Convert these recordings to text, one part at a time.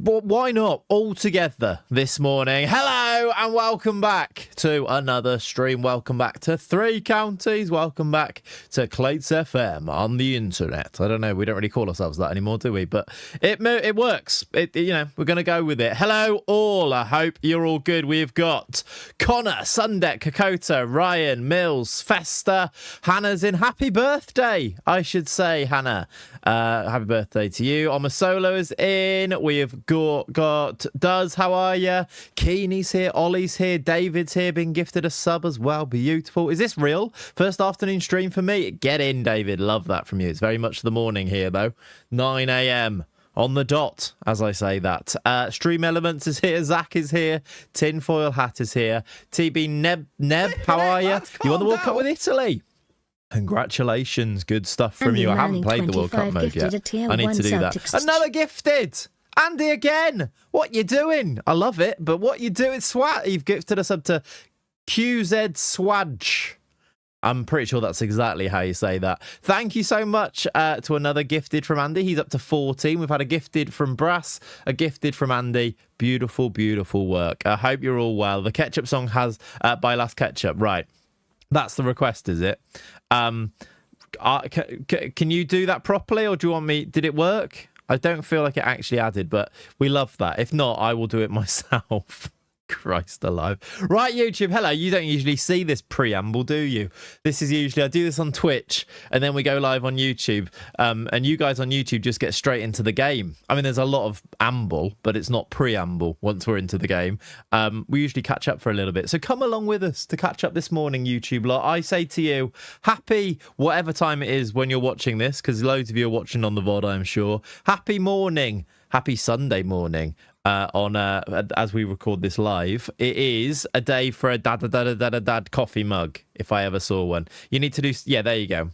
why not all together this morning? Hello and welcome back to another stream. Welcome back to Three Counties. Welcome back to Clayts FM on the internet. I don't know. We don't really call ourselves that anymore, do we? But it works. We're going to go with it. Hello all. I hope you're all good. We've got Connor, Sundek, Kokota, Ryan, Mills, Festa. Hannah's in. Happy birthday, I should say, Hannah. Happy birthday to you. Oma Solo is in. We've got Duz, how are you? Keeney's here, Ollie's here, David's here, been gifted a sub as well. Beautiful. Is this real? First afternoon stream for me? Get in, David. Love that from you. It's very much the morning here, though. 9 a.m. on the dot, as I say that. Stream Elements is here, Zach is here, Tinfoil Hat is here, TB Neb, how are you? You on the World Cup with Italy? Congratulations, good stuff from you. I haven't played the World Cup mode yet. I need to do that. Another gifted! Andy again! What you doing? I love it, but what you doing, Swat? You've gifted us up to QZ Swadge. I'm pretty sure that's exactly how you say that. Thank you so much to another gifted from Andy. He's up to 14. We've had a gifted from Brass, a gifted from Andy. Beautiful, beautiful work. I hope you're all well. The Ketchup song has by Last Ketchup. Right. That's the request, is it? Can you do that properly, or do you want me? Did it work? I don't feel like it actually added, but we love that. If not, I will do it myself. Christ alive. Right, YouTube, hello. You don't usually see this preamble, do you? This is usually, I do this on Twitch, and then we go live on YouTube, and you guys on YouTube just get straight into the game. I mean, there's a lot of amble, but it's not preamble once we're into the game. We usually catch up for a little bit. So come along with us to catch up this morning, YouTube lot. I say to you, happy whatever time it is when you're watching this, because loads of you are watching on the VOD, I'm sure. Happy morning. Happy Sunday morning. As we record this live, it is a day for a dad coffee mug, if I ever saw one. You need to do, yeah, there you go.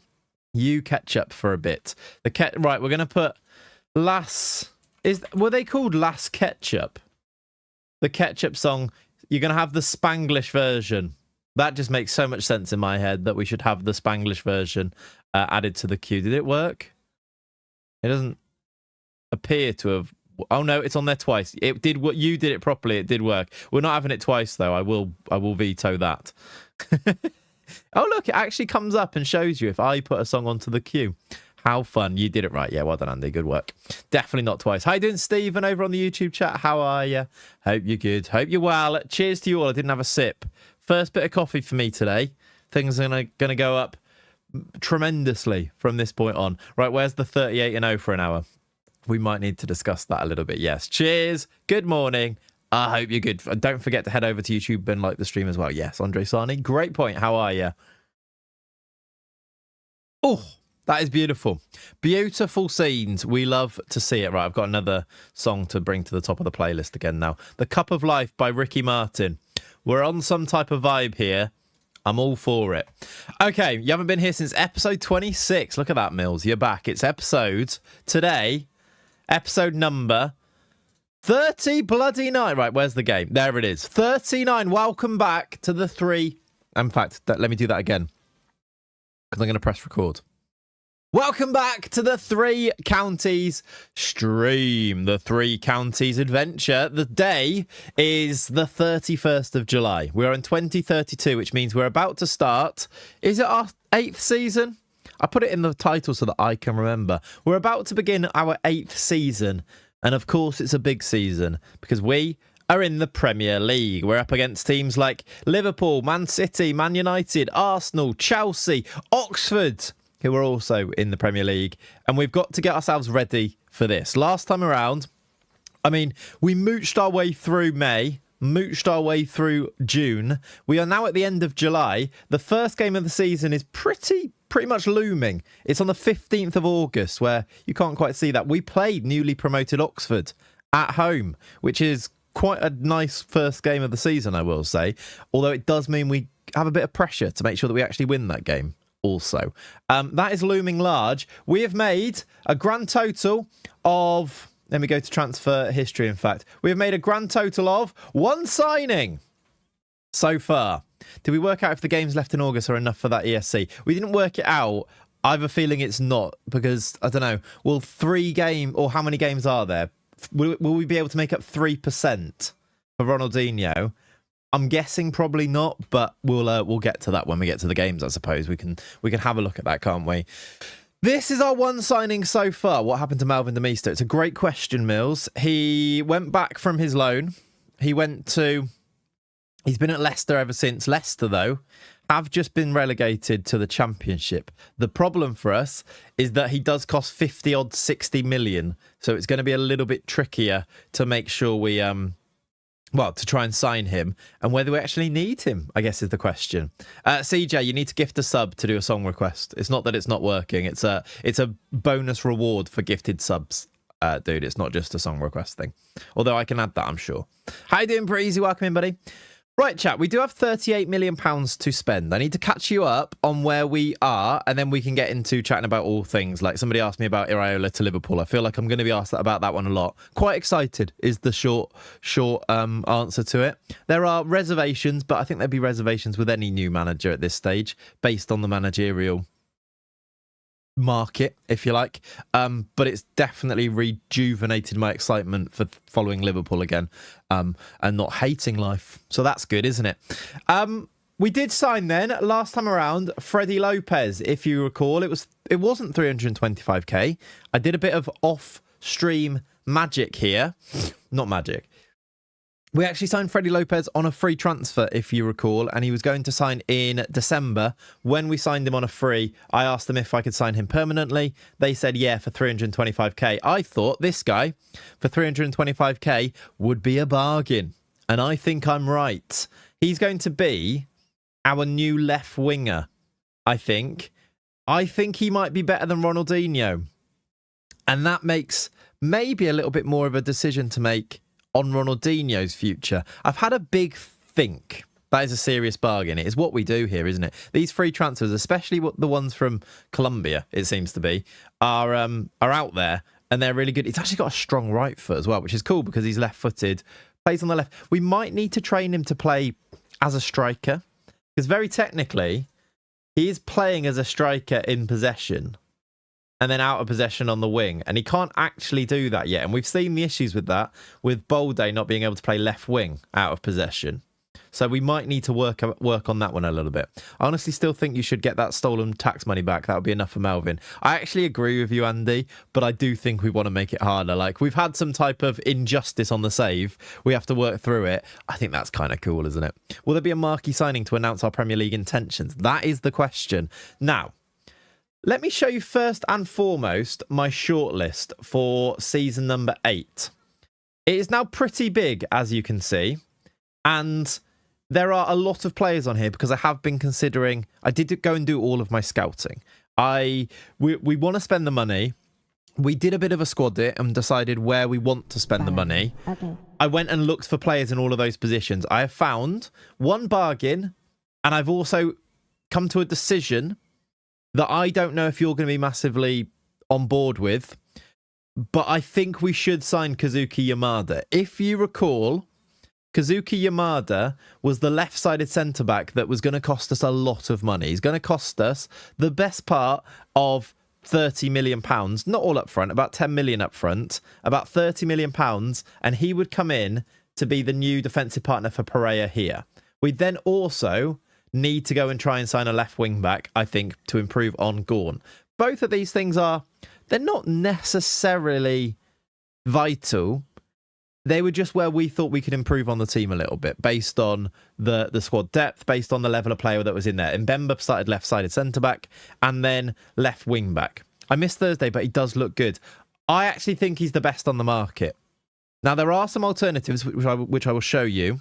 You catch up for a bit. Right, we're gonna put were they called Lass Ketchup? The Ketchup song. You're gonna have the Spanglish version. That just makes so much sense in my head that we should have the Spanglish version added to the queue. Did it work? It doesn't appear to have. Oh no, it's on there twice. It did what you did it properly. It did work. We're not having it twice though. I will veto that. Oh look, it actually comes up and shows you if I put a song onto the queue. How fun. You did it right. Yeah, well done, Andy. Good work. Definitely not twice. How you doing, Stephen, over on the YouTube chat? How are you? Hope you're good. Hope you're well. Cheers to you all. I didn't have a sip. First bit of coffee for me today. Things are gonna go up tremendously from this point on. Right, where's the 38-0 for an hour? We might need to discuss that a little bit. Yes. Cheers. Good morning. I hope you're good. Don't forget to head over to YouTube and like the stream as well. Yes, Andre Sani. Great point. How are you? Oh, that is beautiful. Beautiful scenes. We love to see it. Right, I've got another song to bring to the top of the playlist again now. The Cup of Life by Ricky Martin. We're on some type of vibe here. I'm all for it. Okay, you haven't been here since episode 26. Look at that, Mills. You're back. It's episode today. Episode number 30 bloody 9. Right, where's the game? There it is. 39. Welcome back to the 3. In fact, let me do that again, because I'm going to press record. Welcome back to the Three Counties stream. The Three Counties adventure. The day is the 31st of July. We're in 2032, which means we're about to start. Is it our 8th season? I put it in the title so that I can remember. We're about to begin our 8th season. And of course, it's a big season because we are in the Premier League. We're up against teams like Liverpool, Man City, Man United, Arsenal, Chelsea, Oxford, who are also in the Premier League. And we've got to get ourselves ready for this. Last time around, I mean, we mooched our way through May, mooched our way through June. We are now at the end of July. The first game of the season is pretty much looming. It's on the 15th of August, where you can't quite see that. We played newly promoted Oxford at home, which is quite a nice first game of the season, I will say. Although it does mean we have a bit of pressure to make sure that we actually win that game also. That is looming large. We have made a grand total of... Let me go to transfer history, in fact. We have made a grand total of 1 signing so far. Did we work out if the games left in August are enough for that ESC? We didn't work it out. I have a feeling it's not, because, I don't know, well, 3 game, or how many games are there? will we be able to make up 3% for Ronaldinho? I'm guessing probably not, but we'll get to that when we get to the games. I suppose we can have a look at that, can't we? This is our one signing so far. What happened to Melvin Demister? It's a great question, Mills. He went back from his loan. He's been at Leicester ever since. Leicester, though, have just been relegated to the Championship. The problem for us is that he does cost 50-odd, 60 million. So it's going to be a little bit trickier to make sure we... to try and sign him, and whether we actually need him, I guess, is the question. CJ, you need to gift a sub to do a song request. It's not that it's not working. It's a bonus reward for gifted subs, dude. It's not just a song request thing. Although I can add that, I'm sure. How you doing, Breezy? Welcome in, buddy. Right, chat, we do have £38 million to spend. I need to catch you up on where we are, and then we can get into chatting about all things. Like somebody asked me about Iraola to Liverpool. I feel like I'm going to be asked about that one a lot. Quite excited is the short answer to it. There are reservations, but I think there'd be reservations with any new manager at this stage, based on the managerial market, if you like, but it's definitely rejuvenated my excitement for following Liverpool again, and not hating life, so that's good, isn't it? We did sign then last time around Freddie Lopez. If you recall, it wasn't 325k. I did a bit of off stream magic here, not magic. We actually signed Freddie Lopez on a free transfer, if you recall, and he was going to sign in December. When we signed him on a free, I asked them if I could sign him permanently. They said, yeah, for 325k. I thought this guy, for 325k, would be a bargain. And I think I'm right. He's going to be our new left winger, I think. I think he might be better than Ronaldinho. And that makes maybe a little bit more of a decision to make on Ronaldinho's future. I've had a big think. That is a serious bargain. It is what we do here, isn't it? These free transfers, especially the ones from Colombia, it seems to be, are out there, and they're really good. It's actually got a strong right foot as well, which is cool because he's left-footed, plays on the left. We might need to train him to play as a striker, because very technically, he is playing as a striker in possession, and then out of possession on the wing. And he can't actually do that yet. And we've seen the issues with that, with Bolde not being able to play left wing out of possession. So we might need to work on that one a little bit. I honestly still think you should get that stolen tax money back. That would be enough for Melvin. I actually agree with you, Andy, but I do think we want to make it harder. Like, we've had some type of injustice on the save. We have to work through it. I think that's kind of cool, isn't it? Will there be a marquee signing to announce our Premier League intentions? That is the question. Now, let me show you first and foremost my shortlist for season number 8. It is now pretty big, as you can see, and there are a lot of players on here because I have been considering. I did go and do all of my scouting. We want to spend the money. We did a bit of a squad it and decided where we want to spend the money. Okay. I went and looked for players in all of those positions. I have found one bargain, and I've also come to a decision that I don't know if you're going to be massively on board with, but I think we should sign Kazuki Yamada. If you recall, Kazuki Yamada was the left-sided centre-back that was going to cost us a lot of money. He's going to cost us the best part of £30 million, not all up front, about 10 million up front, about £30 million, and he would come in to be the new defensive partner for Pereira here. We then also need to go and try and sign a left wing back, I think, to improve on Gorn. Both of these things they're not necessarily vital. They were just where we thought we could improve on the team a little bit, based on the squad depth, based on the level of player that was in there. Mbemba started left-sided centre-back, and then left wing-back. I missed Thursday, but he does look good. I actually think he's the best on the market. Now, there are some alternatives, which I will show you.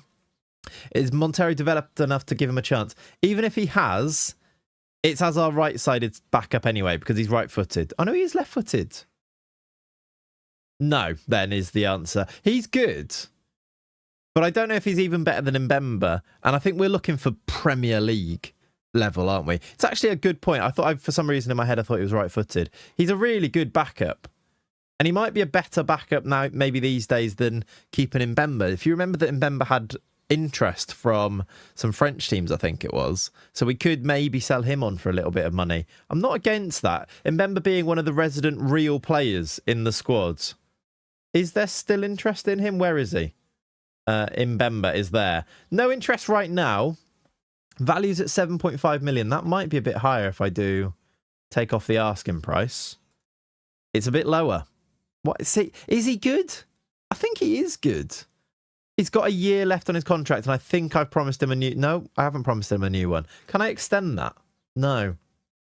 Is Montero developed enough to give him a chance? Even if he has, it's as our right-sided backup anyway, because he's right-footed. Oh, no, he is left-footed. No, then is the answer. He's good, but I don't know if he's even better than Mbemba. And I think we're looking for Premier League level, aren't we? It's actually a good point. I thought, for some reason in my head, I thought he was right-footed. He's a really good backup. And he might be a better backup now, maybe these days, than keeping Mbemba. If you remember that Mbemba had interest from some French teams, I think it was. So we could maybe sell him on for a little bit of money. I'm not against that. Mbemba being one of the resident real players in the squads. Is there still interest in him? Where is he? Mbemba is there. No interest right now. Value's at 7.5 million. That might be a bit higher if I do take off the asking price. It's a bit lower. What is he good? I think he is good. He's got a year left on his contract, and I think I've promised him a new... No, I haven't promised him a new one. Can I extend that? No.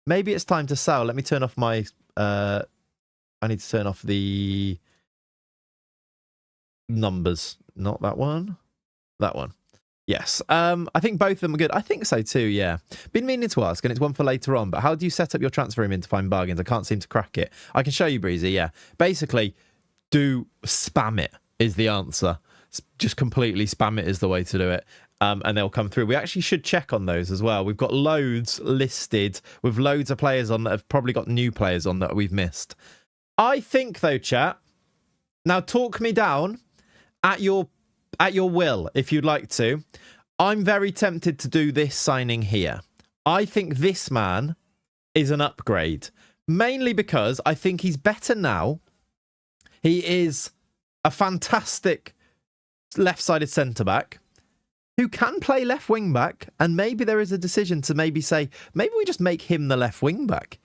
Maybe it's time to sell. Let me turn off my... I need to turn off the numbers. Not that one. That one. Yes. I think both of them are good. I think so too, yeah. Been meaning to ask, and it's one for later on, but how do you set up your transfer room in to find bargains? I can't seem to crack it. I can show you, Breezy, yeah. Basically, do spam it is the answer. Just completely spam it is the way to do it. And they'll come through. We actually should check on those as well. We've got loads listed with loads of players on that have probably got new players on that we've missed. I think, though, chat, now talk me down at your will, if you'd like to. I'm very tempted to do this signing here. I think this man is an upgrade, mainly because I think he's better now. He is a fantastic left-sided centre-back who can play left wing-back, and maybe there is a decision to maybe say, maybe we just make him the left wing-back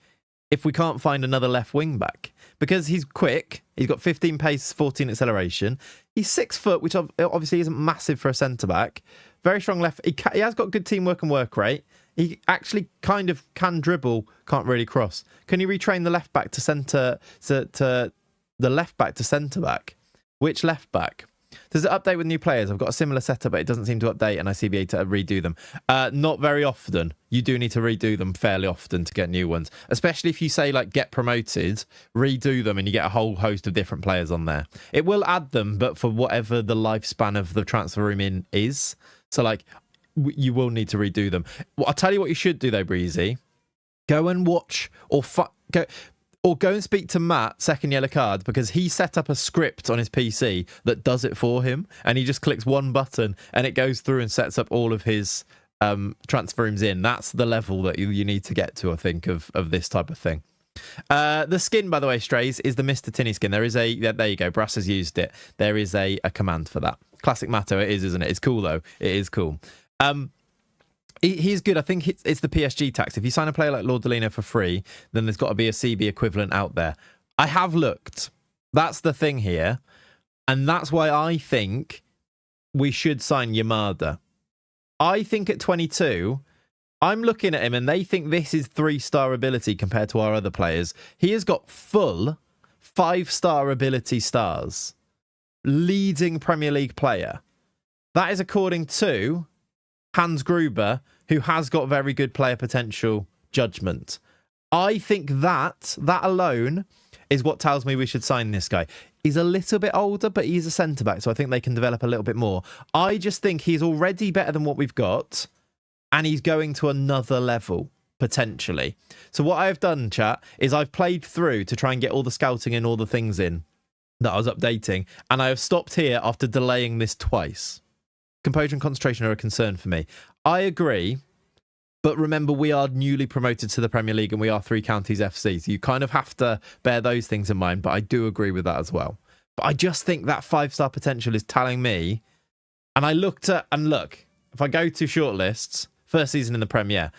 if we can't find another left wing-back. Because he's quick, he's got 15 pace, 14 acceleration. He's 6 foot, which obviously isn't massive for a centre-back. Very strong left. He has got good teamwork and work rate. He actually kind of can dribble, can't really cross. Can you retrain the left-back to centre, to the left-back to centre-back? Which left-back? Does it update with new players? I've got a similar setup, but it doesn't seem to update, and I CBA to redo them. Not very often. You do need to redo them fairly often to get new ones, especially if you say, like, get promoted, redo them, and you get a whole host of different players on there. It will add them, but for whatever the lifespan of the transfer room is. So, like, you will need to redo them. Well, I'll tell you what you should do, though, Breezy. Go and watch or go and speak to Matt, second yellow card, because he set up a script on his PC that does it for him, and he just clicks one button and it goes through and sets up all of his transfer rooms in. That's the level that you need to get to, I think, of this type of thing. The skin, by the way, Strays, is the Mr. Tinny skin. There is a... There you go. Brass has used it. There is a command for that. Classic Matto, it is, isn't it? It's cool, though. It is cool. He's good. I think it's the PSG tax. If you sign a player like Lord Delino for free, then there's got to be a CB equivalent out there. I have looked. That's the thing here. And that's why I think we should sign Yamada. I think at 22, I'm looking at him and they think this is 3-star ability compared to our other players. He has got full 5-star ability stars. Leading Premier League player. That is according to Hans Gruber, who has got very good player potential judgment. I think that alone is what tells me we should sign this guy. He's a little bit older, but he's a centre-back, so I think they can develop a little bit more. I just think he's already better than what we've got, and he's going to another level, potentially. So what I've done, chat, is I've played through to try and get all the scouting and all the things in that I was updating, and I have stopped here after delaying this twice. Composure and concentration are a concern for me. I agree, but remember, we are newly promoted to the Premier League and we are 3 Counties FC, so you kind of have to bear those things in mind, but I do agree with that as well. But I just think that 5-star potential is telling me, and I looked at, and look, if I go to shortlists, first season in the Premier,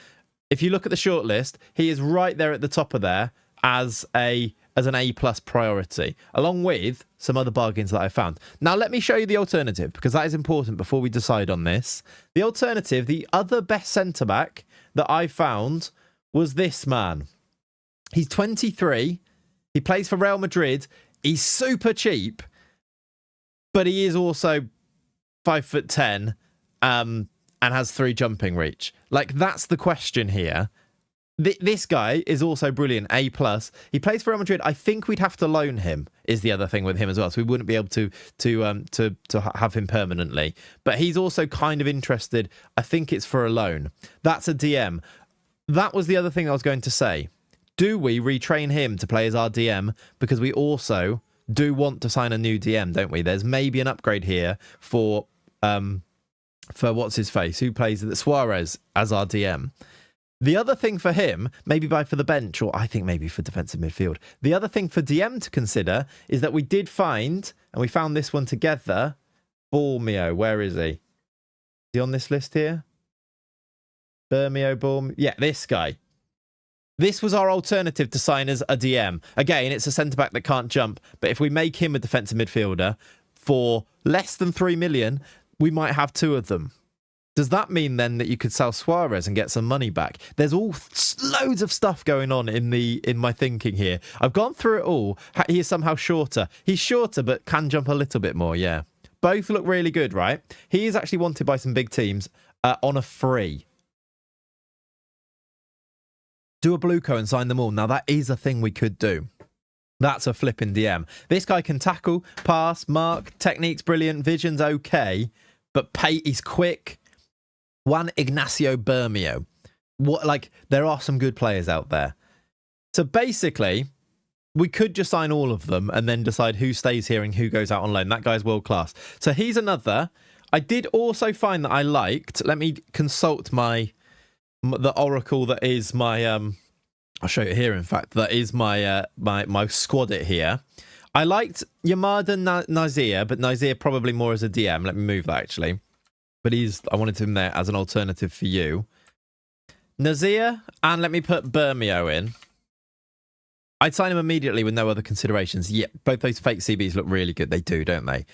if you look at the shortlist, he is right there at the top of there as an A+ priority, along with some other bargains that I found. Now, let me show you the alternative, because that is important before we decide on this. The alternative, the other best centre-back that I found was this man. He's 23. He plays for Real Madrid. He's super cheap, but he is also 5'10", and has 3 jumping reach. Like, that's the question here. This guy is also brilliant, A+. He plays for Real Madrid. I think we'd have to loan him, is the other thing with him as well. So we wouldn't be able to have him permanently. But he's also kind of interested. I think it's for a loan. That's a DM. That was the other thing I was going to say. Do we retrain him to play as our DM? Because we also do want to sign a new DM, don't we? There's maybe an upgrade here for what's his face, who plays Suarez as our DM. The other thing for him, maybe for the bench, or I think maybe for defensive midfield. The other thing for DM to consider is that we did find, and we found this one together. Bormio, where is he? Is he on this list here? Bormio. Yeah, this guy. This was our alternative to sign as a DM. Again, it's a centre-back that can't jump, but if we make him a defensive midfielder for less than 3 million, we might have 2 of them. Does that mean then that you could sell Suarez and get some money back? There's all loads of stuff going on in my thinking here. I've gone through it all. He is somehow shorter. He's shorter, but can jump a little bit more, yeah. Both look really good, right? He is actually wanted by some big teams on a free. Do a Blueco and sign them all. Now, that is a thing we could do. That's a flipping DM. This guy can tackle, pass, mark, technique's brilliant, vision's okay, but he's quick. Juan Ignacio Bormio. There are some good players out there. So basically, we could just sign all of them and then decide who stays here and who goes out on loan. That guy's world class. So he's another. I did also find that I liked. Let me consult the oracle that is my. I'll show you here. In fact, that is my squad. It here. I liked Yamada Nazir, but Nazir probably more as a DM. Let me move that actually. But I wanted him there as an alternative for you. Nazir, and let me put Bormio in. I'd sign him immediately with no other considerations. Yeah, both those fake CBs look really good. They do, don't they?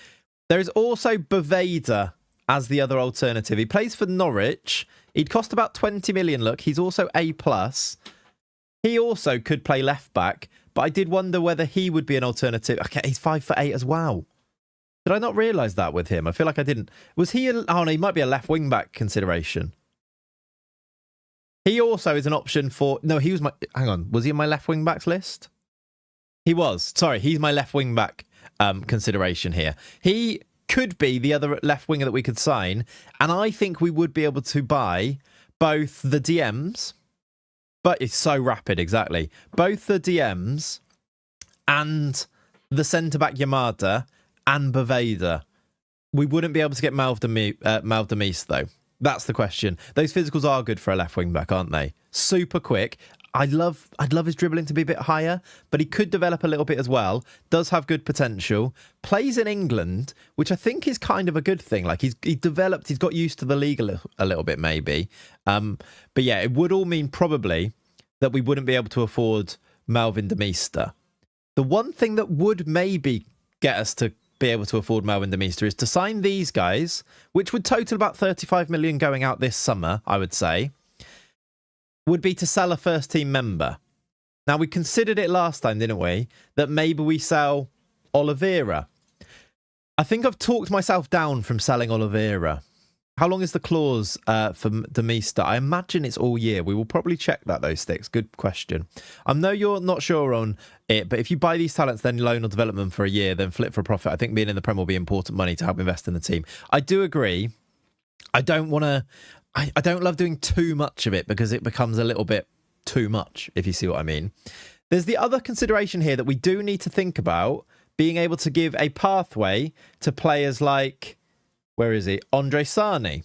There is also Boveda as the other alternative. He plays for Norwich. He'd cost about 20 million. Look, he's also A+. He also could play left back, but I did wonder whether he would be an alternative. Okay, he's 5'8" as well. Did I not realise that with him? I feel like I didn't. Was he oh no, he might be a left wing back consideration. He also is an option for... No, he was my... Hang on. Was he on my left wing backs list? He was. Sorry, he's my left wing back consideration here. He could be the other left winger that we could sign, and I think we would be able to buy both the DMs, but it's so rapid, exactly. Both the DMs and the centre-back Yamada and Boveda. We wouldn't be able to get Maldemis, though. That's the question. Those physicals are good for a left wing back, aren't they? Super quick. I'd love his dribbling to be a bit higher, but he could develop a little bit as well. Does have good potential. Plays in England, which I think is kind of a good thing. Like he's got used to the league a little bit, maybe. But yeah, it would all mean probably that we wouldn't be able to afford Malvin de Meester. The one thing that would maybe get us to be able to afford Malvin de Meester is to sign these guys, which would total about 35 million going out this summer, I would say, would be to sell a first team member. Now, we considered it last time, didn't we? That maybe we sell Oliveira. I think I've talked myself down from selling Oliveira. How long is the clause for de Meester? I imagine it's all year. We will probably check that, though, Sticks. Good question. I know you're not sure on it, but if you buy these talents, then loan or develop them for a year, then flip for a profit, I think being in the Prem will be important money to help invest in the team. I do agree. I don't love doing too much of it because it becomes a little bit too much, if you see what I mean. There's the other consideration here that we do need to think about, being able to give a pathway to players like... Where is he? Andre Sarni.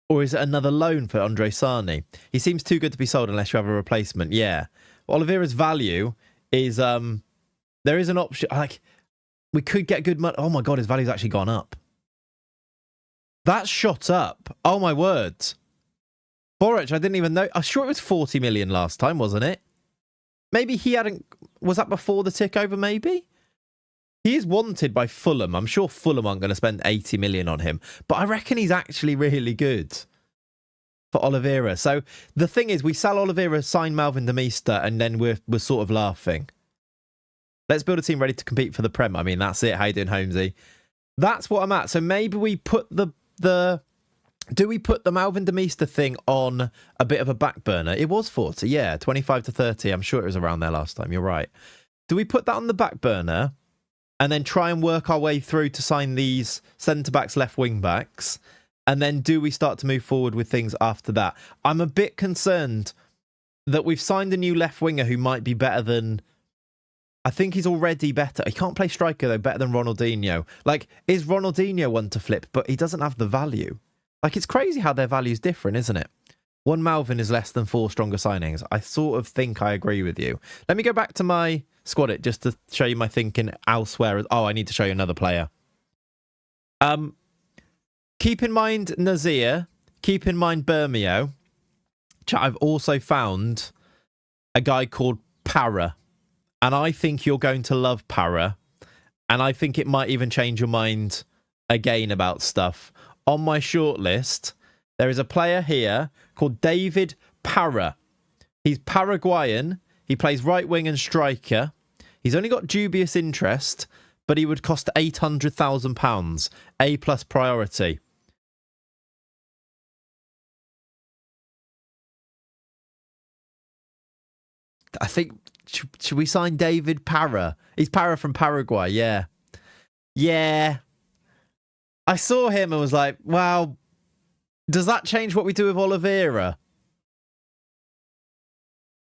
Or is it another loan for Andre Sarni? He seems too good to be sold unless you have a replacement. Yeah. Oliveira's value is... there is an option... Like, we could get good money... Oh my God, his value's actually gone up. That's shot up. Oh my words. Boric, I didn't even know... I'm sure it was 40 million last time, wasn't it? Maybe he hadn't... Was that before the tick over, maybe? He is wanted by Fulham. I'm sure Fulham aren't going to spend 80 million on him. But I reckon he's actually really good for Oliveira. So the thing is, we sell Oliveira, sign Malvin de Meester, and then we're sort of laughing. Let's build a team ready to compete for the Prem. I mean, that's it. How you doing, Holmesy? That's what I'm at. So maybe we put do we put the Malvin de Meester thing on a bit of a back burner? It was 40, yeah, 25 to 30. I'm sure it was around there last time. You're right. Do we put that on the back burner and then try and work our way through to sign these centre-backs, left wing-backs? And then do we start to move forward with things after that? I'm a bit concerned that we've signed a new left winger who might be better than... I think he's already better. He can't play striker, though, better than Ronaldinho. Like, is Ronaldinho one to flip, but he doesn't have the value? Like, it's crazy how their value's different, isn't it? One Malvin is less than 4 stronger signings. I sort of think I agree with you. Let me go back to my Squad it just to show you my thinking elsewhere. Oh, I need to show you another player. Keep in mind Nazir. Keep in mind Bermeo. Chat, I've also found a guy called Para. And I think you're going to love Para. And I think it might even change your mind again about stuff. On my shortlist, there is a player here called David Para. He's Paraguayan. He plays right wing and striker. He's only got dubious interest, but he would cost £800,000. A+ priority. I think, should we sign David Para? He's Para from Paraguay, yeah. Yeah. I saw him and was like, wow, does that change what we do with Oliveira?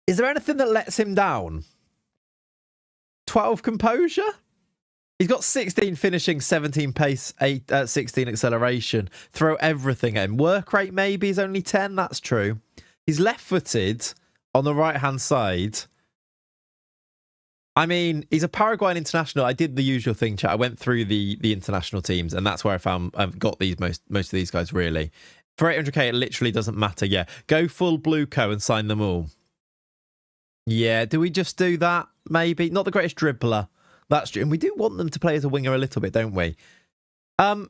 Is there anything that lets him down? 12 composure? He's got 16 finishing, 17 pace, 16 acceleration. Throw everything at him. Work rate maybe is only 10. That's true. He's left-footed on the right-hand side. I mean, he's a Paraguayan international. I did the usual thing, chat. I went through the international teams, and that's where I've got these most of these guys, really. For 800k, it literally doesn't matter. Yeah, go full blue co and sign them all. Yeah, do we just do that? Maybe. Not the greatest dribbler. That's true. And we do want them to play as a winger a little bit, don't we?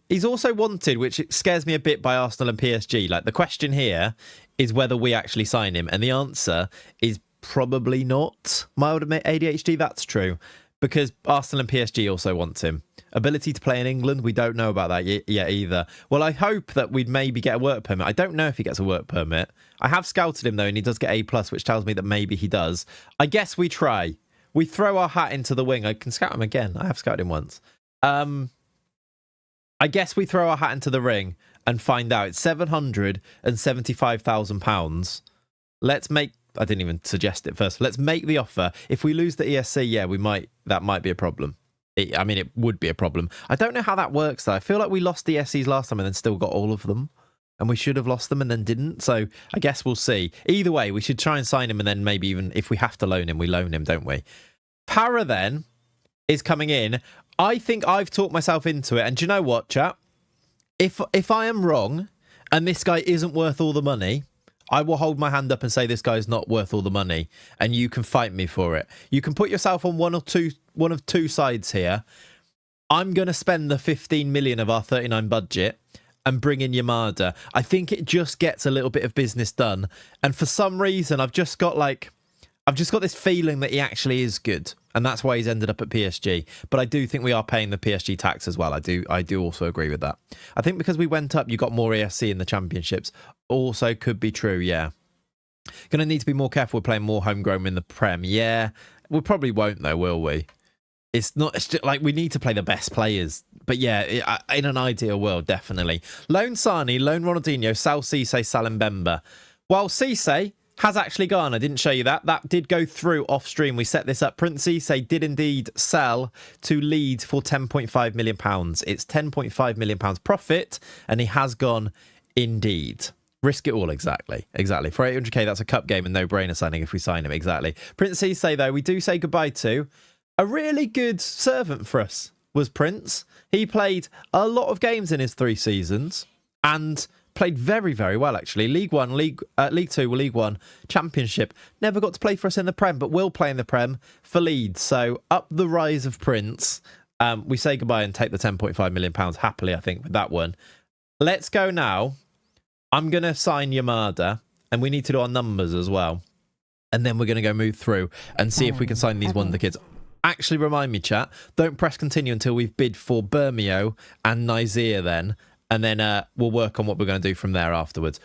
He's also wanted, which scares me a bit, by Arsenal and PSG. Like, the question here is whether we actually sign him. And the answer is probably not. Mild ADHD, that's true. Because Arsenal and PSG also want him. Ability to play in England, we don't know about that yet either. Well, I hope that we'd maybe get a work permit. I don't know if he gets a work permit. I have scouted him, though, and he does get A+, which tells me that maybe he does. I guess we try. We throw our hat into the wing. I can scout him again. I have scouted him once. I guess we throw our hat into the ring and find out. It's £775,000. Let's make... I didn't even suggest it first. Let's make the offer. If we lose the ESC, yeah, that might be a problem. It would be a problem. I don't know how that works, though. I feel like we lost the ESCs last time and then still got all of them. And we should have lost them and then didn't. So I guess we'll see. Either way, we should try and sign him, and then maybe even if we have to loan him, we loan him, don't we? Para, then, is coming in. I think I've talked myself into it. And do you know what, chap? If I am wrong and this guy isn't worth all the money, I will hold my hand up and say this guy's not worth all the money, and you can fight me for it. You can put yourself on one of two sides here. I'm going to spend the 15 million of our 39 budget and bring in Yamada. I think it just gets a little bit of business done. And for some reason, I've just got this feeling that he actually is good. And that's why he's ended up at PSG. But I do think we are paying the PSG tax as well. I do also agree with that. I think because we went up, you got more ESC in the championships. Also could be true, yeah. Going to need to be more careful. We're playing more homegrown in the Prem. Yeah, we probably won't, though, will we? It's just like we need to play the best players. But yeah, in an ideal world, definitely. Loan Sani, loan Ronaldinho, Sal Cisse, Salim Bemba. While Cisse has actually gone, I didn't show you that. That did go through off stream. We set this up. Prince Cisse did indeed sell to Leeds for £10.5 million. It's £10.5 million profit, and he has gone indeed. Risk it all, exactly. For 800k, that's a cup game and no-brainer signing if we sign him, exactly. Prince Cisse, though, we do say goodbye to. A really good servant for us was Prince. He played a lot of games in his 3 seasons and played very, very well, actually. League 1, League 2, League 1, Championship. Never got to play for us in the Prem, but will play in the Prem for Leeds. So up the rise of Prince. We say goodbye and take the £10.5 million happily, I think, with that one. Let's go now. I'm going to sign Yamada, and we need to do our numbers as well. And then we're going to go move through and see if we can sign these wonder kids. Actually, remind me, chat, don't press continue until we've bid for Bermeo and Nazir then. And then we'll work on what we're going to do from there afterwards.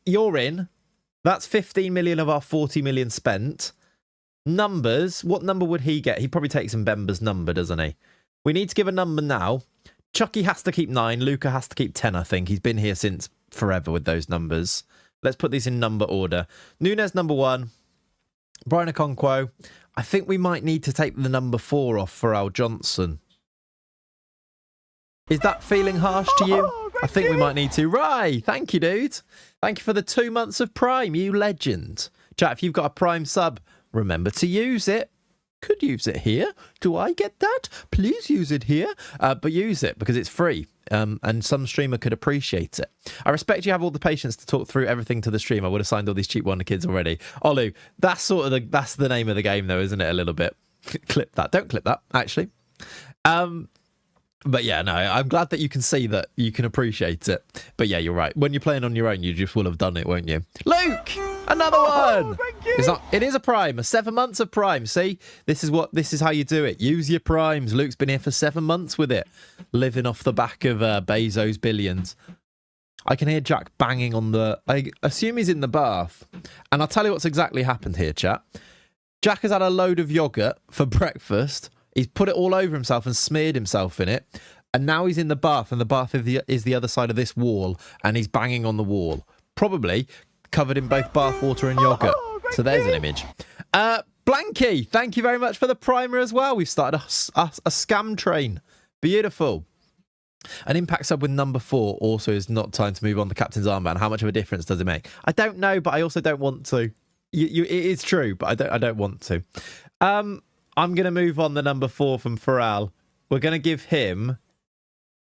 You're in. That's 15 million of our 40 million spent. Numbers. What number would he get? He probably takes Mbemba's number, doesn't he? We need to give a number now. Chucky has to keep 9. Luca has to keep 10, I think. He's been here since forever with those numbers. Let's put these in number order. Nunes, number 1. Brian Okonkwo. I think we might need to take the number 4 off for Al Johnson. Is that feeling harsh to you? I think we might need to. Right. Thank you, dude. Thank you for the 2 months of Prime, you legend. Chat, if you've got a Prime sub, remember to use it. could use it here. Do I get that? Please use it here. But use it because it's free. And some streamer could appreciate it. I respect you have all the patience to talk through everything to the stream. I would have signed all these cheap Wonder Kids already. Olu, that's that's the name of the game though, isn't it? A little bit. Clip that. Don't clip that, actually. But yeah, no, I'm glad that you can see that you can appreciate it. But yeah, you're right. When you're playing on your own, you just will have done it, won't you? Luke, another one. It is a prime, 7 months of prime. See, this is how you do it. Use your primes. Luke's been here for 7 months with it, living off the back of Bezos' billions. I can hear Jack banging on I assume he's in the bath. And I'll tell you what's exactly happened here, chat. Jack has had a load of yogurt for breakfast. He's put it all over himself and smeared himself in it. And now he's in the bath, and the bath is the other side of this wall, and he's banging on the wall. Probably covered in both bath water and yogurt. So there's an image. Blanky, thank you very much for the primer as well. We've started a scam train. Beautiful. An impact sub with number 4 also is not time to move on the captain's armband. How much of a difference does it make? I don't know, but I also don't want to. It is true, but I don't want to. I'm going to move on the number 4 from Pharrell. We're going to give him...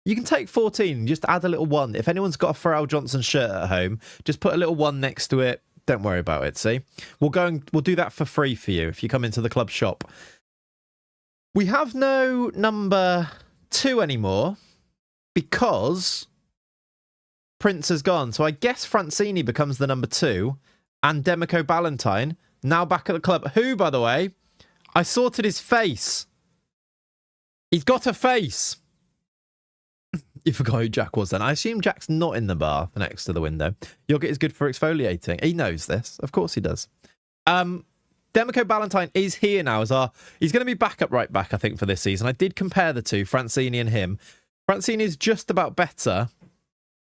You can take 14, just add a little 1. If anyone's got a Pharrell Johnson shirt at home, just put a little 1 next to it. Don't worry about it, see? We'll do that for free for you if you come into the club shop. We have no number 2 anymore because Prince has gone. So I guess Francini becomes the number 2 and Demico Ballantyne, now back at the club. Who, by the way... I sorted his face. He's got a face. You forgot who Jack was then. I assume Jack's not in the bath next to the window. Yogurt is good for exfoliating. He knows this. Of course he does. Demico Ballantyne is here now. He's going to be backup right back, I think, for this season. I did compare the two, Francini and him. Francini is just about better,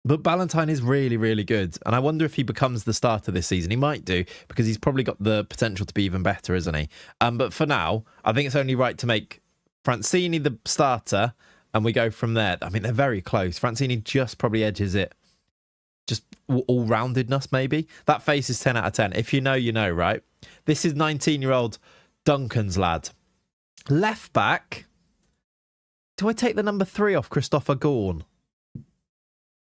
but Ballantyne is really, really good. And I wonder if he becomes the starter this season. He might do, because he's probably got the potential to be even better, isn't he? But for now, I think it's only right to make Francini the starter, and we go from there. I mean, they're very close. Francini just probably edges it. Just all-roundedness, maybe. That face is 10 out of 10. If you know, you know, right? This is 19-year-old Duncan's lad. Left back. Do I take the number 3 off Christopher Gorn?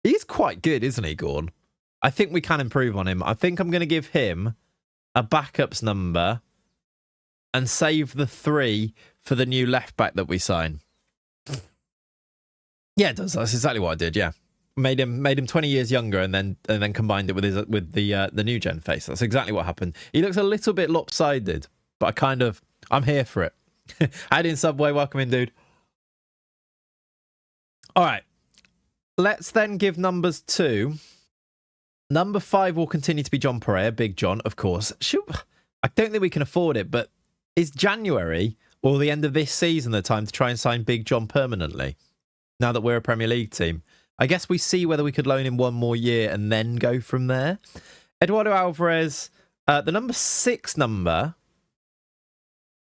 He's quite good, isn't he, Gorn? I think we can improve on him. I think I'm going to give him a backups number and save the 3 for the new left back that we sign. Yeah, it does. That's exactly what I did. Yeah, made him 20 years younger and then combined it with the new gen face. That's exactly what happened. He looks a little bit lopsided, but I'm here for it. Add in Subway, welcome in, dude. All right. Let's then give numbers 2. Number 5 will continue to be John Pereira, Big John, of course. I don't think we can afford it, but is January or the end of this season the time to try and sign Big John permanently? Now that we're a Premier League team. I guess we see whether we could loan him one more year and then go from there. Eduardo Alvarez, the number 6 number.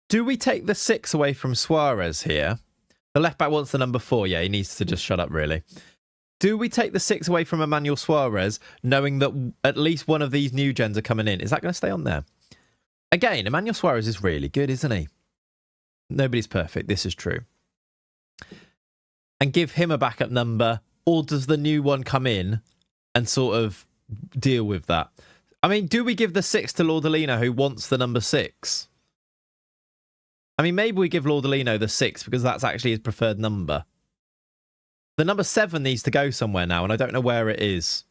Do we take the 6 away from Suarez here? The left back wants the number 4. Yeah, he needs to just shut up, really. Do we take the 6 away from Emmanuel Suarez, knowing that at least one of these new gens are coming in? Is that going to stay on there? Again, Emmanuel Suarez is really good, isn't he? Nobody's perfect. This is true. And give him a backup number, or does the new one come in and sort of deal with that? I mean, do we give the 6 to Lordolino, who wants the number 6? I mean, maybe we give Lordolino the 6 because that's actually his preferred number. The number 7 needs to go somewhere now, and I don't know where it is.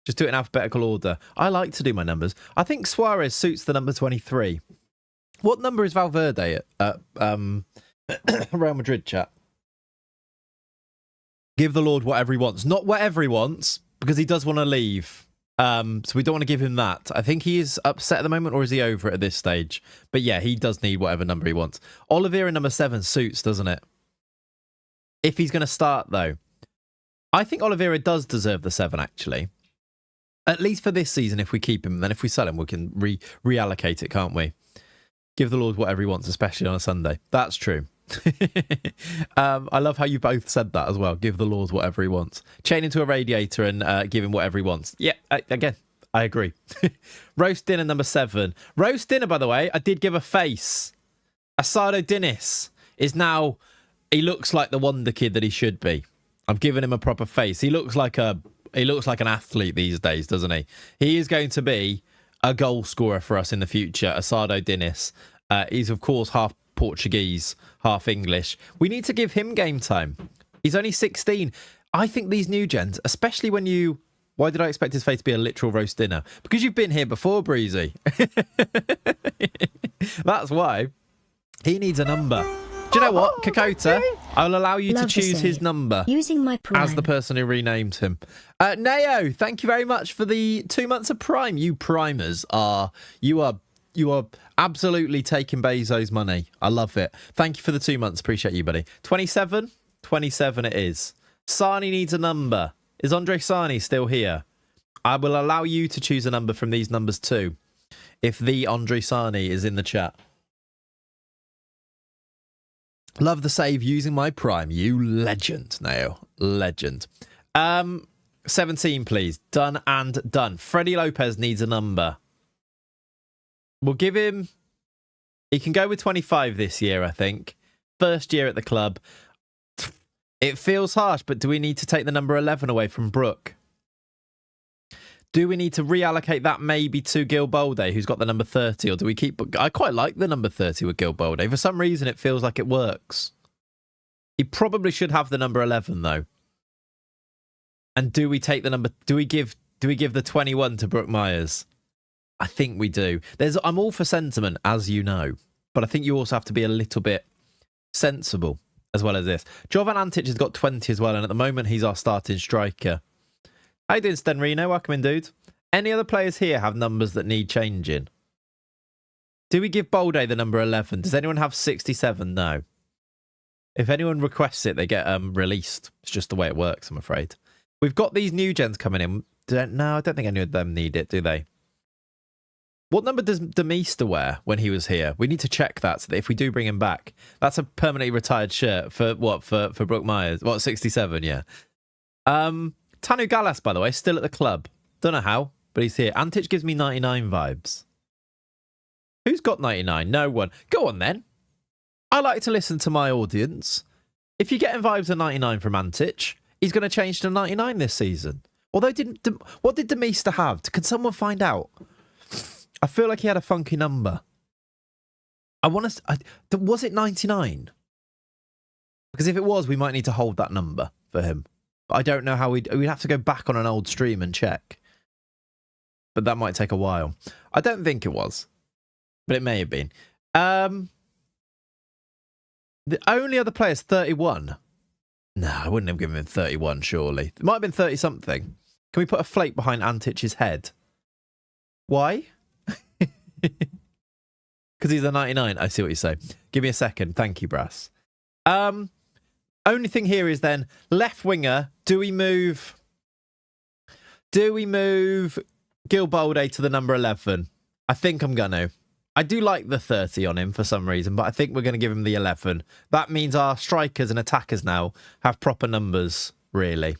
Just do it in alphabetical order. I like to do my numbers. I think Suarez suits the number 23. What number is Valverde at Real Madrid, chat? Give the Lord whatever he wants. Not whatever he wants, because he does want to leave. So we don't want to give him that. I think he is upset at the moment, or is he over it at this stage? But yeah, he does need whatever number he wants. Oliveira number 7 suits, doesn't it? If he's going to start, though. I think Oliveira does deserve the 7, actually. At least for this season, if we keep him. Then if we sell him, we can reallocate it, can't we? Give the Lord whatever he wants, especially on a Sunday. That's true. I love how you both said that as well. Give the Lord whatever he wants. Chain into a radiator and give him whatever he wants. Yeah, again, I agree. Roast dinner number 7. Roast dinner, by the way, I did give a face. Asado Dinis is now... He looks like the wonder kid that he should be. I've given him a proper face. He looks like an athlete these days, doesn't he? He is going to be a goal scorer for us in the future, Asado Dinis. He's, of course, half Portuguese, half English. We need to give him game time. He's only 16. I think these new gens, especially when you... Why did I expect his face to be a literal roast dinner? Because you've been here before, Breezy. That's why. He needs a number. Do you know what, Kakota? I'll allow you to choose his number using my Prime as the person who renamed him. Neo, thank you very much for the 2 months of Prime. You primers are absolutely taking Bezos' money. I love it. Thank you for the 2 months. Appreciate you, buddy. 27? 27 it is. Sani needs a number. Is Andre Sani still here? I will allow you to choose a number from these numbers too, if the Andre Sani is in the chat. Love the save using my Prime. You legend, Neo. Legend. 17, please. Done and done. Freddie Lopez needs a number. We'll give him... He can go with 25 this year, I think. First year at the club. It feels harsh, but do we need to take the number 11 away from Brooke? Do we need to reallocate that maybe to Gil Bolde, who's got the number 30? Or do we keep... I quite like the number 30 with Gil Bolde. For some reason, it feels like it works. He probably should have the number 11, though. And do we take the number... Do we give the 21 to Brooke Myers? I think we do. I'm all for sentiment, as you know. But I think you also have to be a little bit sensible, as well as this. Jovan Antic has got 20 as well, and at the moment, he's our starting striker. How you doing, Sten Reno? Welcome in, dude. Any other players here have numbers that need changing? Do we give Bolde the number 11? Does anyone have 67? No. If anyone requests it, they get released. It's just the way it works, I'm afraid. We've got these new gens coming in. No, I don't think any of them need it, do they? What number does Demeester wear when he was here? We need to check that so that if we do bring him back, that's a permanently retired shirt for what? For Brooke Myers. What, 67? Yeah. Tanu Gallas, by the way, still at the club. Don't know how, but he's here. Antic gives me 99 vibes. Who's got 99? No one. Go on, then. I like to listen to my audience. If you're getting vibes of 99 from Antic, he's going to change to 99 this season. Although, what did Demeester have? Can someone find out? I feel like he had a funky number. Was it 99? Because if it was, we might need to hold that number for him. But I don't know how we'd have to go back on an old stream and check. But that might take a while. I don't think it was. But it may have been. The only other player is 31. No, I wouldn't have given him 31, surely. It might have been 30-something. Can we put a flake behind Antic's head? Why? Because he's a 99. I see what you say. Give me a second. Thank you, Brass. Only thing here is then left winger. Do we move Gil Bolde to the number 11? I think I'm going to. I do like the 30 on him for some reason, but I think we're going to give him the 11. That means our strikers and attackers now have proper numbers, really.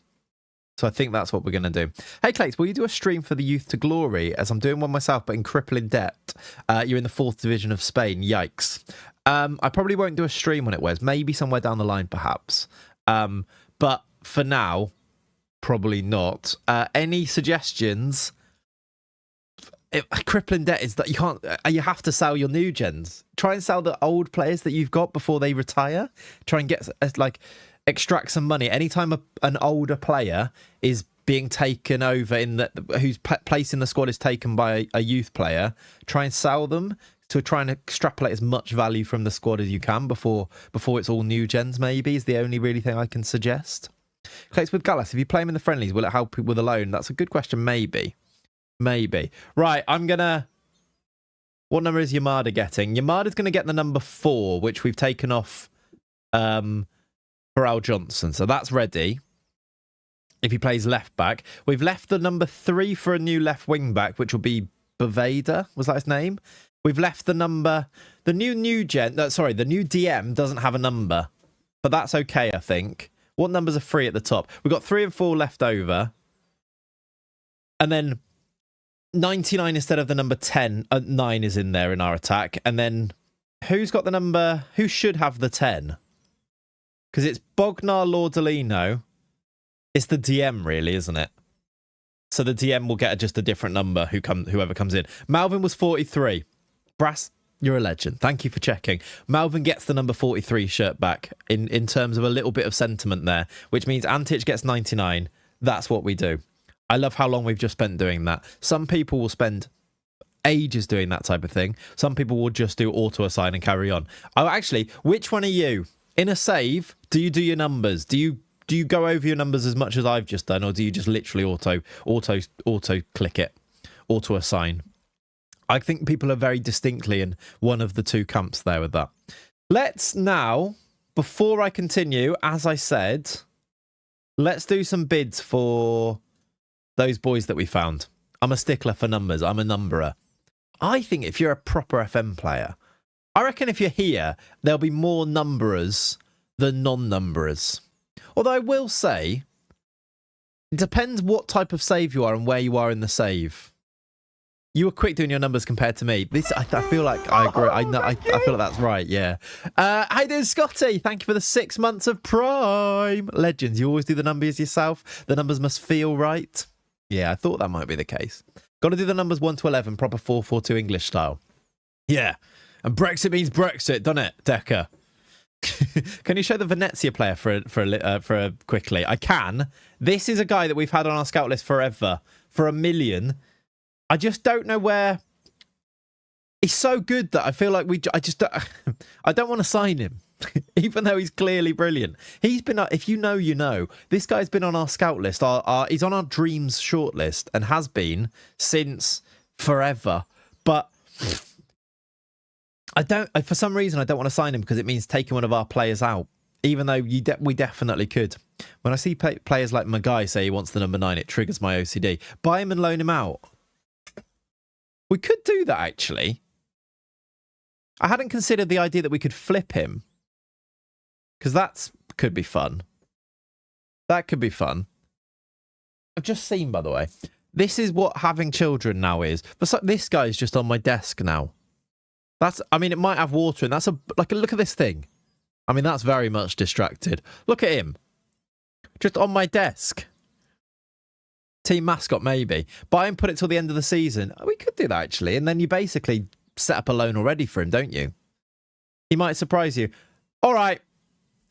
So I think that's what we're going to do. Hey, Clayts, will you do a stream for the Youth to Glory? As I'm doing one myself, but in crippling debt. You're in the 4th division of Spain. Yikes. I probably won't do a stream when it wears. Maybe somewhere down the line, perhaps. But for now, probably not. Any suggestions? Crippling debt is that you have to sell your new gens. Try and sell the old players that you've got before they retire. Try and get extract some money. Anytime an older player is being taken over whose place in the squad is taken by a youth player, try and sell them to try and extrapolate as much value from the squad as you can before it's all new gens, maybe, is the only really thing I can suggest. Clayts, with Gallas, if you play him in the friendlies, will it help with a loan? That's a good question. Maybe. Right, I'm going to... What number is Yamada getting? Yamada's going to get the number 4, which we've taken off Pharrell Johnson. So that's ready. If he plays left back. We've left the number 3 for a new left wing back, which will be Baveda. Was that his name? We've left the number... The new DM doesn't have a number. But that's okay, I think. What numbers are free at the top? We've got 3 and 4 left over. And then 99 instead of the number 10. 9 is in there in our attack. And then Who's got the number? Who should have the 10? Because it's Bognar Lordolino. It's the DM, really, isn't it? So the DM will get just a different number whoever comes in. Malvin was 43. Brass, you're a legend. Thank you for checking. Malvin gets the number 43 shirt back in terms of a little bit of sentiment there, which means Antich gets 99. That's what we do. I love how long we've just spent doing that. Some people will spend ages doing that type of thing. Some people will just do auto-assign and carry on. Oh, actually, which one are you? In a save, do you do your numbers? Do you go over your numbers as much as I've just done, or do you just literally auto click it, auto assign? I think people are very distinctly in one of the two camps there with that. Let's now, before I continue, as I said, let's do some bids for those boys that we found. I'm a stickler for numbers. I'm a numberer. I think if you're a proper FM player, I reckon if you're here, there'll be more numberers than non-numberers. Although I will say, it depends what type of save you are and where you are in the save. You were quick doing your numbers compared to me. This, I feel like I agree. I feel like that's right. Yeah. How you doing, Scotty? Thank you for the 6 months of Prime. Legends. You always do the numbers yourself. The numbers must feel right. Yeah, I thought that might be the case. Got to do the numbers 1 to 11, proper 4-4-2 English style. Yeah. And Brexit means Brexit, doesn't it, Decker? Can you show the Venezia player for quickly? I can. This is a guy that we've had on our scout list forever, for 1 million. I just don't know where. He's so good that I feel like I don't want to sign him, even though he's clearly brilliant. He's been, if you know, you know. This guy's been on our scout list. He's on our dreams shortlist and has been since forever. But for some reason, I don't want to sign him because it means taking one of our players out, even though we definitely could. When I see players like Magai say he wants the number 9, it triggers my OCD. Buy him and loan him out. We could do that, actually. I hadn't considered the idea that we could flip him, because that could be fun. That could be fun. I've just seen, by the way, this is what having children now is. This guy's just on my desk now. I mean, it might have water, and look at this thing. I mean, that's very much distracted. Look at him. Just on my desk. Team mascot, maybe. Buy and put it till the end of the season. We could do that, actually. And then you basically set up a loan already for him, don't you? He might surprise you. All right.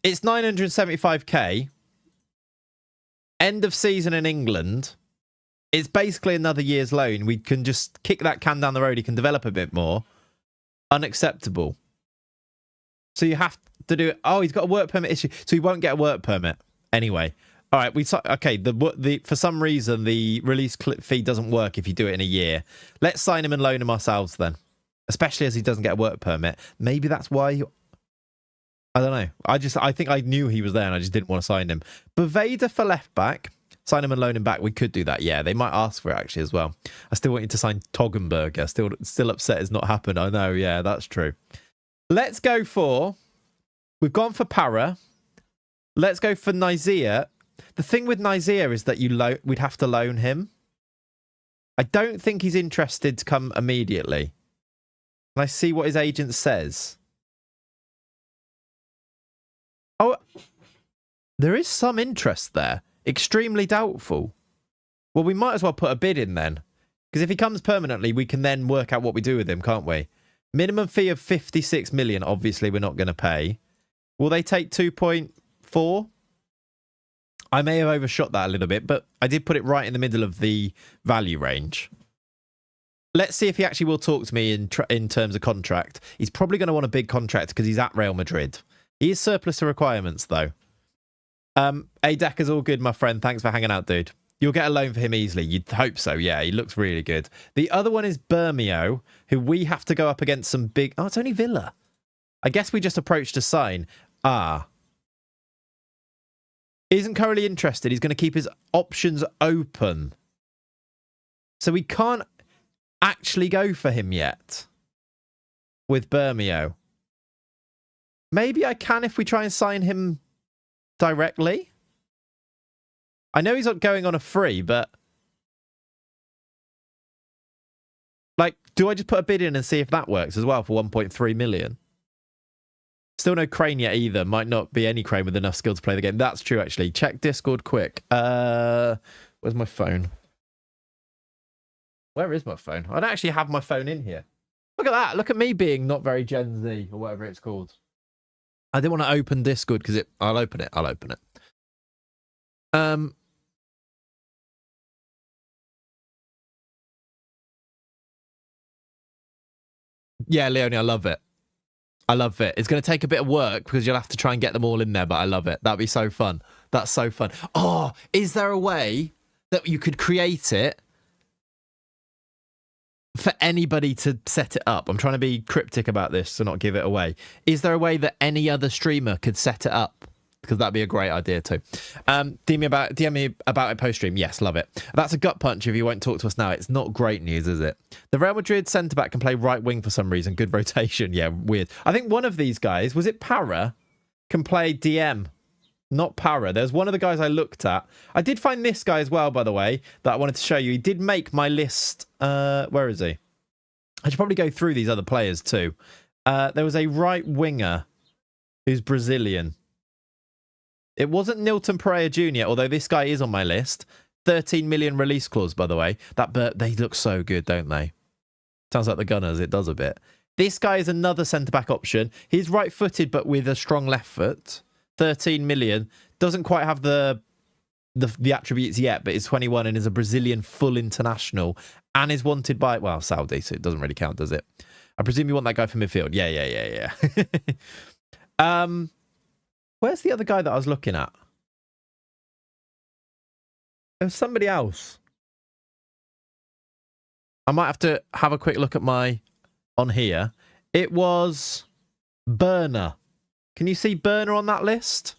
It's 975k. End of season in England. It's basically another year's loan. We can just kick that can down the road. He can develop a bit more. Unacceptable. So you have to do it. Oh, he's got a work permit issue. So he won't get a work permit. Anyway. All right, for some reason, the release fee doesn't work if you do it in a year. Let's sign him and loan him ourselves then, especially as he doesn't get a work permit. Maybe that's why. I don't know. I think I knew he was there and I just didn't want to sign him. Baveda for left back, sign him and loan him back. We could do that. Yeah, they might ask for it actually as well. I still want you to sign Toggenberger. Still upset it's not happened. I know. Yeah, that's true. Let's go for. We've gone for Para. Let's go for Nicaea. The thing with Nicaea is that we'd have to loan him. I don't think he's interested to come immediately. And I see what his agent says. Oh, there is some interest there. Extremely doubtful. Well, we might as well put a bid in then. Because if he comes permanently, we can then work out what we do with him, can't we? Minimum fee of 56 million, obviously we're not going to pay. Will they take 2.4? I may have overshot that a little bit, but I did put it right in the middle of the value range. Let's see if he actually will talk to me in terms of contract. He's probably going to want a big contract because he's at Real Madrid. He is surplus to requirements, though. Decker's all good, my friend. Thanks for hanging out, dude. You'll get a loan for him easily. You'd hope so. Yeah, he looks really good. The other one is Bermeo, who we have to go up against some big... Oh, it's only Villa. I guess we just approached a sign. Isn't currently interested. He's going to keep his options open. So we can't actually go for him yet with Bermeo. Maybe I can if we try and sign him directly. I know he's not going on a free, but do I just put a bid in and see if that works as well for 1.3 million? Still no Crane yet either. Might not be any Crane with enough skill to play the game. That's true, actually. Check Discord quick. Where's my phone? Where is my phone? I don't actually have my phone in here. Look at that. Look at me being not very Gen Z or whatever it's called. I didn't want to open Discord because I'll open it. I'll open it. Yeah, Leonie, I love it. I love it. It's going to take a bit of work because you'll have to try and get them all in there, but I love it. That'd be so fun. That's so fun. Oh, is there a way that you could create it for anybody to set it up? I'm trying to be cryptic about this to not give it away. Is there a way that any other streamer could set it up? Because that'd be a great idea too. DM me about it post-stream. Yes, love it. That's a gut punch if you won't talk to us now. It's not great news, is it? The Real Madrid centre-back can play right wing for some reason. Good rotation. Yeah, weird. I think one of these guys, was it Para, can play DM. Not Para. There's one of the guys I looked at. I did find this guy as well, by the way, that I wanted to show you. He did make my list. Where is he? I should probably go through these other players too. There was a right winger who's Brazilian. It wasn't Nilton Pereira Jr., although this guy is on my list. 13 million release clause, by the way. They look so good, don't they? Sounds like the Gunners. It does a bit. This guy is another centre-back option. He's right-footed, but with a strong left foot. 13 million. Doesn't quite have the attributes yet, but is 21 and is a Brazilian full international and is wanted by, well, Saudi, so it doesn't really count, does it? I presume you want that guy for midfield. Yeah. Where's the other guy that I was looking at? There was somebody else. I might have to have a quick look at on here. It was Burner. Can you see Burner on that list?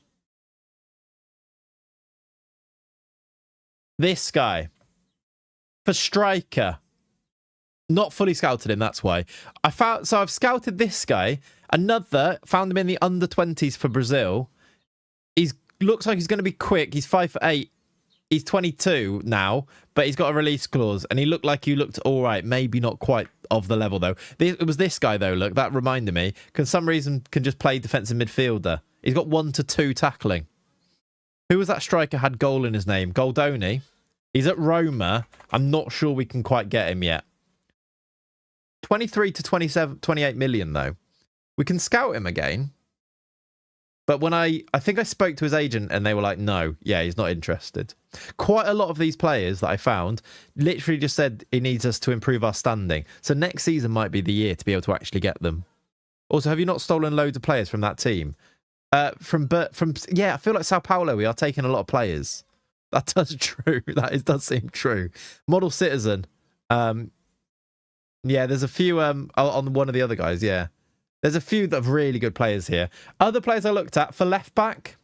This guy. For striker. Not fully scouted him, that's why. I've scouted this guy. Found him in the under 20s for Brazil. Looks like he's going to be quick. He's 5'8". He's 22 now, but he's got a release clause, and he looked like he looked all right. Maybe not quite of the level, though. It was this guy, though. Look, that reminded me. For some reason, can just play defensive midfielder. He's got 1 to 2 tackling. Who was that striker had goal in his name? Goldoni. He's at Roma. I'm not sure we can quite get him yet. 23 to 28 million, though. We can scout him again. But when I think I spoke to his agent and they were like, no, yeah, he's not interested. Quite a lot of these players that I found literally just said it needs us to improve our standing. So next season might be the year to be able to actually get them. Also, have you not stolen loads of players from that team? Yeah, I feel like Sao Paulo, we are taking a lot of players. That does true. Does seem true. Model Citizen. Yeah, there's a few on one of the other guys, yeah. There's a few that have really good players here. Other players I looked at for left back.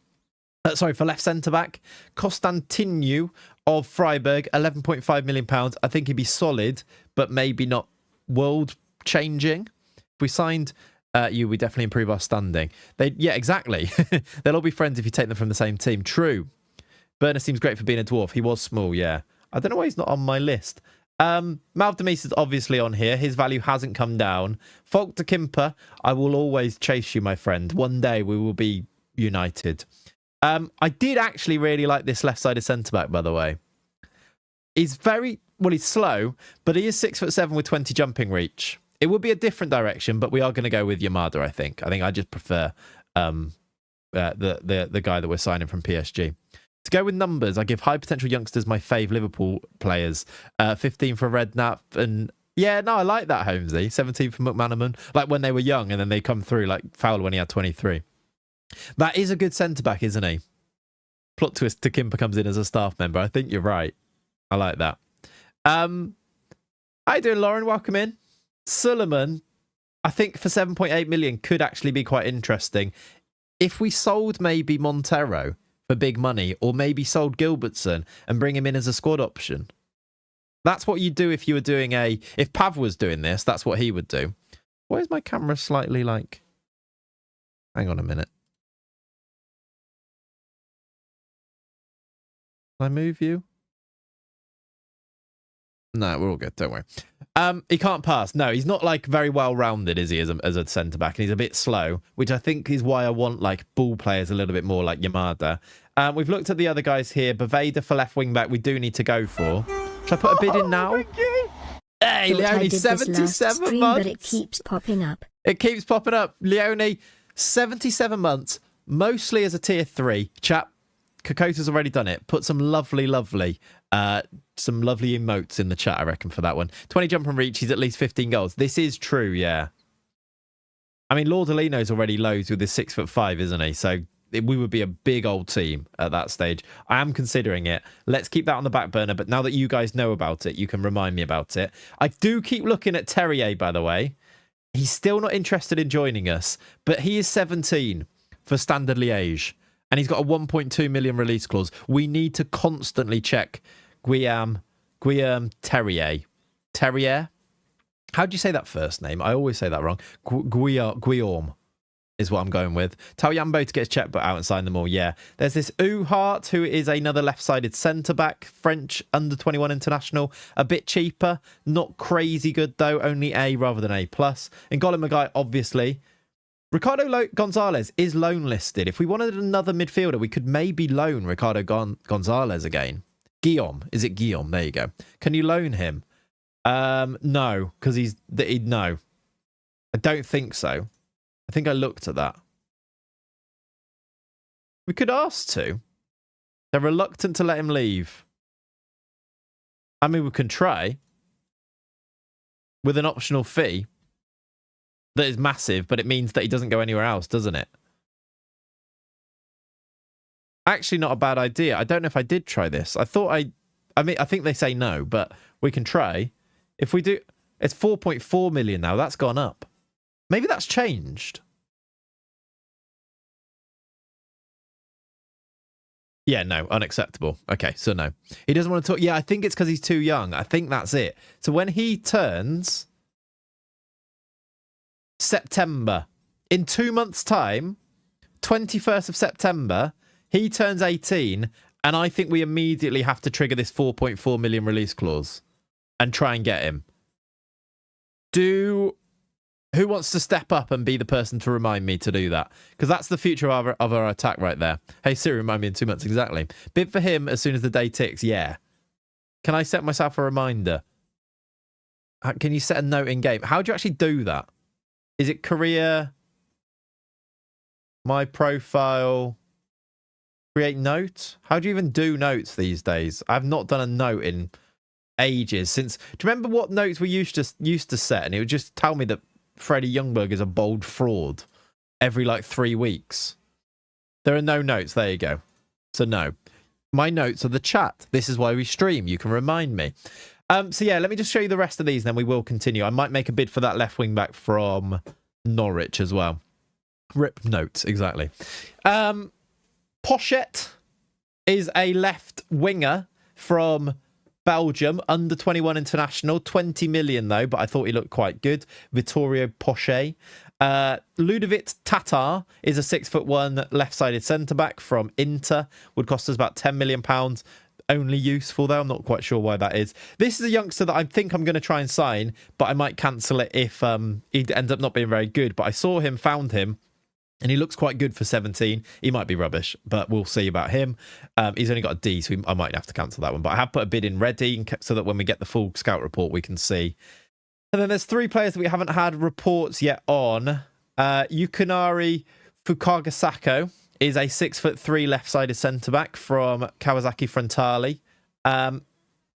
For left centre back. Costantinu of Freiburg, £11.5 million. I think he'd be solid, but maybe not world changing. If we signed we definitely improve our standing. Yeah, exactly. They'll all be friends if you take them from the same team. True. Burner seems great for being a dwarf. He was small, yeah. I don't know why he's not on my list. Maldemis is obviously on here. His value hasn't come down. Falk de Kimper, I will always chase you, my friend. One day we will be united. I did actually really like this left-sided centre-back, by the way. He's he's slow, but he is 6'7" with 20 jumping reach. It would be a different direction, but we are going to go with Yamada, I think. I think I just prefer the guy that we're signing from PSG. To go with numbers, I give high potential youngsters my fave Liverpool players. 15 for Redknapp, and yeah, no, I like that, Holmesy. 17 for McManaman, like when they were young, and then they come through like Fowler when he had 23. That is a good centre back, isn't he? Plot twist: Kimper comes in as a staff member. I think you're right. I like that. How you doing, Lauren? Welcome in. Suleiman, I think for 7.8 million could actually be quite interesting. If we sold maybe Montero for big money, or maybe sold Gilbertson and bring him in as a squad option. That's what you'd do if you were doing if Pav was doing this, that's what he would do. Why is my camera slightly like... Hang on a minute. Can I move you? No, we're all good. Don't worry. He can't pass. No, he's not like very well rounded, is he, as a centre back? And he's a bit slow, which I think is why I want like ball players a little bit more like Yamada. We've looked at the other guys here. Baveda for left wing back. We do need to go for. Should I put a bid in now? Hey, Leone, 77 months. But it keeps popping up. It keeps popping up. Leone, 77 months, mostly as a tier 3. Chap, Kokota's already done it. Put some lovely emotes in the chat, I reckon, for that one. 20 jump and reach. He's at least 15 goals. This is true, yeah. I mean, Lordolino's already loads with his 6'5", isn't he? So we would be a big old team at that stage. I am considering it. Let's keep that on the back burner. But now that you guys know about it, you can remind me about it. I do keep looking at Terrier, by the way. He's still not interested in joining us, but he is 17 for Standard Liège. And he's got a 1.2 million release clause. We need to constantly check Guillaume Terrier. Terrier? How do you say that first name? I always say that wrong. Guillaume is what I'm going with. Tell Yambo to get his checkbook out and sign them all. Yeah. There's this Uhart, who is another left-sided centre-back. French under-21 international. A bit cheaper. Not crazy good, though. Only A rather than A+. N'Golo Magai, obviously. Ricardo Gonzalez is loan listed. If we wanted another midfielder, we could maybe loan Ricardo Gonzalez again. Guillaume. Is it Guillaume? There you go. Can you loan him? No, because no. I don't think so. I think I looked at that. We could ask to. They're reluctant to let him leave. I mean, we can try. With an optional fee. That is massive, but it means that he doesn't go anywhere else, doesn't it? Actually, not a bad idea. I don't know if I did try this. I think they say no, but we can try. If we do, it's 4.4 million now. That's gone up. Maybe that's changed. Yeah, no, unacceptable. Okay, so no. He doesn't want to talk. Yeah, I think it's because he's too young. I think that's it. So when he turns September, in 2 months' time, 21st of September, he turns 18, and I think we immediately have to trigger this 4.4 million release clause and try and get him. Who wants to step up and be the person to remind me to do that? Because that's the future of our attack right there. Hey, Siri, remind me in 2 months. Exactly. Bid for him as soon as the day ticks. Yeah. Can I set myself a reminder? Can you set a note in game? How do you actually do that? Is it career? My profile? Create note? How do you even do notes these days? I've not done a note in ages. Do you remember what notes we used to set? And it would just tell me that Freddie Ljungberg is a bold fraud every like 3 weeks. There are no notes. There you go. So no. My notes are the chat. This is why we stream. You can remind me. So yeah, let me just show you the rest of these, and then we will continue. I might make a bid for that left wing back from Norwich as well. Rip notes, exactly. Pochette is a left winger from Belgium, under 21 international, 20 million though, but I thought he looked quite good. Vittorio Pochet. Ludovic Tatar is a 6'1" left-sided centre-back from Inter. Would cost us about £10 million. Only useful though. I'm not quite sure why that is. This is a youngster that I think I'm going to try and sign, but I might cancel it if he ends up not being very good. But I saw him, found him, and he looks quite good for 17. He might be rubbish, but we'll see about him. He's only got a D, so I might have to cancel that one. But I have put a bid in ready so that when we get the full scout report, we can see. And then there's 3 players that we haven't had reports yet on. Yukinari Fukagasako is a 6'3" left-sided centre-back from Kawasaki Frontale.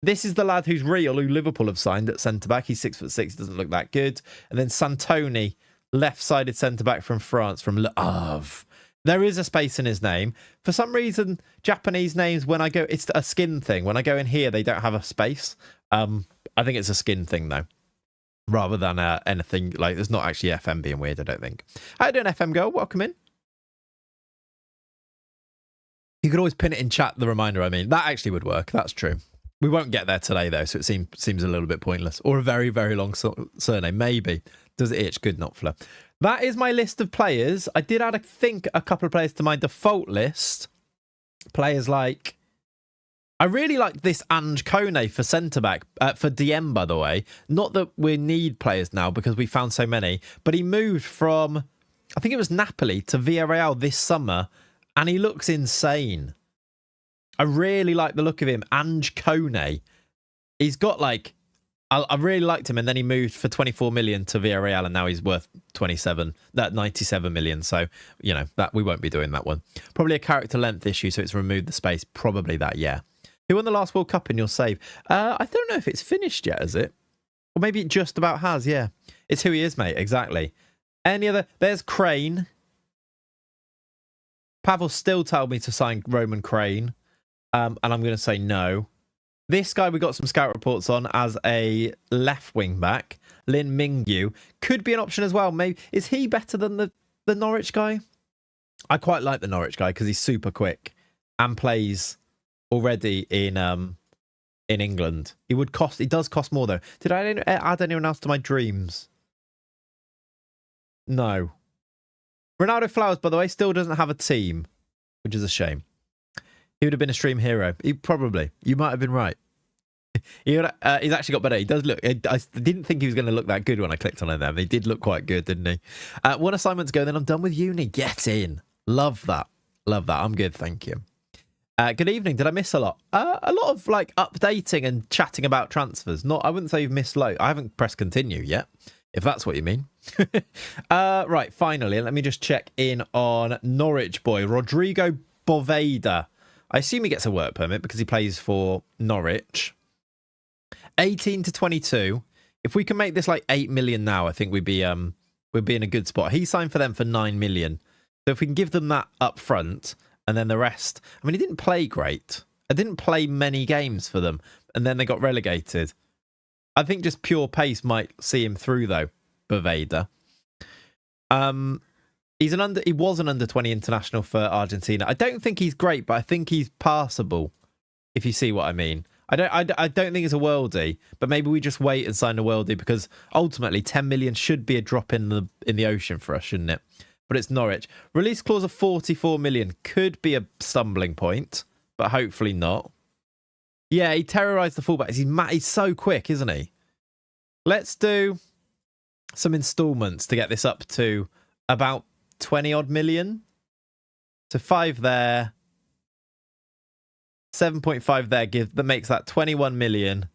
This is the lad who's real, who Liverpool have signed at centre-back. He's 6'6", doesn't look that good. And then Santoni, left-sided centre-back from France, from Le Havre. There is a space in his name. For some reason, Japanese names, when I go, it's a skin thing. When I go in here, they don't have a space. I think it's a skin thing, though, rather than anything like, there's not actually FM being weird, I don't think. How you doing, FM girl? Welcome in. You could always pin it in chat, the reminder, I mean. That actually would work. That's true. We won't get there today, though, so it seems a little bit pointless. Or a very, very long surname. Maybe. Does it itch? Good, not Fla. That is my list of players. I did add, I think, a couple of players to my default list. Players like I really like this Ange Kone for centre-back, for DM, by the way. Not that we need players now because we found so many, but he moved from, I think it was Napoli to Villarreal this summer, and he looks insane. I really like the look of him. Ange Kone. He's got like, I really liked him, and then he moved for 24 million to Villarreal, and now he's worth 97 million. So, you know, that we won't be doing that one. Probably a character length issue, so it's removed the space. Probably that, yeah. Who won the last World Cup in your save? I don't know if it's finished yet, is it? Or maybe it just about has, yeah. It's who he is, mate, exactly. Any other? There's Crane. Pavel still told me to sign Roman Crane. And I'm going to say no. This guy we got some scout reports on as a left wing back. Lin Mingyu. Could be an option as well. Maybe is he better than the Norwich guy? I quite like the Norwich guy because he's super quick and plays already in England. He does cost more though. Did I add anyone else to my dreams? No. Ronaldo Flowers, by the way, still doesn't have a team, which is a shame. He would have been a stream hero. You might have been right. He's actually got better. He does look. I didn't think he was going to look that good when I clicked on him there. He did look quite good, didn't he? One assignment to go, then I'm done with uni. Get in. Love that. Love that. I'm good, thank you. Good evening. Did I miss a lot? A lot of like updating and chatting about transfers. I wouldn't say you've missed loads. I haven't pressed continue yet, if that's what you mean. Right, finally, let me just check in on Norwich boy, Rodrigo Boveda. I assume he gets a work permit because he plays for Norwich. 18 to 22. If we can make this like 8 million now, I think we'd be in a good spot. He signed for them for 9 million. So if we can give them that up front and then the rest. I mean, he didn't play great. I didn't play many games for them and then they got relegated. I think just pure pace might see him through though, Boveda. He was an under-20 international for Argentina. I don't think he's great, but I think he's passable, if you see what I mean. I don't think it's a worldie, but maybe we just wait and sign a worldie because ultimately 10 million should be a drop in the ocean for us, shouldn't it? But it's Norwich. Release clause of 44 million could be a stumbling point, but hopefully not. Yeah, he terrorised the fullbacks. He's so quick, isn't he? Let's do some instalments to get this up to about 20 odd million. So 5 there. 7.5 there that makes that 21 million.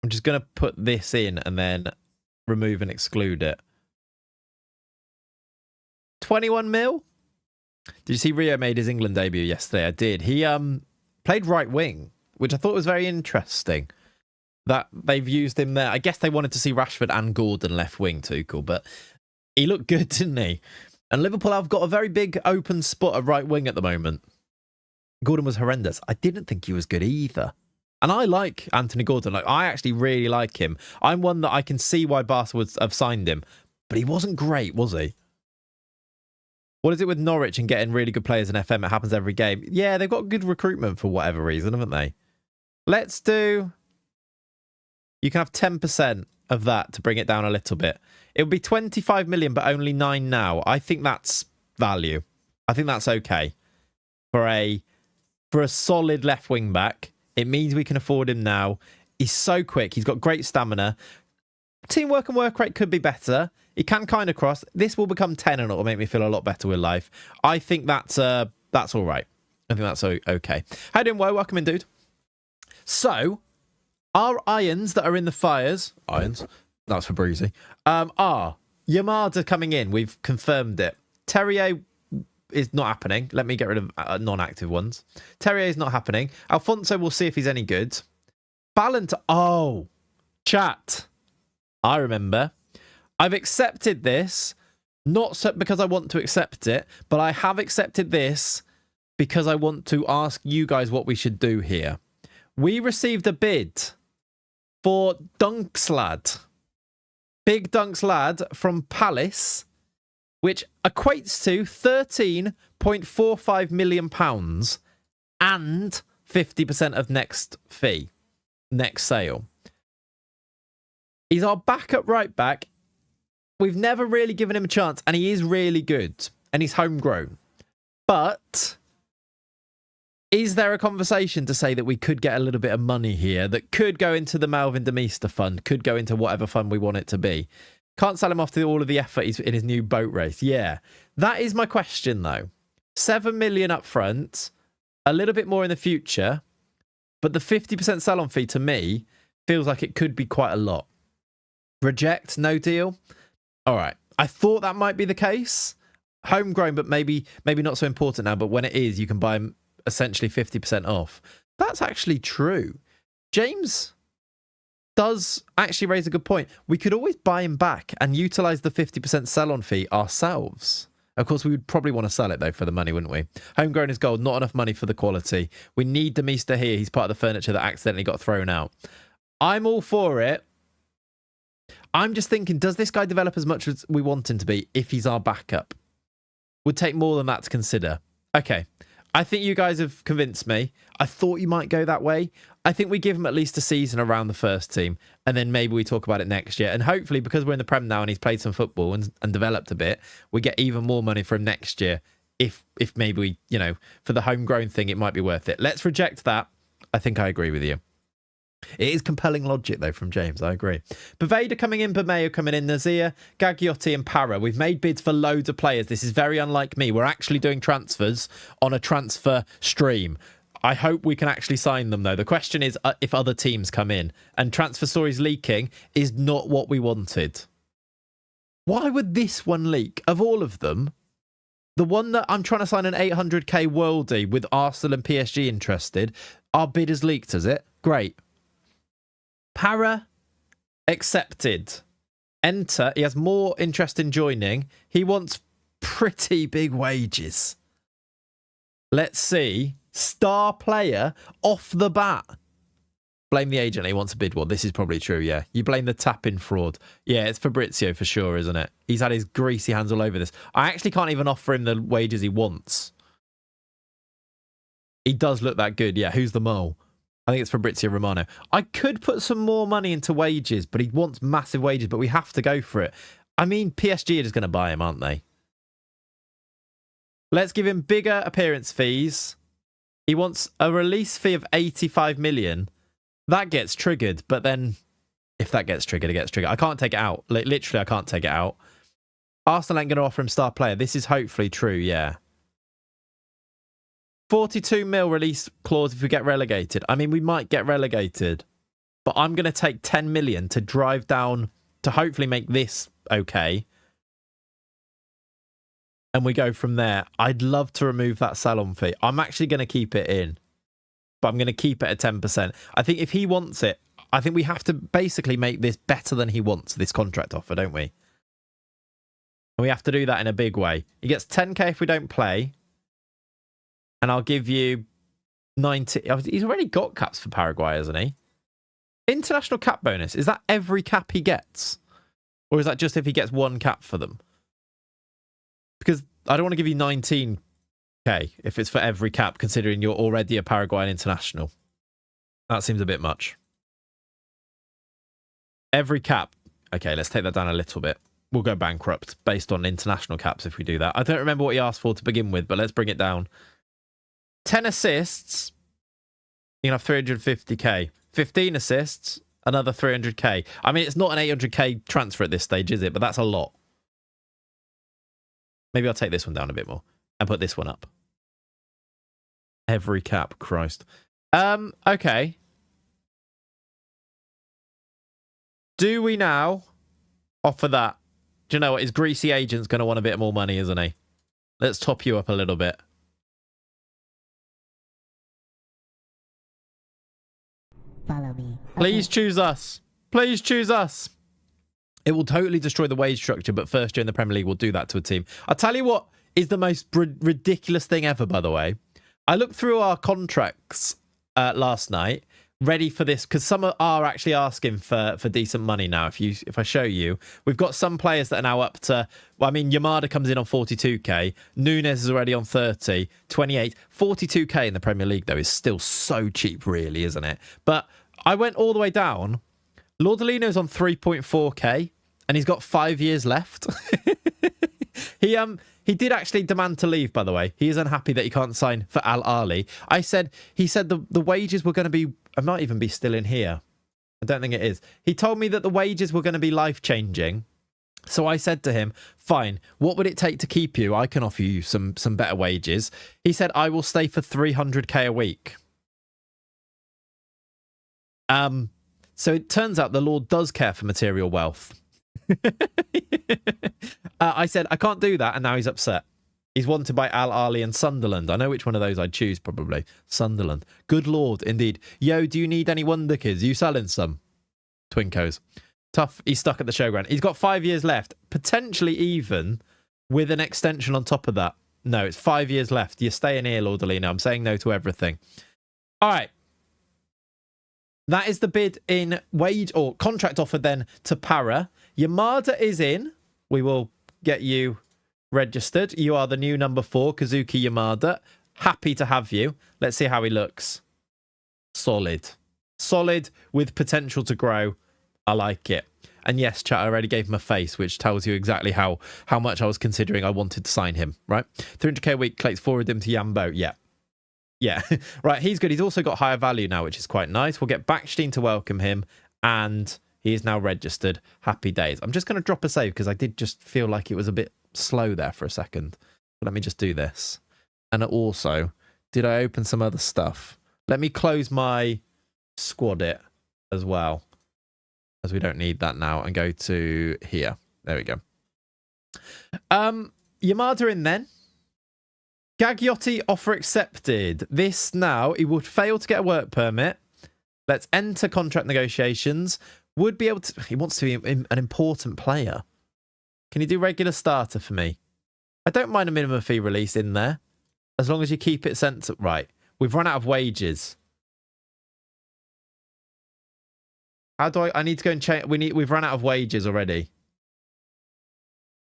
I'm just going to put this in and then remove and exclude it. 21 mil? Did you see Rio made his England debut yesterday? I did. He played right wing, which I thought was very interesting. That they've used him there. I guess they wanted to see Rashford and Gordon left wing too, cool. But he looked good, didn't he? And Liverpool have got a very big open spot at right wing at the moment. Gordon was horrendous. I didn't think he was good either. And I like Anthony Gordon. Like, I actually really like him. I'm one that I can see why Barca would have signed him. But he wasn't great, was he? What is it with Norwich and getting really good players in FM? It happens every game. Yeah, they've got good recruitment for whatever reason, haven't they? Let's do... You can have 10% of that to bring it down a little bit. It would be 25 million, but only 9 now. I think that's value. I think that's okay. For a solid left wing back, it means we can afford him now. He's so quick. He's got great stamina. Teamwork and work rate could be better. He can kind of cross. This will become 10 and it will make me feel a lot better with life. I think that's all right. I think that's okay. How you doing, Woe? Welcome in, dude. So, our irons that are in the fires... Irons? That's for Breezy. Are Yamada coming in. We've confirmed it. Terrier is not happening. Let me get rid of non-active ones. Terrier is not happening. Alfonso, we'll see if he's any good. Ballant. Oh, chat. I remember. I've accepted this, not so because I want to accept it, but I have accepted this because I want to ask you guys what we should do here. We received a bid for Dunkslad. Big Dunks Lad from Palace, which equates to £13.45 million and 50% of next sale. He's our backup right back. We've never really given him a chance, and he is really good, and he's homegrown. But Is there a conversation to say that we could get a little bit of money here that could go into the Melvin Demeester fund, could go into whatever fund we want it to be? Can't sell him off to all of the effort he's in his new boat race. Yeah, that is my question, though. 7 million up front, a little bit more in the future, but the 50% sell-on fee to me feels like it could be quite a lot. Reject, no deal. All right. I thought that might be the case. Homegrown, but maybe not so important now. But when it is, you can buy him essentially 50% off. That's actually true. James does actually raise a good point. We could always buy him back and utilize the 50% sell-on fee ourselves. Of course, we would probably want to sell it, though, for the money, wouldn't we? Homegrown is gold, not enough money for the quality. We need Demeester here. He's part of the furniture that accidentally got thrown out. I'm all for it. I'm just thinking, does this guy develop as much as we want him to be if he's our backup? Would take more than that to consider. Okay. I think you guys have convinced me. I thought you might go that way. I think we give him at least a season around the first team, and then maybe we talk about it next year. And hopefully, because we're in the Prem now and he's played some football and developed a bit, we get even more money from next year. If maybe we, you know, for the homegrown thing, it might be worth it. Let's reject that. I think I agree with you. It is compelling logic, though, from James. I agree. Bavada coming in, Bamayo coming in, Nazir, Gagliotti and Para. We've made bids for loads of players. This is very unlike me. We're actually doing transfers on a transfer stream. I hope we can actually sign them, though. The question is if other teams come in. And transfer stories leaking is not what we wanted. Why would this one leak? Of all of them, the one that I'm trying to sign an 800k worldie with Arsenal and PSG interested, our bid has leaked, has it? Great. Para accepted. Enter. He has more interest in joining. He wants pretty big wages. Let's see. Star player off the bat. Blame the agent. He wants a bid. Well, this is probably true, yeah. You blame the tap-in fraud. Yeah, it's Fabrizio for sure, isn't it? He's had his greasy hands all over this. I actually can't even offer him the wages he wants. He does look that good. Yeah, who's the mole? I think it's Fabrizio Romano. I could put some more money into wages, but he wants massive wages, but we have to go for it. I mean, PSG are just going to buy him, aren't they? Let's give him bigger appearance fees. He wants a release fee of 85 million. That gets triggered, but then if that gets triggered, it gets triggered. I can't take it out. Literally, I can't take it out. Arsenal ain't going to offer him star player. This is hopefully true, yeah. 42 mil release clause if we get relegated. I mean, we might get relegated, but I'm going to take 10 million to drive down to hopefully make this okay. And we go from there. I'd love to remove that sell-on fee. I'm actually going to keep it in, but I'm going to keep it at 10%. I think if he wants it, I think we have to basically make this better than he wants, this contract offer, don't we? And we have to do that in a big way. He gets 10k if we don't play. And I'll give you 90. He's already got caps for Paraguay, hasn't he? International cap bonus. Is that every cap he gets? Or is that just if he gets one cap for them? Because I don't want to give you 19k if it's for every cap, considering you're already a Paraguayan international. That seems a bit much. Every cap. Okay, let's take that down a little bit. We'll go bankrupt based on international caps if we do that. I don't remember what he asked for to begin with, but let's bring it down. 10 assists, you can have 350k. 15 assists, another 300k. I mean, it's not an 800k transfer at this stage, is it? But that's a lot. Maybe I'll take this one down a bit more and put this one up. Every cap, Christ. Okay. Do we now offer that? Do you know what? His greasy agent's going to want a bit more money, isn't he? Let's top you up a little bit. Follow me. Please choose us. Please choose us. It will totally destroy the wage structure, but first year in the Premier League will do that to a team. I'll tell you what is the most ridiculous thing ever, by the way. I looked through our contracts last night, ready for this, because some are actually asking for decent money now. If I show you, we've got some players that are now up to, well, I mean, Yamada comes in on 42k. Nunes is already on 30, 28. 42k in the Premier League, though, is still so cheap, really, isn't it? But I went all the way down. Lordolino's on 3.4k, and he's got 5 years left. He did actually demand to leave, by the way. He is unhappy that he can't sign for Al Ahly. He said the wages were going to be, it might even be still in here. I don't think it is. He told me that the wages were going to be life-changing. So I said to him, fine, what would it take to keep you? I can offer you some better wages. He said, I will stay for 300k a week. So it turns out the Lord does care for material wealth. I said, I can't do that. And now he's upset. He's wanted by Al Ahly and Sunderland. I know which one of those I'd choose, probably. Sunderland. Good Lord, indeed. Yo, do you need any Wonder Kids? Are you selling some? Twinkos. Tough. He's stuck at the showground. He's got 5 years left. Potentially even with an extension on top of that. No, it's 5 years left. You're staying here, Lord Alina. I'm saying no to everything. All right. That is the bid in wage or contract offer then to Para. Yamada is in. We will get you registered. You are the new number 4, Kazuki Yamada. Happy to have you. Let's see how he looks. Solid. Solid with potential to grow. I like it. And yes, chat, I already gave him a face, which tells you exactly how much I was considering I wanted to sign him, right? 300k a week, Clayts forward him to Yambo. Yeah. Yeah. Right, he's good. He's also got higher value now, which is quite nice. We'll get Backstein to welcome him, and he is now registered. Happy days. I'm just going to drop a save because I did just feel like it was a bit slow there for a second. But let me just do this. And also, did I open some other stuff? Let me close my squad it as well, as we don't need that now, and go to here. There we go. Yamada in then. Gagliotti offer accepted. This now, he would fail to get a work permit. Let's enter contract negotiations. Would be able to, he wants to be an important player. Can you do regular starter for me? I don't mind a minimum fee release in there, as long as you keep it sent to, right. We've run out of wages. How do I need to go and change? We've run out of wages already.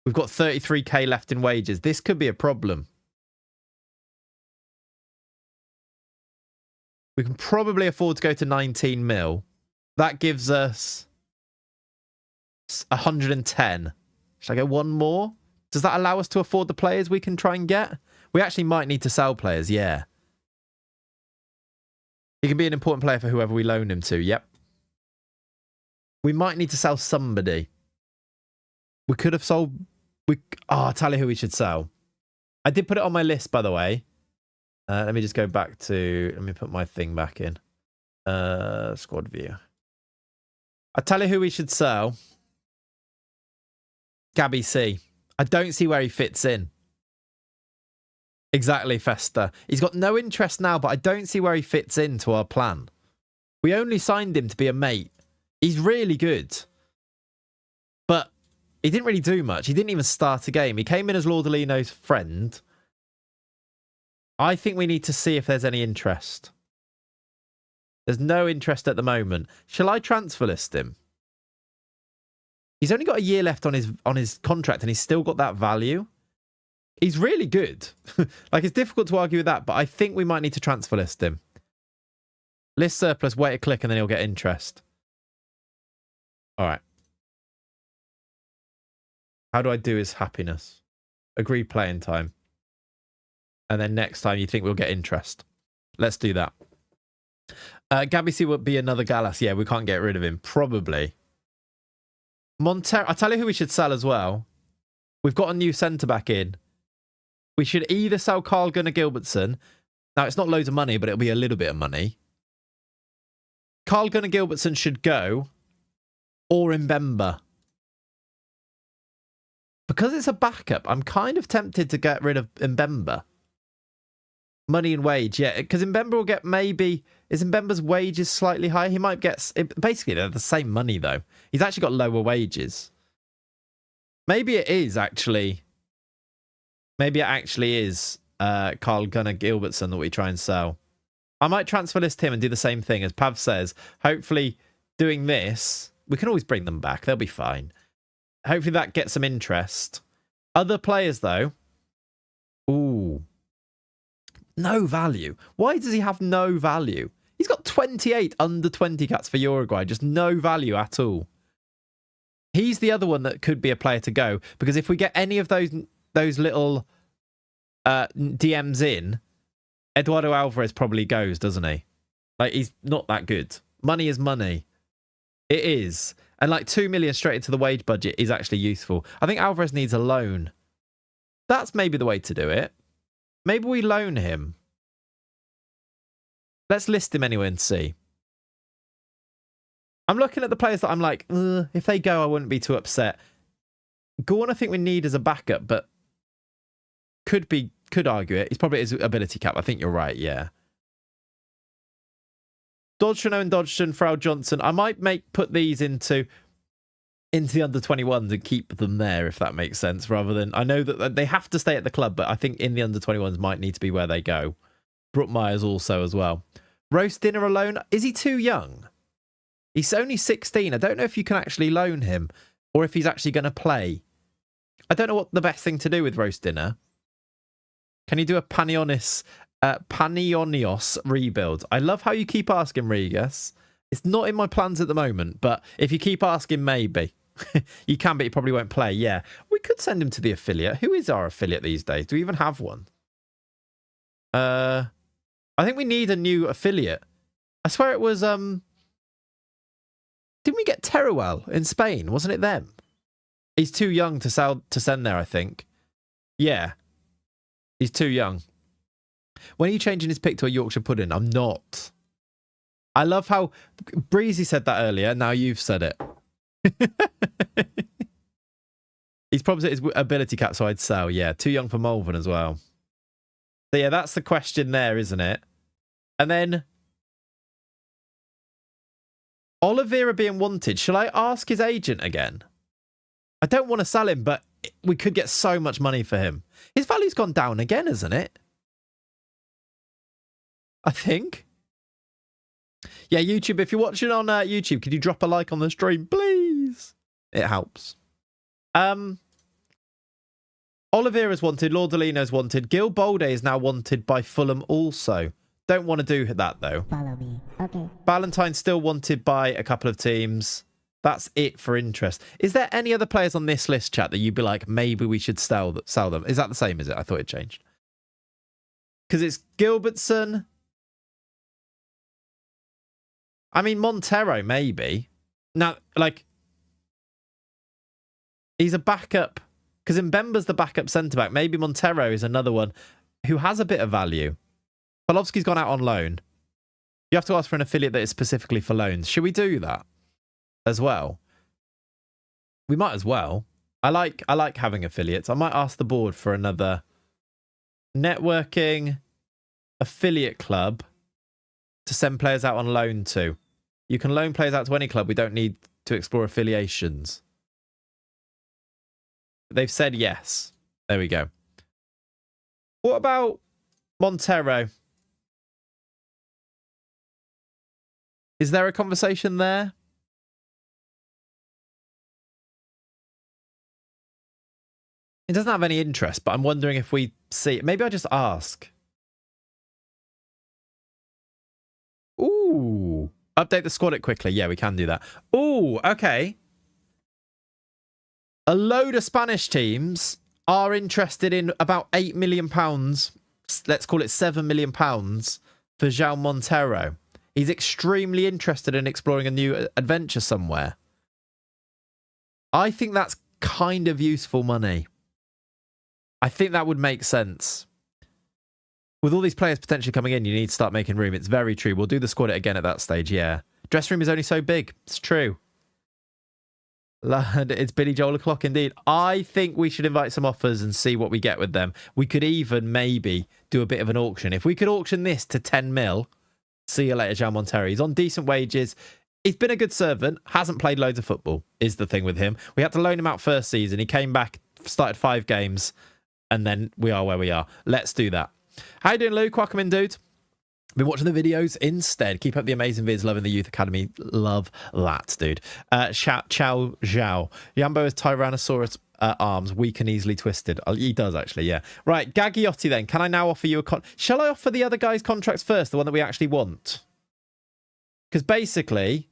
We've got 33k left in wages. This could be a problem. We can probably afford to go to 19 mil. That gives us 110. Should I go one more? Does that allow us to afford the players we can try and get? We actually might need to sell players, yeah. He can be an important player for whoever we loan him to, yep. We might need to sell somebody. We could have sold... I'll tell you who we should sell. I did put it on my list, by the way. Let me just go back to... Let me put my thing back in. Squad view. I'll tell you who we should sell. Gabby C. I don't see where he fits in. Exactly, Festa. He's got no interest now, but I don't see where he fits into our plan. We only signed him to be a mate. He's really good. But he didn't really do much. He didn't even start a game. He came in as Laudolino's friend. I think we need to see if there's any interest. There's no interest at the moment. Shall I transfer list him? He's only got a year left on his contract and he's still got that value. He's really good. Like, it's difficult to argue with that, but I think we might need to transfer list him. List surplus, wait a click, and then he'll get interest. All right. How do I do his happiness? Agree playing time. And then next time you think we'll get interest. Let's do that. Gabby C would be another Gallas. Yeah, we can't get rid of him. Probably. Montero. I'll tell you who we should sell as well. We've got a new centre-back in. We should either sell Carl Gunnar Gilbertson. Now, it's not loads of money, but it'll be a little bit of money. Carl Gunnar Gilbertson should go. Or Mbemba. Because it's a backup, I'm kind of tempted to get rid of Mbemba. Money and wage, yeah. Because Mbemba will get maybe... Is Mbemba's wages slightly higher? He might get... Basically, they're the same money, though. He's actually got lower wages. Maybe it is, actually... Maybe it actually is Carl Gunnar Gilbertson that we try and sell. I might transfer list him and do the same thing, as Pav says. Hopefully, doing this... We can always bring them back. They'll be fine. Hopefully, that gets some interest. Other players, though... Ooh... No value. Why does he have no value? He's got 28 under 20 cats for Uruguay. Just no value at all. He's the other one that could be a player to go. Because if we get any of those those little DMs in, Eduardo Alvarez probably goes, doesn't he? Like, he's not that good. Money is money. It is. And like 2 million straight into the wage budget is actually useful. I think Alvarez needs a loan. That's maybe the way to do it. Maybe we loan him. Let's list him anyway and see. I'm looking at the players that I'm like, if they go, I wouldn't be too upset. Gorn, I think we need as a backup, but could argue it. He's probably his ability cap. I think you're right, yeah. Dodgson, Owen Dodgson, Frau Johnson. I might put these into the under-21s and keep them there, if that makes sense, rather than... I know that they have to stay at the club, but I think in the under-21s might need to be where they go. Brook Myers also as well. Roast Dinner alone. Is he too young? He's only 16. I don't know if you can actually loan him or if he's actually going to play. I don't know what the best thing to do with Roast Dinner. Can you do a Panionios rebuild? I love how you keep asking, Regas. It's not in my plans at the moment, but if you keep asking, maybe. You can, but you probably won't play. Yeah, we could send him to the affiliate. Who is our affiliate these days? Do we even have one? I think we need a new affiliate. I swear it was... Didn't we get Teruel in Spain? Wasn't it them? He's too young to send there, I think. Yeah. He's too young. When are you changing his pick to a Yorkshire pudding? I'm not. I love how Breezy said that earlier. Now you've said it. He's probably his ability cap, so I'd sell. Yeah, too young for Malvern as well. So yeah, that's the question there, isn't it? And then Oliveira being wanted. Shall I ask his agent again? I don't want to sell him, but we could get so much money for him. His value's gone down again, isn't it? I think. Yeah, YouTube, if you're watching on YouTube, could you drop a like on the stream, please? It helps. Oliveira's wanted. Laudolino's wanted. Gil Bolde is now wanted by Fulham also. Don't want to do that, though. Follow me. Okay. Ballantyne's still wanted by a couple of teams. That's it for interest. Is there any other players on this list, chat, that you'd be like, maybe we should sell them? Is that the same, is it? I thought it changed. Because it's Gilbertson. I mean, Montero, maybe. Now, like, he's a backup. Because Mbemba's the backup centre-back. Maybe Montero is another one who has a bit of value. Polovski's gone out on loan. You have to ask for an affiliate that is specifically for loans. Should we do that as well? We might as well. I like having affiliates. I might ask the board for another networking affiliate club to send players out on loan to. You can loan players out to any club. We don't need to explore affiliations. They've said yes. There we go. What about Montero? Is there a conversation there? It doesn't have any interest, but I'm wondering if we see it. Maybe I just ask. Ooh. Update the squad it quickly. Yeah, we can do that. Ooh, okay. A load of Spanish teams are interested in about £8 million. Let's call it £7 million for João Montero. He's extremely interested in exploring a new adventure somewhere. I think that's kind of useful money. I think that would make sense. With all these players potentially coming in, you need to start making room. It's very true. We'll do the squad it again at that stage, yeah. Dressing room is only so big. It's true. It's Billy Joel o'clock indeed. I think we should invite some offers and see what we get with them. We could even maybe do a bit of an auction. If we could auction this to 10 mil, see you later, João Montero. He's on decent wages. He's been a good servant. Hasn't played loads of football, is the thing with him. We had to loan him out first season. He came back, started 5 games, and then we are where we are. Let's do that. How you doing, Luke? Welcome in, dude. Been watching the videos instead. Keep up the amazing vids. Loving the Youth Academy. Love that, dude. Chow Zhao. Yambo has Tyrannosaurus arms. Weak and easily twisted. He does, actually, yeah. Right, Gagliotti then. Can I now offer you a Shall I offer the other guy's contracts first? The one that we actually want? Because basically,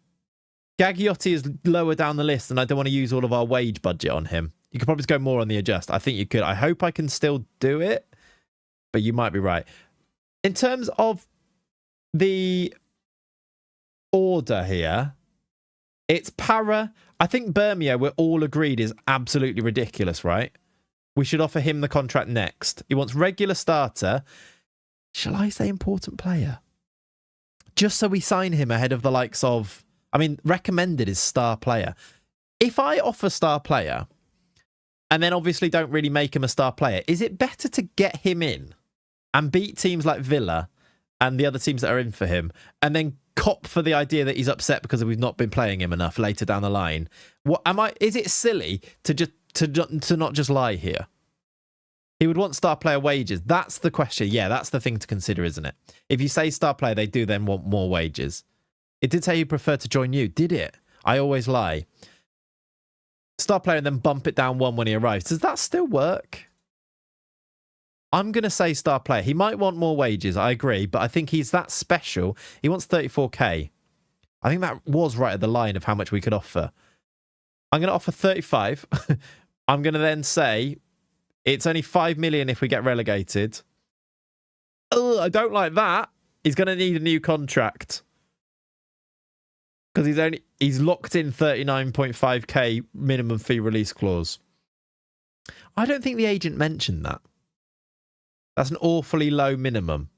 Gagliotti is lower down the list and I don't want to use all of our wage budget on him. You could probably go more on the adjust. I think you could. I hope I can still do it, but you might be right. In terms of the order here, it's Para. I think Bermeo, we're all agreed, is absolutely ridiculous, right? We should offer him the contract next. He wants regular starter. Shall I say important player? Just so we sign him ahead of the likes of... I mean, recommended is star player. If I offer star player and then obviously don't really make him a star player, is it better to get him in and beat teams like Villa and the other teams that are in for him and then cop for the idea that he's upset because we've not been playing him enough later down the line? What am I? Is it silly to not just lie here? He would want star player wages. That's the question. Yeah, that's the thing to consider, isn't it? If you say star player, they do then want more wages. It did say you prefer to join you, did it? I always lie. Star player and then bump it down one when he arrives. Does that still work? I'm going to say star player. He might want more wages, I agree, but I think he's that special. He wants 34k. I think that was right at the line of how much we could offer. I'm going to offer 35. I'm going to then say it's only 5 million if we get relegated. Ugh, I don't like that. He's going to need a new contract. Because he's locked in 39.5k minimum fee release clause. I don't think the agent mentioned that. That's an awfully low minimum.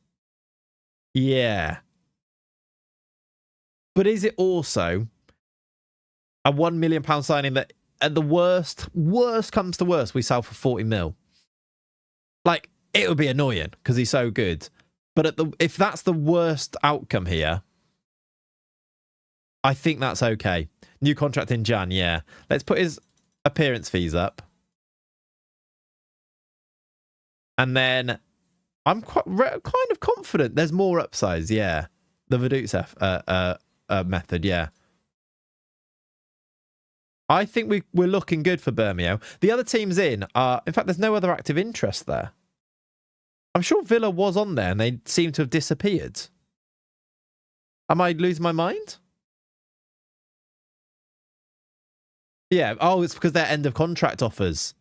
Yeah. But is it also a £1 million signing that at the worst comes to worst, we sell for 40 mil? Like, it would be annoying because he's so good. But if that's the worst outcome here, I think that's okay. New contract in Jan, yeah. Let's put his appearance fees up. And then I'm kind of confident there's more upsides, yeah. The Vaduz method, yeah. I think we're looking good for Bermeo. The other teams in fact, there's no other active interest there. I'm sure Villa was on there and they seem to have disappeared. Am I losing my mind? Yeah. Oh, it's because they're end of contract offers.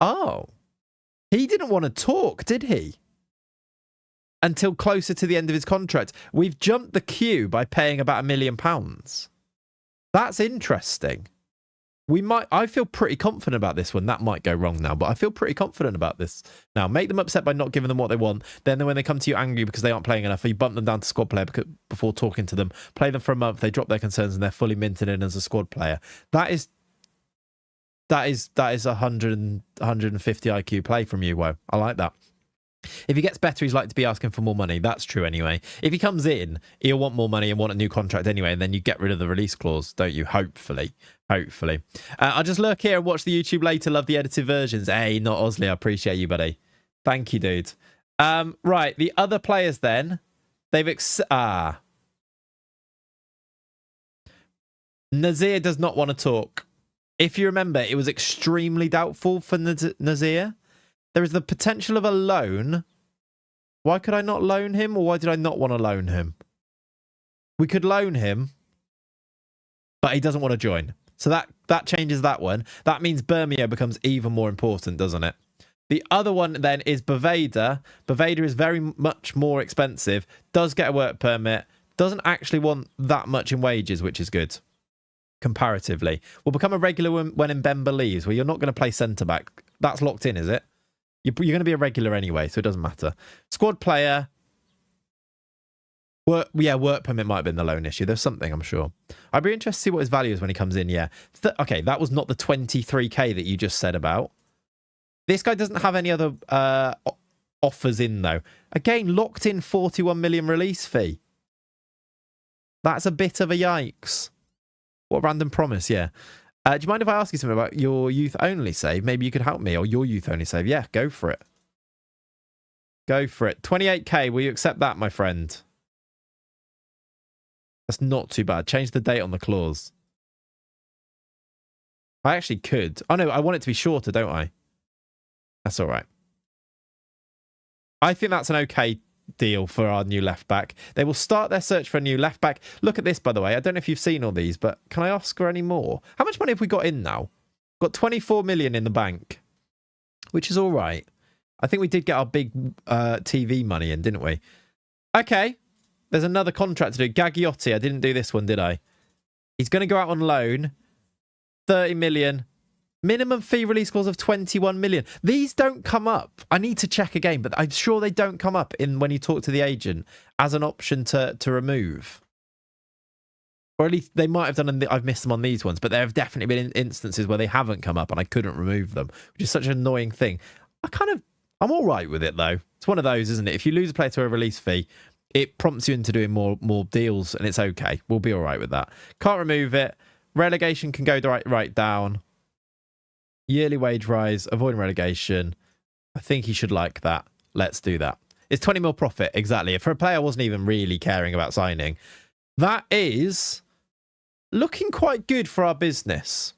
Oh. He didn't want to talk, did he? Until closer to the end of his contract. We've jumped the queue by paying about £1 million. That's interesting. I feel pretty confident about this one. That might go wrong now, but I feel pretty confident about this. Now, make them upset by not giving them what they want. Then when they come to you angry because they aren't playing enough, you bump them down to squad player before talking to them. Play them for a month. They drop their concerns and they're fully minted in as a squad player. That is 150 IQ play from you, Woe. I like that. If he gets better, he's like to be asking for more money. That's true anyway. If he comes in, he'll want more money and want a new contract anyway, and then you get rid of the release clause, don't you? Hopefully. I'll just lurk here and watch the YouTube later. Love the edited versions. Hey, not Osley. I appreciate you, buddy. Thank you, dude. Right, the other players then. Nazir does not want to talk. If you remember, it was extremely doubtful for Nazir. There is the potential of a loan. Why could I not loan him, or why did I not want to loan him? We could loan him, but he doesn't want to join. So that changes that one. That means Bermeo becomes even more important, doesn't it? The other one then is Bavada. Bavada is very much more expensive, does get a work permit, doesn't actually want that much in wages, which is good. Comparatively. Will become a regular when Mbemba leaves. Well, you're not going to play centre-back. That's locked in, is it? You're going to be a regular anyway, so it doesn't matter. Squad player. Work permit might have been the loan issue. There's something, I'm sure. I'd be interested to see what his value is when he comes in, yeah. Okay, that was not the 23k that you just said about. This guy doesn't have any other offers in, though. Again, locked in 41 million release fee. That's a bit of a yikes. What a random promise, yeah. Do you mind if I ask you something about your youth only save? Maybe you could help me, or your youth only save. Yeah, go for it. Go for it. 28k, will you accept that, my friend? That's not too bad. Change the date on the clause. I actually could. Oh, no, I want it to be shorter, don't I? That's all right. I think that's an okay deal for our new left back. They will start their search for a new left back. Look at this, by the way. I don't know if you've seen all these, but can I ask for any more? How much money have we got in now? Got 24 million in the bank, which is all right. I think we did get our big TV money in, didn't we? Okay. There's another contract to do. Gagliotti. I didn't do this one, did I? He's going to go out on loan. 30 million. Minimum fee release clause of 21 million. These don't come up. I need to check again, but I'm sure they don't come up in when you talk to the agent as an option to remove. Or at least they might have done, I've missed them on these ones, but there have definitely been instances where they haven't come up and I couldn't remove them, which is such an annoying thing. I'm all right with it, though. It's one of those, isn't it? If you lose a player to a release fee, it prompts you into doing more deals, and it's okay. We'll be all right with that. Can't remove it. Relegation can go right down. Yearly wage rise, avoiding relegation. I think he should like that. Let's do that. It's 20 mil profit, exactly. For a player I wasn't even really caring about signing, that is looking quite good for our business.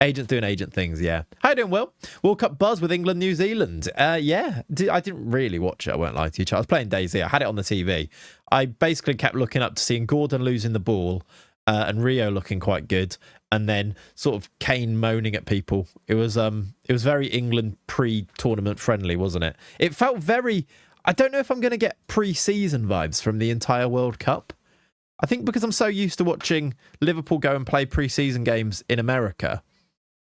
Agents doing agent things, yeah. How you doing, Will? World Cup buzz with England, New Zealand. Yeah, I didn't really watch it, I won't lie to you. I was playing DayZ. I had it on the TV. I basically kept looking up to seeing Gordon losing the ball and Rio looking quite good, and then sort of Kane moaning at people. It was very England pre-tournament friendly, wasn't it? It felt very... I don't know if I'm going to get pre-season vibes from the entire World Cup. I think because I'm so used to watching Liverpool go and play pre-season games in America,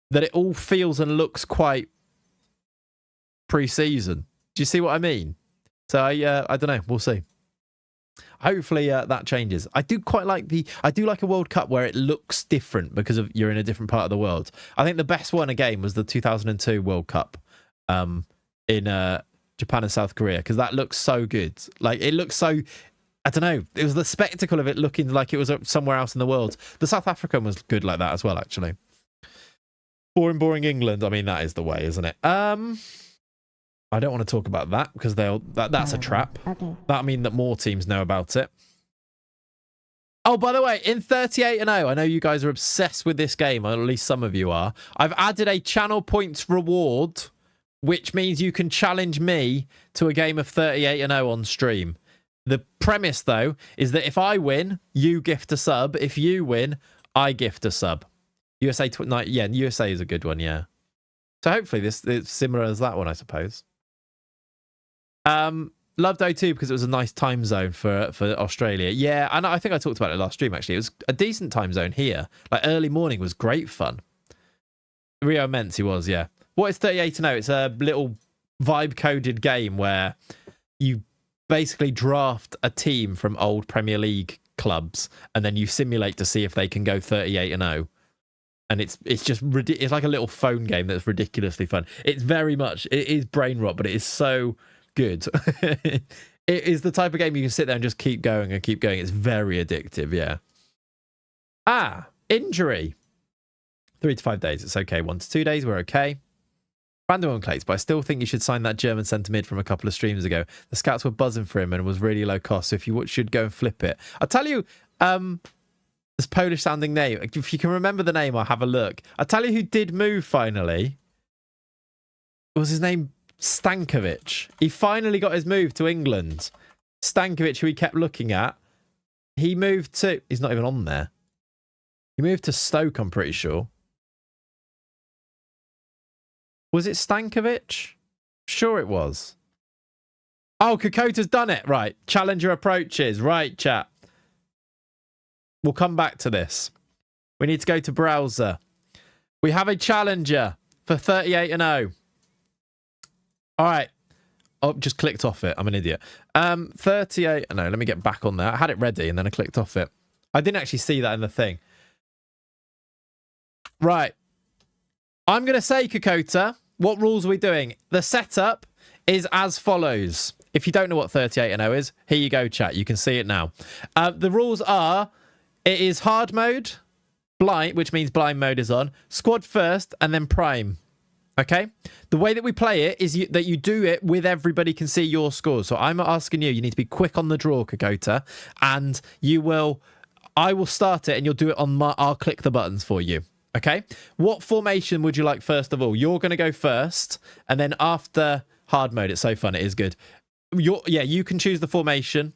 that it all feels and looks quite pre-season. Do you see what I mean? So I don't know. We'll see. Hopefully that changes. I do like a World Cup where it looks different because you're in a different part of the world. I think the best one again was the 2002 World Cup in Japan and South Korea, because that looks so good. Like, it looks so... I don't know. It was the spectacle of it looking like it was somewhere else in the world. The South African was good like that as well, actually. Boring England. I mean, that is the way, isn't it? I don't want to talk about that because that's a trap. Okay. That'll mean that more teams know about it. Oh, by the way, in 38-0, I know you guys are obsessed with this game, or at least some of you are. I've added a channel points reward, which means you can challenge me to a game of 38-0 on stream. The premise, though, is that if I win, you gift a sub. If you win, I gift a sub. USA is a good one, yeah. So hopefully it's similar as that one, I suppose. Loved O2 because it was a nice time zone for Australia. Yeah, and I think I talked about it last stream, actually. It was a decent time zone here. Like, early morning was great fun. Rio Menzi was, yeah. What is 38-0? It's a little vibe-coded game where you basically draft a team from old Premier League clubs and then you simulate to see if they can go 38-0. And it's just it's like a little phone game that's ridiculously fun. It is brain rot, but it is so good. It is the type of game you can sit there and just keep going and keep going. It's very addictive, yeah. Injury. 3 to 5 days. It's okay. 1 to 2 days, we're okay. Random on Clayts, but I still think you should sign that German centre mid from a couple of streams ago. The scouts were buzzing for him and it was really low cost, so if you should go and flip it. I'll tell you, this Polish sounding name, if you can remember the name, I'll have a look. I'll tell you who did move finally. Was his name Stankovic? He finally got his move to England. Stankovic, who he kept looking at, he moved to... He's not even on there. He moved to Stoke, I'm pretty sure. Was it Stankovic? Sure it was. Oh, Kokota's done it. Right. Challenger approaches. Right, chat. We'll come back to this. We need to go to browser. We have a challenger for 38-0. All right. Oh, just clicked off it. I'm an idiot. 38. No, let me get back on there. I had it ready and then I clicked off it. I didn't actually see that in the thing. Right. I'm going to say, Kokota, what rules are we doing? The setup is as follows. If you don't know what 38-0 is, here you go, chat. You can see it now. The rules are, it is hard mode, blind, which means blind mode is on, squad first, and then prime. Okay? The way that we play it is that you do it with everybody can see your scores. So I'm asking you need to be quick on the draw, Kokota, and I will start it and you'll do it on I'll click the buttons for you. Okay, what formation would you like first of all? You're going to go first, and then after hard mode, it's so fun, it is good. You can choose the formation,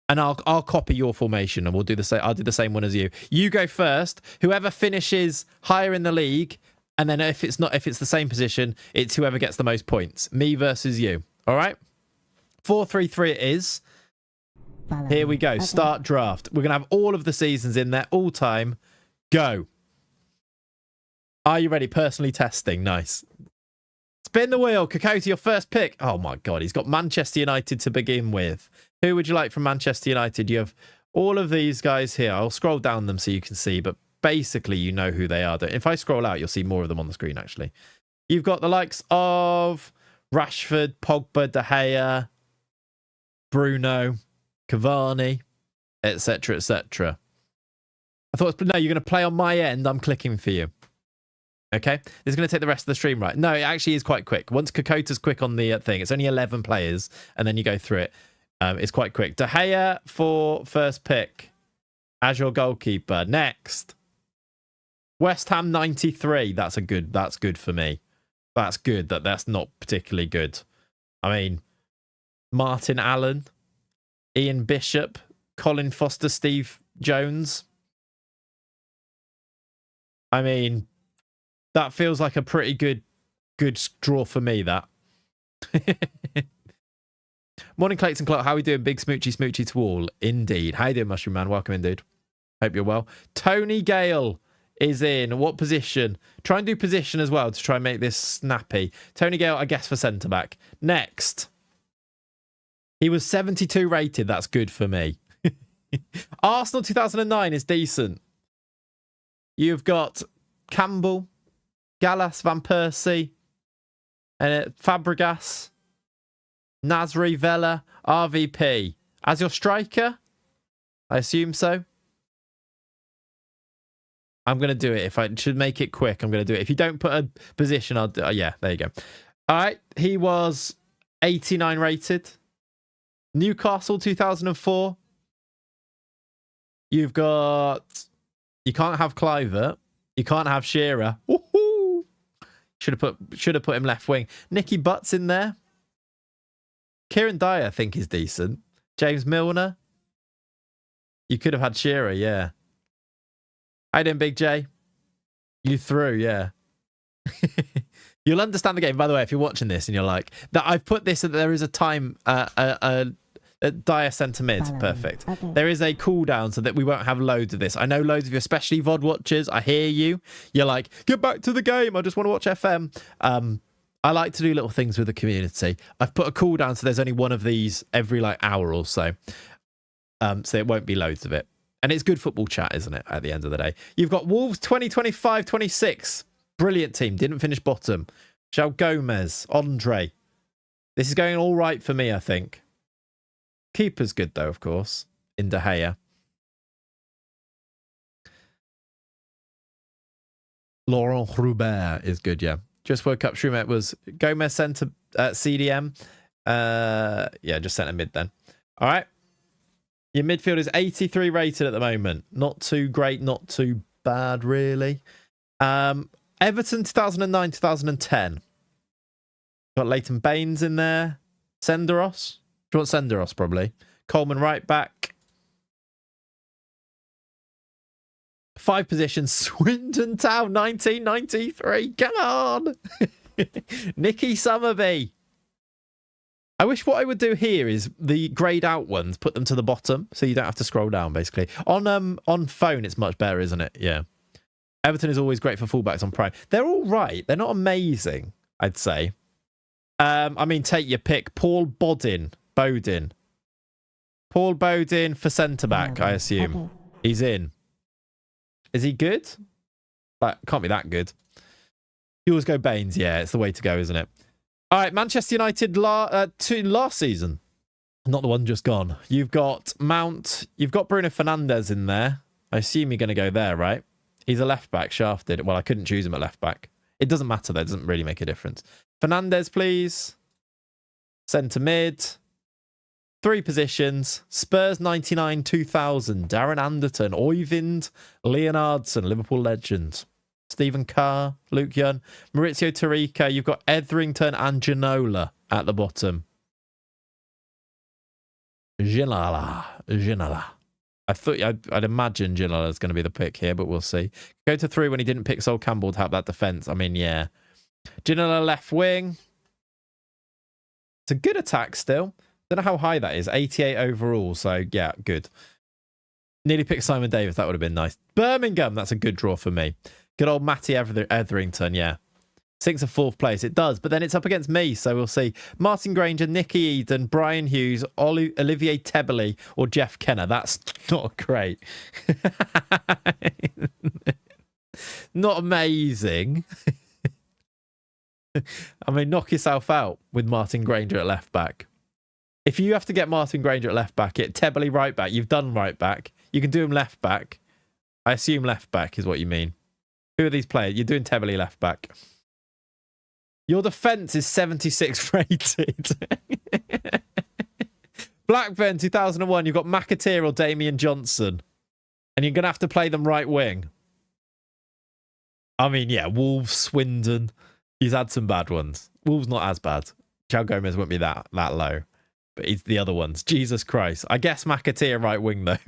and I'll copy your formation, and we'll do the same. I'll do the same one as you. You go first. Whoever finishes higher in the league And then if it's the same position, it's whoever gets the most points. Me versus you. All right? 4-3-3 it is. Follow Here we me. go. Okay. Start draft. We're going to have all of the seasons in there, all time. Go. Are you ready? Personally testing. Nice. Spin the wheel. Kokote, your first pick. Oh, my God. He's got Manchester United to begin with. Who would you like from Manchester United? You have all of these guys here. I'll scroll down them so you can see, but basically you know who they are. If I scroll out, you'll see more of them on the screen, actually. You've got the likes of Rashford, Pogba, De Gea, Bruno, Cavani, etc., etc. I thought, no, you're going to play on my end. I'm clicking for you. Okay? This is going to take the rest of the stream, right? No, it actually is quite quick. Once Kokota's quick on the thing, it's only 11 players, and then you go through it. It's quite quick. De Gea for first pick as your goalkeeper. Next. West Ham 93. That's good for me. That's good. That's not particularly good. I mean, Martin Allen, Ian Bishop, Colin Foster, Steve Jones. I mean, that feels like a pretty good draw for me, that. Morning, Clayts and Clark. How are we doing? Big smoochy to all. Indeed. How you doing, Mushroom Man? Welcome in, dude. Hope you're well. Tony Gale is in. What position? Try and do position as well to try and make this snappy. Tony Gale, I guess, for centre-back. Next. He was 72 rated. That's good for me. Arsenal 2009 is decent. You've got Campbell, Gallas, Van Persie, Fabregas, Nasri, Vela, RVP. As your striker? I assume so. I'm going to do it. If I should make it quick, I'm going to do it. If you don't put a position, I'll do yeah, there you go. All right. He was 89 rated. Newcastle 2004. You've got... You can't have Clivert. You can't have Shearer. Woohoo! Should have put him left wing. Nicky Butt's in there. Kieran Dyer, I think, is decent. James Milner. You could have had Shearer, yeah. How you doing, Big J? You threw, yeah. You'll understand the game. By the way, if you're watching this and you're like, that I've put this, that there is a time, Dyer centre mid. Follow me. Perfect. Okay. There is a cooldown so that we won't have loads of this. I know loads of you, especially VOD watchers. I hear you. You're like, get back to the game. I just want to watch FM. I like to do little things with the community. I've put a cooldown so there's only one of these every like hour or so. So it won't be loads of it. And it's good football chat, isn't it, at the end of the day? You've got Wolves 2025-26. Brilliant team. Didn't finish bottom. João Gomez, Andre. This is going all right for me, I think. Keeper's good, though, of course, in De Gea. Laurent Rubert is good, yeah. Just woke up. Schumet was Gomez centre CDM. Yeah, just centre mid then. All right. Your midfield is 83 rated at the moment. Not too great, not too bad, really. Everton 2009-2010. Got Leighton Baines in there. Senderos. Do you want Senderos, probably? Coleman right back. 5 positions. Swindon Town 1993. Come on. Nicky Summerby. I wish what I would do here is the grayed out ones, put them to the bottom so you don't have to scroll down, basically. On phone, it's much better, isn't it? Yeah. Everton is always great for fullbacks on Prime. They're all right. They're not amazing, I'd say. I mean, take your pick. Paul Bodin. Paul Bodin for centre-back, I assume. Okay. He's in. Is he good? That can't be that good. You always go Baines. Yeah, it's the way to go, isn't it? All right, Manchester United last season. Not the one just gone. You've got Mount. You've got Bruno Fernandes in there. I assume you're going to go there, right? He's a left-back, shafted. Well, I couldn't choose him at left-back. It doesn't matter, though. It doesn't really make a difference. Fernandes, please. Centre mid. 3 positions. Spurs 99-2000. Darren Anderton. Oyvind Leonardson. Liverpool legend. Stephen Carr. Luke Young. Maurizio Tarika. You've got Etherington and Ginola at the bottom. Ginola. I'd imagine Ginola is going to be the pick here, but we'll see. Go to 3 when he didn't pick Sol Campbell to help that defence. I mean, yeah. Ginola left wing. It's a good attack still. Don't know how high that is. 88 overall. So, yeah, good. Nearly picked Simon Davis. That would have been nice. Birmingham. That's a good draw for me. Good old Matty Etherington. Yeah. 6th of 4th place. It does. But then it's up against me. So we'll see. Martin Granger, Nicky Eden, Brian Hughes, Olivier Tebele, or Jeff Kenner. That's not great. Not amazing. I mean, knock yourself out with Martin Granger at left back. If you have to get Martin Granger at left back, get Tebele right back. You've done right back. You can do him left back. I assume left back is what you mean. Who are these players? You're doing Tebele left back. Your defence is 76 rated. Blackburn 2001. You've got McAteer or Damian Johnson. And you're going to have to play them right wing. I mean, yeah, Wolves, Swindon. He's had some bad ones. Wolves not as bad. João Gomez won't be that low. But he's the other ones. Jesus Christ. I guess McAteer right wing, though.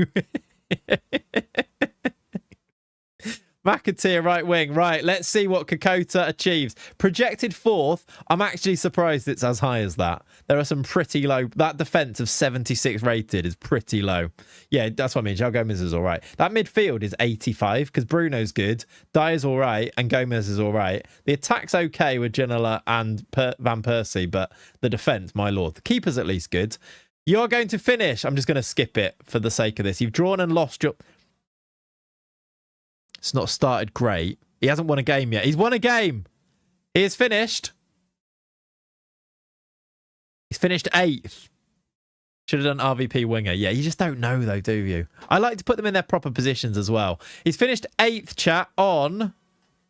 McAteer right wing. Right, let's see what Kokota achieves. Projected 4th. I'm actually surprised it's as high as that. There are some pretty low. That defence of 76 rated is pretty low. Yeah, that's what I mean. João Gomez is all right. That midfield is 85 because Bruno's good. Dyer's all right and Gomez is all right. The attack's okay with Ginola and Van Persie, but the defence, my lord. The keeper's at least good. You're going to finish. I'm just going to skip it for the sake of this. You've drawn and lost your... It's not started great. He hasn't won a game yet. He's won a game. He is finished. He's finished 8th. Should have done RVP winger. Yeah, you just don't know though, do you? I like to put them in their proper positions as well. He's finished 8th, chat, on...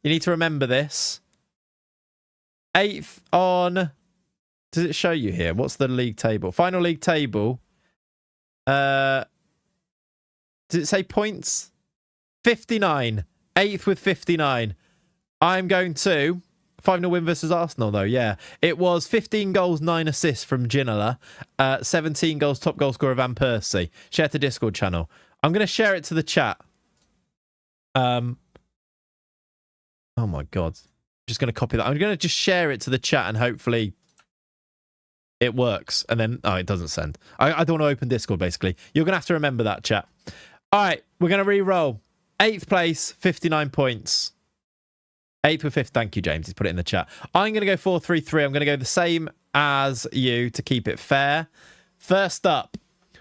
You need to remember this. 8th on... Does it show you here? What's the league table? Final league table. Does it say points? 59. 8th with 59. I'm going to... 5-0 win versus Arsenal, though, yeah. It was 15 goals, 9 assists from Ginola. 17 goals, top goal scorer Van Persie. Share to Discord channel. I'm going to share it to the chat. Oh, my God. I'm just going to copy that. I'm going to just share it to the chat and hopefully it works. And then... Oh, it doesn't send. I don't want to open Discord, basically. You're going to have to remember that, chat. All right, we're going to re-roll. 8th place, 59 points. 8th with 5th. Thank you, James. He's put it in the chat. I'm going to go 4-3-3. I'm going to go the same as you to keep it fair. First up,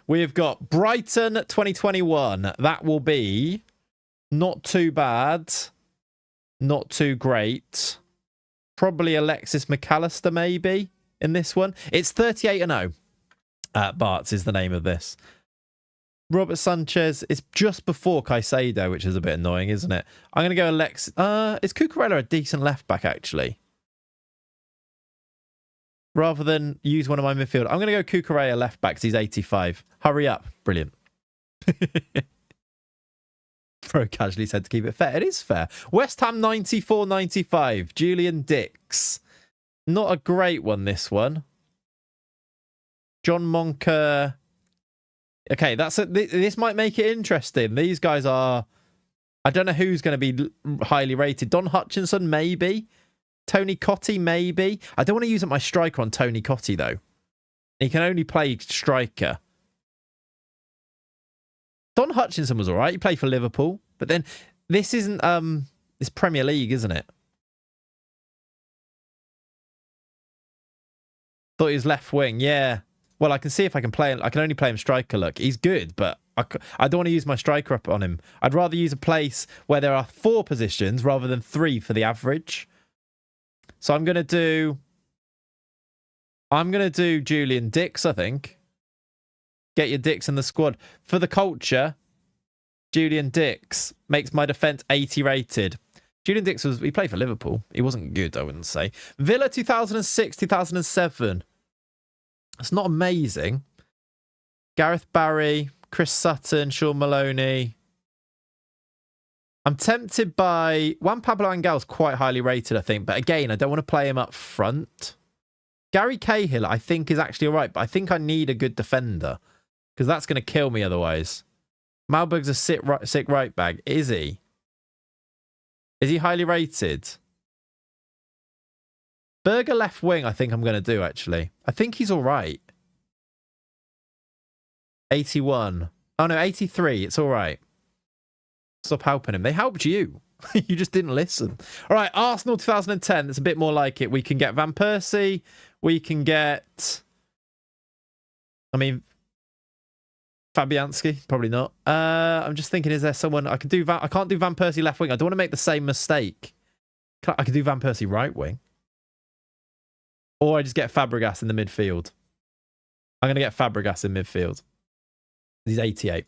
we've got Brighton 2021. That will be not too bad. Not too great. Probably Alexis McAllister, maybe, in this one. It's 38-0. Bart's is the name of this. Robert Sanchez is just before Caicedo, which is a bit annoying, isn't it? I'm going to go Alex. Is Cucurella a decent left back, actually? Rather than use one of my midfield, I'm going to go Cucurella left back because he's 85. Hurry up. Brilliant. Pro casually said to keep it fair. It is fair. West Ham 94-95. Julian Dix. Not a great one, this one. John Monker... Okay, this might make it interesting. These guys are... I don't know who's going to be highly rated. Don Hutchinson, maybe. Tony Cottee, maybe. I don't want to use up my striker on Tony Cottee, though. He can only play striker. Don Hutchinson was all right. He played for Liverpool. But then, this isn't... It's Premier League, isn't it? Thought he was left wing, yeah. Well, I can see if I can play him. I can only play him striker. Look, he's good, but I don't want to use my striker up on him. I'd rather use a place where there are 4 positions rather than 3 for the average. So I'm going to do Julian Dix, I think. Get your Dix in the squad. For the culture, Julian Dix makes my defence 80 rated. Julian Dix he played for Liverpool. He wasn't good, I wouldn't say. Villa 2006, 2007. It's not amazing. Gareth Barry, Chris Sutton, Sean Maloney. I'm tempted by... Juan Pablo Angel's quite highly rated, I think. But again, I don't want to play him up front. Gary Cahill, I think, is actually all right. But I think I need a good defender. Because that's going to kill me otherwise. Malberg's a sick right back. Is he? Is he highly rated? Berger left wing, I think I'm going to do, actually. I think he's all right. 81. Oh, no, 83. It's all right. Stop helping him. They helped you. You just didn't listen. All right, Arsenal 2010. That's a bit more like it. We can get Van Persie. We can get... I mean... Fabianski, probably not. I'm just thinking, is there someone I can do? I can't do Van Persie left wing. I don't want to make the same mistake. I could do Van Persie right wing, or I just get Fabregas in the midfield. I'm going to get Fabregas in midfield. He's 88.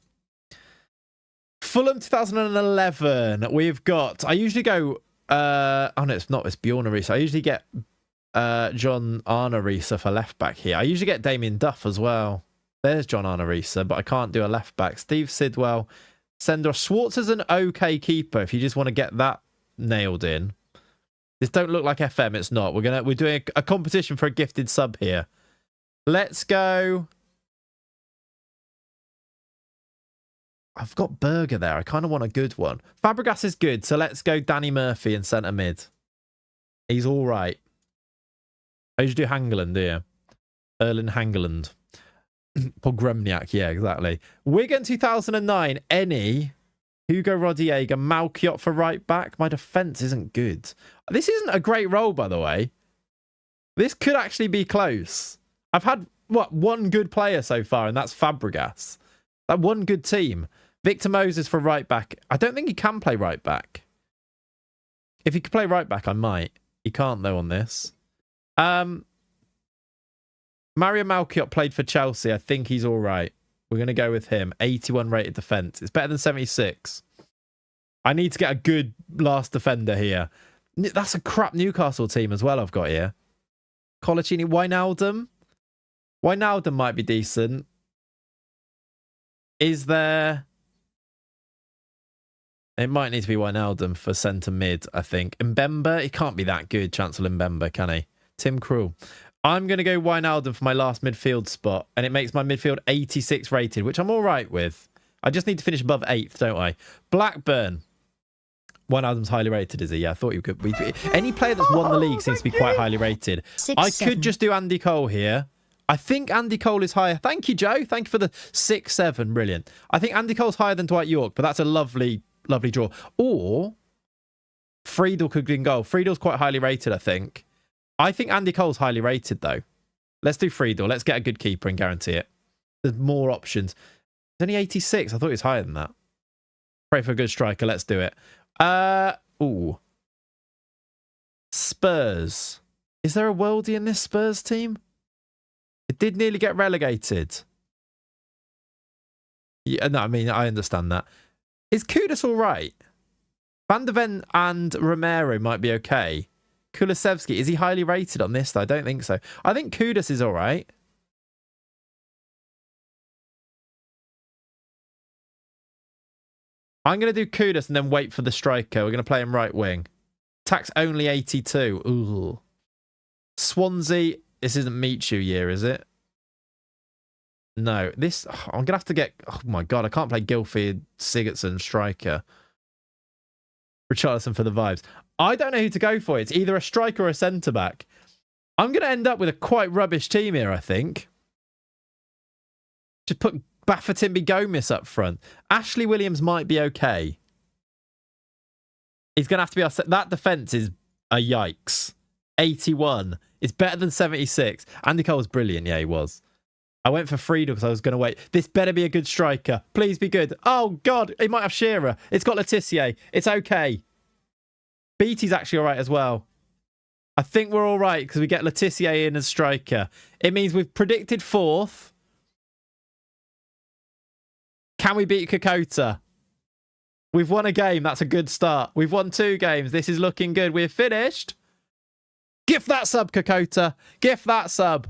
Fulham 2011. We've got. I usually go. Oh no, it's not. It's Bjorn Arisa. I usually get John Arne-Risa for left back here. I usually get Damien Duff as well. There's John Arne-Risa, but I can't do a left back. Steve Sidwell, Sender Schwartz is an okay keeper if you just want to get that nailed in. This don't look like FM. It's not. We're doing a competition for a gifted sub here. Let's go. I've got Berger there. I kind of want a good one. Fabregas is good, so let's go Danny Murphy in centre mid. He's all right. I usually do Hangeland, do you? Erling Hangeland. Pogromniak, yeah, exactly. Wigan 2009, Eni, Hugo Rodiega, Malkiot for right back. My defence isn't good. This isn't a great role, by the way. This could actually be close. I've had, one good player so far, and that's Fabregas. That one good team. Victor Moses for right back. I don't think he can play right back. If he could play right back, I might. He can't, though, on this. Mario Malkiot played for Chelsea. I think he's all right. We're going to go with him. 81 rated defence. It's better than 76. I need to get a good last defender here. That's a crap Newcastle team as well I've got here. Colaccini, Wijnaldum. Wijnaldum might be decent. Is there... It might need to be Wijnaldum for centre mid, I think. Mbemba, he can't be that good, Chancellor Mbemba, can he? Tim Krul. I'm going to go Wijnaldum for my last midfield spot, and it makes my midfield 86 rated, which I'm all right with. I just need to finish above 8th, don't I? Blackburn. Wijnaldum's highly rated, is he? Yeah, I thought you could. Any player that's won the league seems to be quite highly rated. I could just do Andy Cole here. I think Andy Cole is higher. Thank you, Joe. Thank you for the 6-7. Brilliant. I think Andy Cole's higher than Dwight York, but that's a lovely, lovely draw. Or Friedel could be in goal. Friedel's quite highly rated, I think. I think Andy Cole's highly rated, though. Let's do Friedel. Let's get a good keeper and guarantee it. There's more options. It's only 86. I thought he was higher than that. Pray for a good striker. Let's do it. Ooh. Spurs. Is there a worldie in this Spurs team? It did nearly get relegated. Yeah, no, I mean, I understand that. Is Kudus all right? Van der Ven and Romero might be okay. Kulusevski, is he highly rated on this, though? I don't think so. I think Kudus is all right. I'm going to do Kudus and then wait for the striker. We're going to play him right wing. Tax only 82. Ooh. Swansea. This isn't Michu year, is it? No. This... I'm going to have to get... Oh, my God. I can't play Gylfi Sigurdsson striker. Richarlison for the vibes. I don't know who to go for. It's either a striker or a centre-back. I'm going to end up with a quite rubbish team here, I think. Just put Bafétimbi Gomis up front. Ashley Williams might be okay. He's going to have to be our... That defence is a yikes. 81. It's better than 76. Andy Cole was brilliant. Yeah, he was. I went for Friedel because I was going to wait. This better be a good striker. Please be good. Oh, God. It might have Shearer. It's got Letitia. It's okay. Beatty's actually all right as well. I think we're all right because we get Letitia in as striker. It means we've predicted 4th. Can we beat Kokota? We've won a game. That's a good start. We've won 2 games. This is looking good. We're finished. Gift that sub, Kokota. Gift that sub.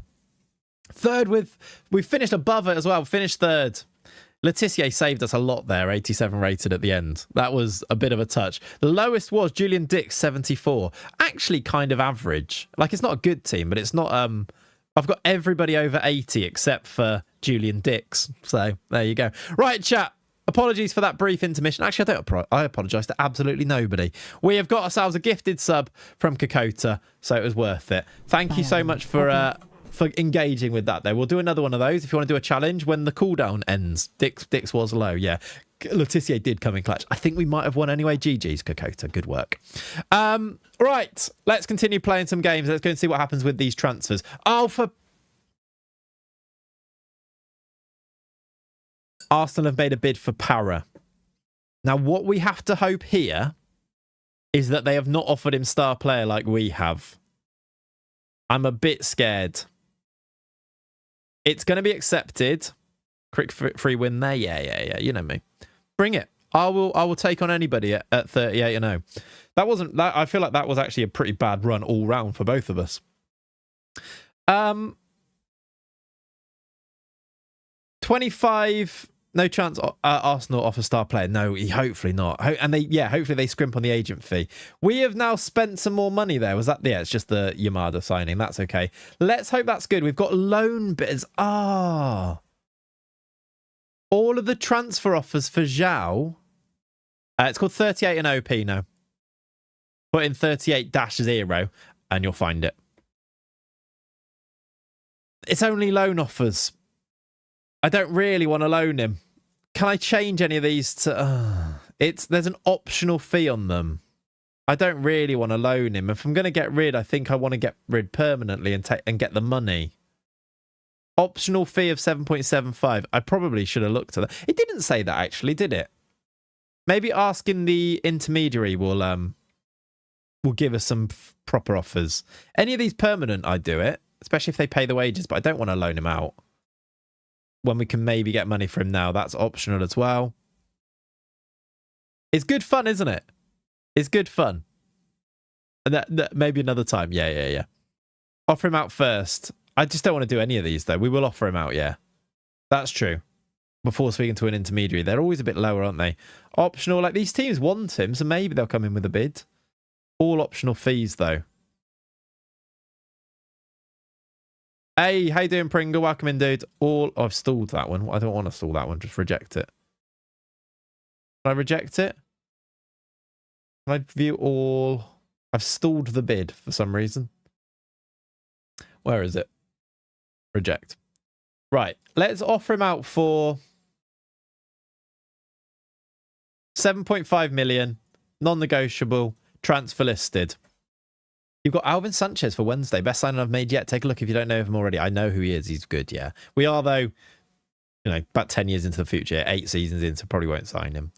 3rd with... We've finished above it as well. Finished 3rd. Letitia saved us a lot there, 87 rated at the end. That was a bit of a touch. The lowest was Julian Dix, 74. Actually kind of average. Like, it's not a good team, but it's not... I've got everybody over 80 except for Julian Dix. So, there you go. Right, chat. Apologies for that brief intermission. Actually, I apologise to absolutely nobody. We have got ourselves a gifted sub from Kokota, so it was worth it. Thank you so much for engaging with that, though. We'll do another one of those if you want to do a challenge when the cooldown ends. Dix was low, yeah. Letitia did come in clutch. I think we might have won anyway. GG's, Kokota. Good work. Right, let's continue playing some games. Let's go and see what happens with these transfers. Oh, for... Arsenal have made a bid for Para. Now, what we have to hope here is that they have not offered him star player like we have. I'm a bit scared. It's going to be accepted. Quick free win there. Yeah. You know me. Bring it. I will take on anybody at 38-0. That wasn't that. I feel like that was actually a pretty bad run all round for both of us. 25. No chance Arsenal offer star player. No, hopefully not. And hopefully they scrimp on the agent fee. We have now spent some more money there. Was that? Yeah, it's just the Yamada signing. That's okay. Let's hope that's good. We've got loan bids. All of the transfer offers for Zhao. It's called 38 OP now. Put in 38-0 and you'll find it. It's only loan offers. I don't really want to loan him. Can I change any of these to... there's an optional fee on them. I don't really want to loan him. If I'm going to get rid, I think I want to get rid permanently and get the money. Optional fee of 7.75. I probably should have looked at that. It didn't say that actually, did it? Maybe asking the intermediary will give us some proper offers. Any of these permanent, I'd do it. Especially if they pay the wages, but I don't want to loan him out. When we can maybe get money for him now, that's optional as well. It's good fun, isn't it? It's good fun. And that maybe another time. Yeah. Offer him out first. I just don't want to do any of these, though. We will offer him out, yeah. That's true. Before speaking to an intermediary. They're always a bit lower, aren't they? Optional. Like, these teams want him, so maybe they'll come in with a bid. All optional fees, though. Hey, how you doing, Pringle? Welcome in, dude. I've stalled that one. I don't want to stall that one. Just reject it. Can I reject it? Can I view all? I've stalled the bid for some reason. Where is it? Reject. Right. Let's offer him out for 7.5 million. Non-negotiable. Transfer listed. You've got Alvin Sanchez for Wednesday. Best signing I've made yet. Take a look if you don't know him already. I know who he is. He's good, yeah. We are, though, about 10 years into the future. 8 seasons in, so probably won't sign him.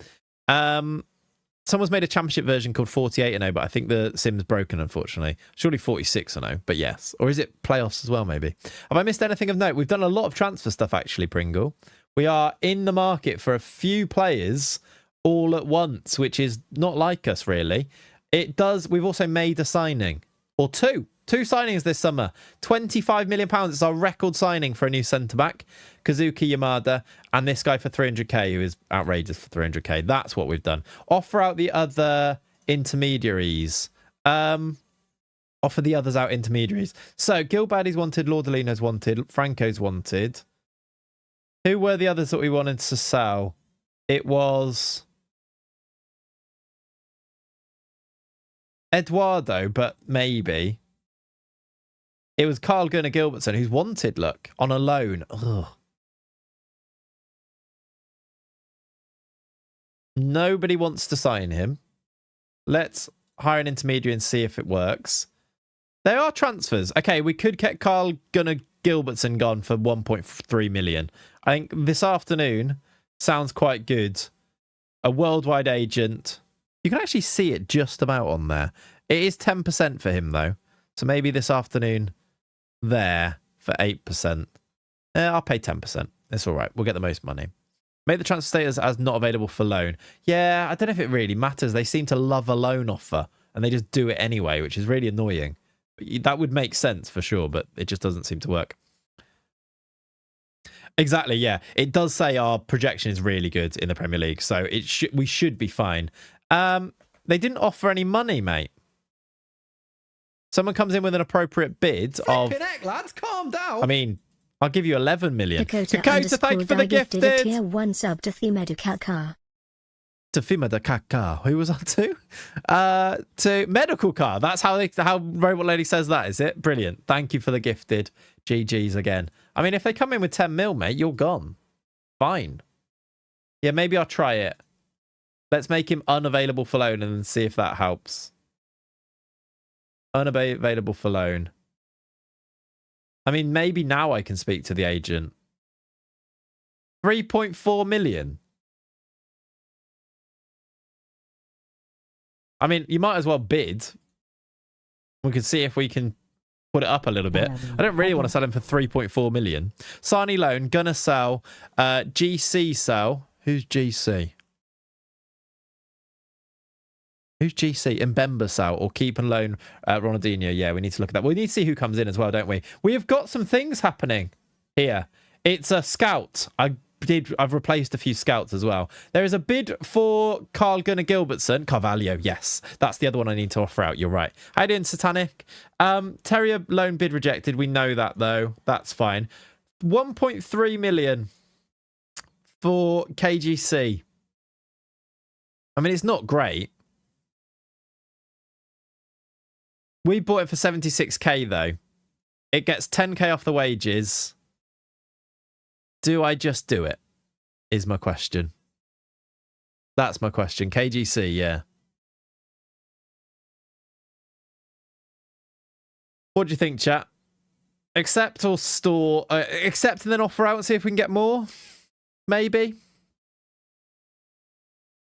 Someone's made a championship version called 48-0, but I think the sim's broken, unfortunately. Surely 46-0, but yes. Or is it playoffs as well, maybe? Have I missed anything of note? We've done a lot of transfer stuff, actually, Pringle. We are in the market for a few players all at once, which is not like us, really. We've also made a signing. Or two signings this summer. £25 million is our record signing for a new centre-back. Kazuki Yamada. And this guy for 300k, who is outrageous for 300k. That's what we've done. Offer out the other intermediaries. Offer the others out intermediaries. So, Gilbaddy's wanted. Laudolino's wanted. Franco's wanted. Who were the others that we wanted to sell? It was... Eduardo, but maybe. It was Carl Gunnar Gilbertson, who's wanted, look, on a loan. Ugh. Nobody wants to sign him. Let's hire an intermediary and see if it works. There are transfers. Okay, we could get Carl Gunnar Gilbertson gone for 1.3 million. I think this afternoon sounds quite good. A worldwide agent. You can actually see it just about on there. It is 10% for him, though. So maybe this afternoon there for 8%. I'll pay 10%. It's all right. We'll get the most money. Make the transfer status as not available for loan. Yeah, I don't know if it really matters. They seem to love a loan offer, and they just do it anyway, which is really annoying. That would make sense for sure, but it just doesn't seem to work. Exactly, yeah. It does say our projection is really good in the Premier League, so we should be fine. They didn't offer any money, mate. Someone comes in with an appropriate bid of... Heck, lads, calm down. I mean, I'll give you 11 million. Dakota thank you for the gifted a gifted. tier 1 sub to Themedical. To Fima de Kaka. Who was that to Medical Car. That's how Robot Lady says that, is it? Brilliant. Thank you for the gifted. GG's again. I mean, if they come in with 10 mil, mate, you're gone. Fine. Yeah, maybe I'll try it. Let's make him unavailable for loan and see if that helps. Unavailable for loan. I mean, maybe now I can speak to the agent. 3.4 million. I mean, you might as well bid. We can see if we can put it up a little bit. I don't really want to sell him for 3.4 million. Sani loan, gonna sell. GC sell. Who's GC? Who's GC? Mbemba sell or keep and loan Ronaldinho. Yeah, we need to look at that. We need to see who comes in as well, don't we? We have got some things happening here. It's a scout. I've replaced a few scouts as well. There is a bid for Carl Gunnar Gilbertson. Carvalho, yes. That's the other one I need to offer out. You're right. How you doing, Satanic? Terrier loan bid rejected. We know that, though. That's fine. 1.3 million for KGC. I mean, it's not great. We bought it for 76k, though. It gets 10k off the wages. Do I just do it? Is my question. That's my question. KGC, yeah. What do you think, chat? Accept or store? Accept and then offer out and see if we can get more? Maybe.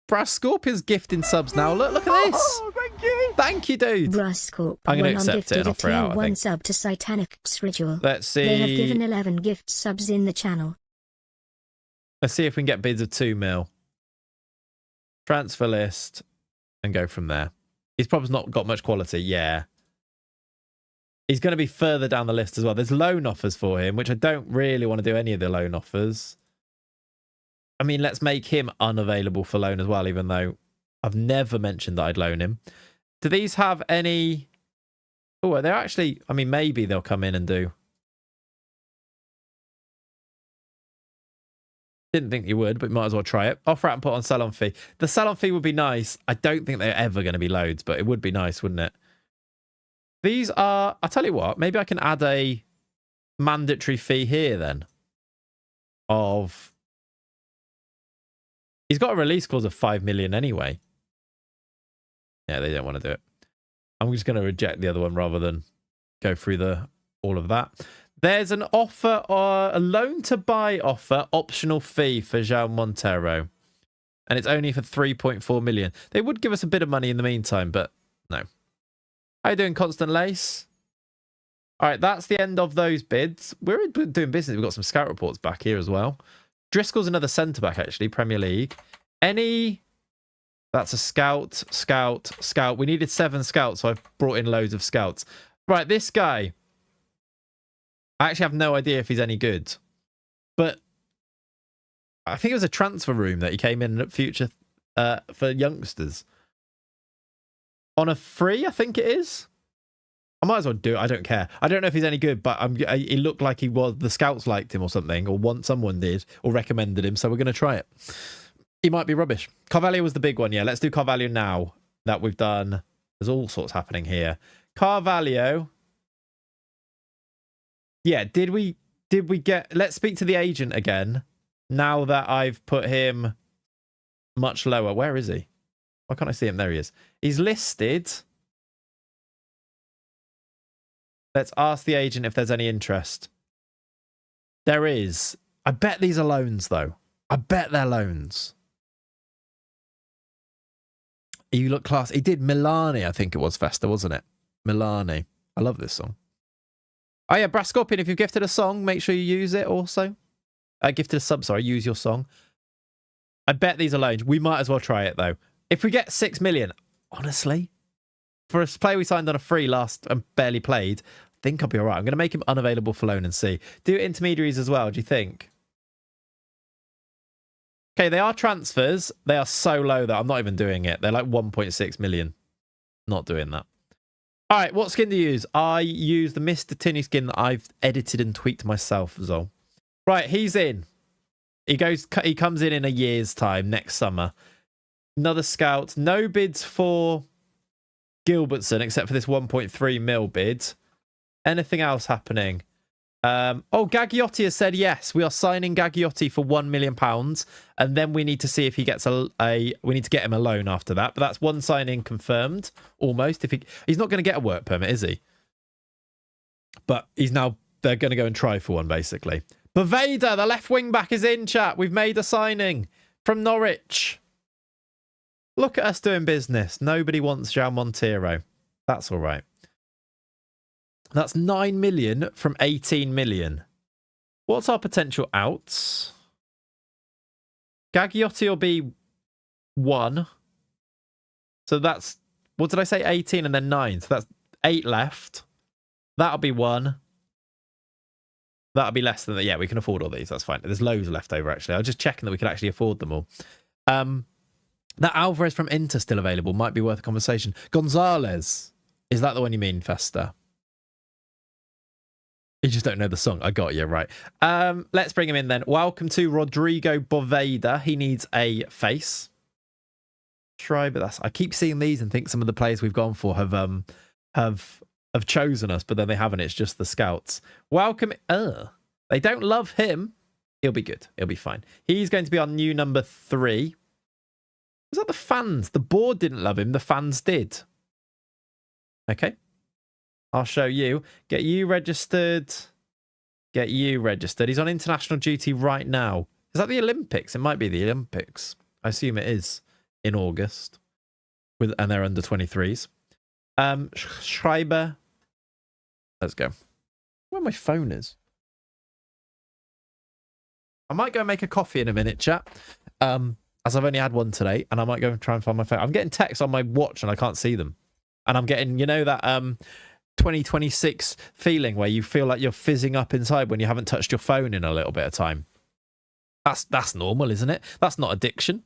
Brass Scorpion's gifting subs now. Look at this. Oh, thank you. Thank you, dude. Brascorp I'm going to accept it and offer it out, I one think. sub to Satanic's Ritual. Let's see. They have given 11 gift subs in the channel. Let's see if we can get bids of 2 mil. Transfer list and go from there. He's probably not got much quality. Yeah. He's going to be further down the list as well. There's loan offers for him, which I don't really want to do any of the loan offers. I mean, let's make him unavailable for loan as well, even though I've never mentioned that I'd loan him. Do these have any... Oh, they're actually... I mean, maybe they'll come in and do... Didn't think you would, but might as well try it. Offer out and put on sell-on fee. The sell-on fee would be nice. I don't think they're ever going to be loads, but it would be nice, wouldn't it? These are... I'll tell you what. Maybe I can add a mandatory fee here then. Of... He's got a release clause of 5 million anyway. Yeah, they don't want to do it. I'm just going to reject the other one rather than go through all of that. There's an offer, a loan to buy offer, optional fee for João Montero. And it's only for 3.4 million. They would give us a bit of money in the meantime, but no. How you doing, Constant Lace? All right, that's the end of those bids. We're doing business. We've got some scout reports back here as well. Driscoll's another centre-back, actually, Premier League. That's a scout. We needed 7 scouts, so I've brought in loads of scouts. Right, this guy. I actually have no idea if he's any good. But I think it was a transfer room that he came in at Future for youngsters. On a free, I think it is. I might as well do it. I don't care. I don't know if he's any good, but he looked like he was. The scouts liked him or something, or someone did, or recommended him. So we're going to try it. He might be rubbish. Carvalho was the big one. Yeah, let's do Carvalho now that we've done. There's all sorts happening here. Carvalho. Yeah, did we get... Let's speak to the agent again. Now that I've put him much lower. Where is he? Why can't I see him? There he is. He's listed... Let's ask the agent if there's any interest. There is. I bet these are loans, though. I bet they're loans. You look class. He did Milani, I think it was, Festa, wasn't it? Milani. I love this song. Oh, yeah, Brass Scorpion, if you've gifted a song, make sure you use it also. Gifted a sub, sorry, use your song. I bet these are loans. We might as well try it, though. If we get 6 million, honestly... For a player we signed on a free last and barely played, I think I'll be all right. I'm going to make him unavailable for loan and see. Do intermediaries as well, do you think? Okay, they are transfers. They are so low that I'm not even doing it. They're like 1.6 million. Not doing that. All right, what skin do you use? I use the Mr. Tinny skin that I've edited and tweaked myself, Zol. Right, he's in. He comes in a year's time, next summer. Another scout. No bids for Gilbertson except for this 1.3 mil bid. Anything else happening? Gagliotti has said yes. We are signing Gagliotti for £1 million, and then we need to see if he gets we need to get him a loan after that. But that's one signing confirmed almost. He's not going to get a work permit, is he? But they're going to go and try for one basically. Boveda, the left wing back, is in, chat. We've made a signing from Norwich. Look at us doing business. Nobody wants João Monteiro. That's all right. That's 9 million from 18 million. What's our potential outs? Gagliotti will be 1. So that's, what did I say? 18 and then 9. So that's 8 left. That'll be 1. That'll be less than that. Yeah, we can afford all these. That's fine. There's loads left over, actually. I was just checking that we could actually afford them all. That Alvarez from Inter still available. Might be worth a conversation. Gonzalez. Is that the one you mean, Festa? You just don't know the song. I got you, right. Let's bring him in then. Welcome to Rodrigo Boveda. He needs a face. Schreiber. I keep seeing these and think some of the players we've gone for have chosen us, but then they haven't. It's just the scouts. Welcome. They don't love him. He'll be good. He'll be fine. He's going to be our new number 3. Was that the fans? The board didn't love him. The fans did. Okay. I'll show you. Get you registered. Get you registered. He's on international duty right now. Is that the Olympics? It might be the Olympics. I assume it is in August. And they're under 23s. Schreiber. Let's go. Where my phone is. I might go and make a coffee in a minute, chat. As I've only had one today, and I might go and try and find my phone. I'm getting texts on my watch and I can't see them. And I'm getting, that 2026 feeling where you feel like you're fizzing up inside when you haven't touched your phone in a little bit of time. That's normal, isn't it? That's not addiction.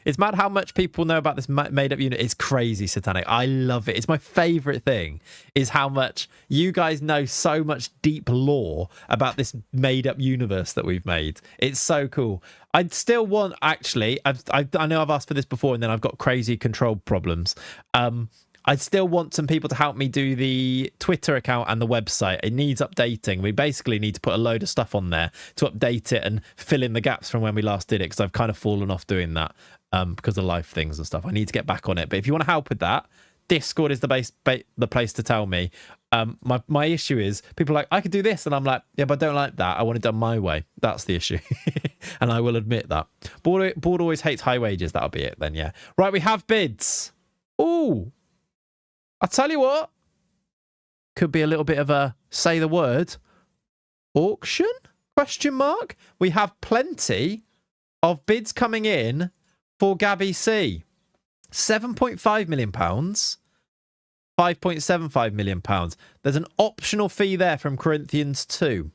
It's mad how much people know about this made-up unit. It's crazy, Satanic. I love it. It's my favourite thing, is how much you guys know so much deep lore about this made-up universe that we've made. It's so cool. I'd still want, actually, I know I've asked for this before and then I've got crazy control problems. I still want some people to help me do the Twitter account and the website. It needs updating. We basically need to put a load of stuff on there to update it and fill in the gaps from when we last did it, because I've kind of fallen off doing that because of life things and stuff. I need to get back on it. But if you want to help with that, Discord is the place to tell me. My issue is people are like, I could do this. And I'm like, yeah, but I don't like that. I want it done my way. That's the issue. And I will admit that. Board always hates high wages. That'll be it then, yeah. Right, we have bids. Ooh. I'll tell you what, could be a little bit of a say the word auction ? We have plenty of bids coming in for Gabby C. £7.5 million, £5.75 million. There's an optional fee there from Corinthians 2.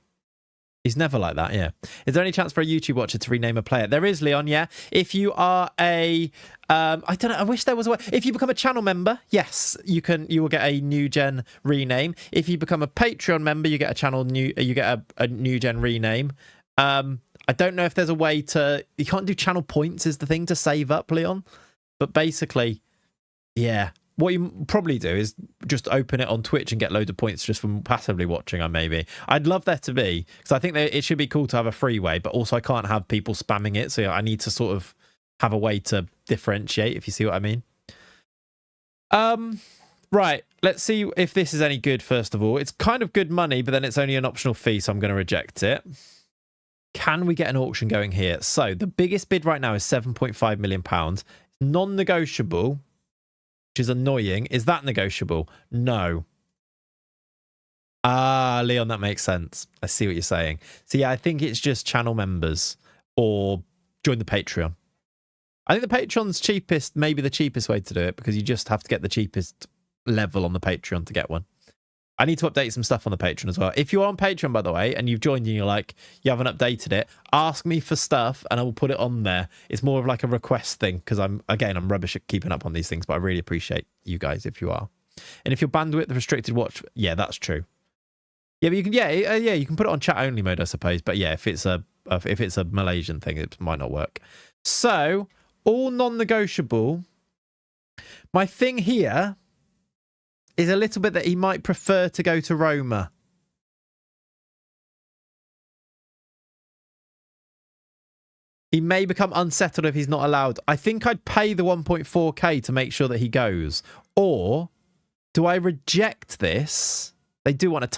He's never like that, yeah. Is there any chance for a YouTube watcher to rename a player? There is, Leon, yeah. If you are a... I don't know, I wish there was a way. If you become a channel member, yes, you will get a new gen rename. If you become a Patreon member, you get a new gen rename. I don't know if there's a way to... You can't do channel points is the thing to save up, Leon. But basically, yeah. What you probably do is just open it on Twitch and get loads of points just from passively watching, maybe. I'd love there to be, because I think that it should be cool to have a free way, but also I can't have people spamming it, so I need to sort of have a way to differentiate, if you see what I mean. Right, let's see if this is any good, first of all. It's kind of good money, but then it's only an optional fee, so I'm going to reject it. Can we get an auction going here? So the biggest bid right now is £7.5 million. Non-negotiable, which is annoying. Is that negotiable? No. Leon, that makes sense. I see what you're saying. So yeah, I think it's just channel members or join the Patreon. I think the Patreon's cheapest, maybe the cheapest way to do it, because you just have to get the cheapest level on the Patreon to get one. I need to update some stuff on the Patreon as well. If you're on Patreon, by the way, and you've joined and you're like, you haven't updated it, ask me for stuff and I will put it on there. It's more of like a request thing, because I'm rubbish at keeping up on these things, but I really appreciate you guys if you are. And if your bandwidth restricted, watch. Yeah, that's true. Yeah, but you can. Yeah, you can put it on chat only mode, I suppose. But yeah, if it's a Malaysian thing, it might not work. So all non-negotiable. My thing here is a little bit that he might prefer to go to Roma. He may become unsettled if he's not allowed. I think I'd pay the 1.4k to make sure that he goes. Or do I reject this? They do want a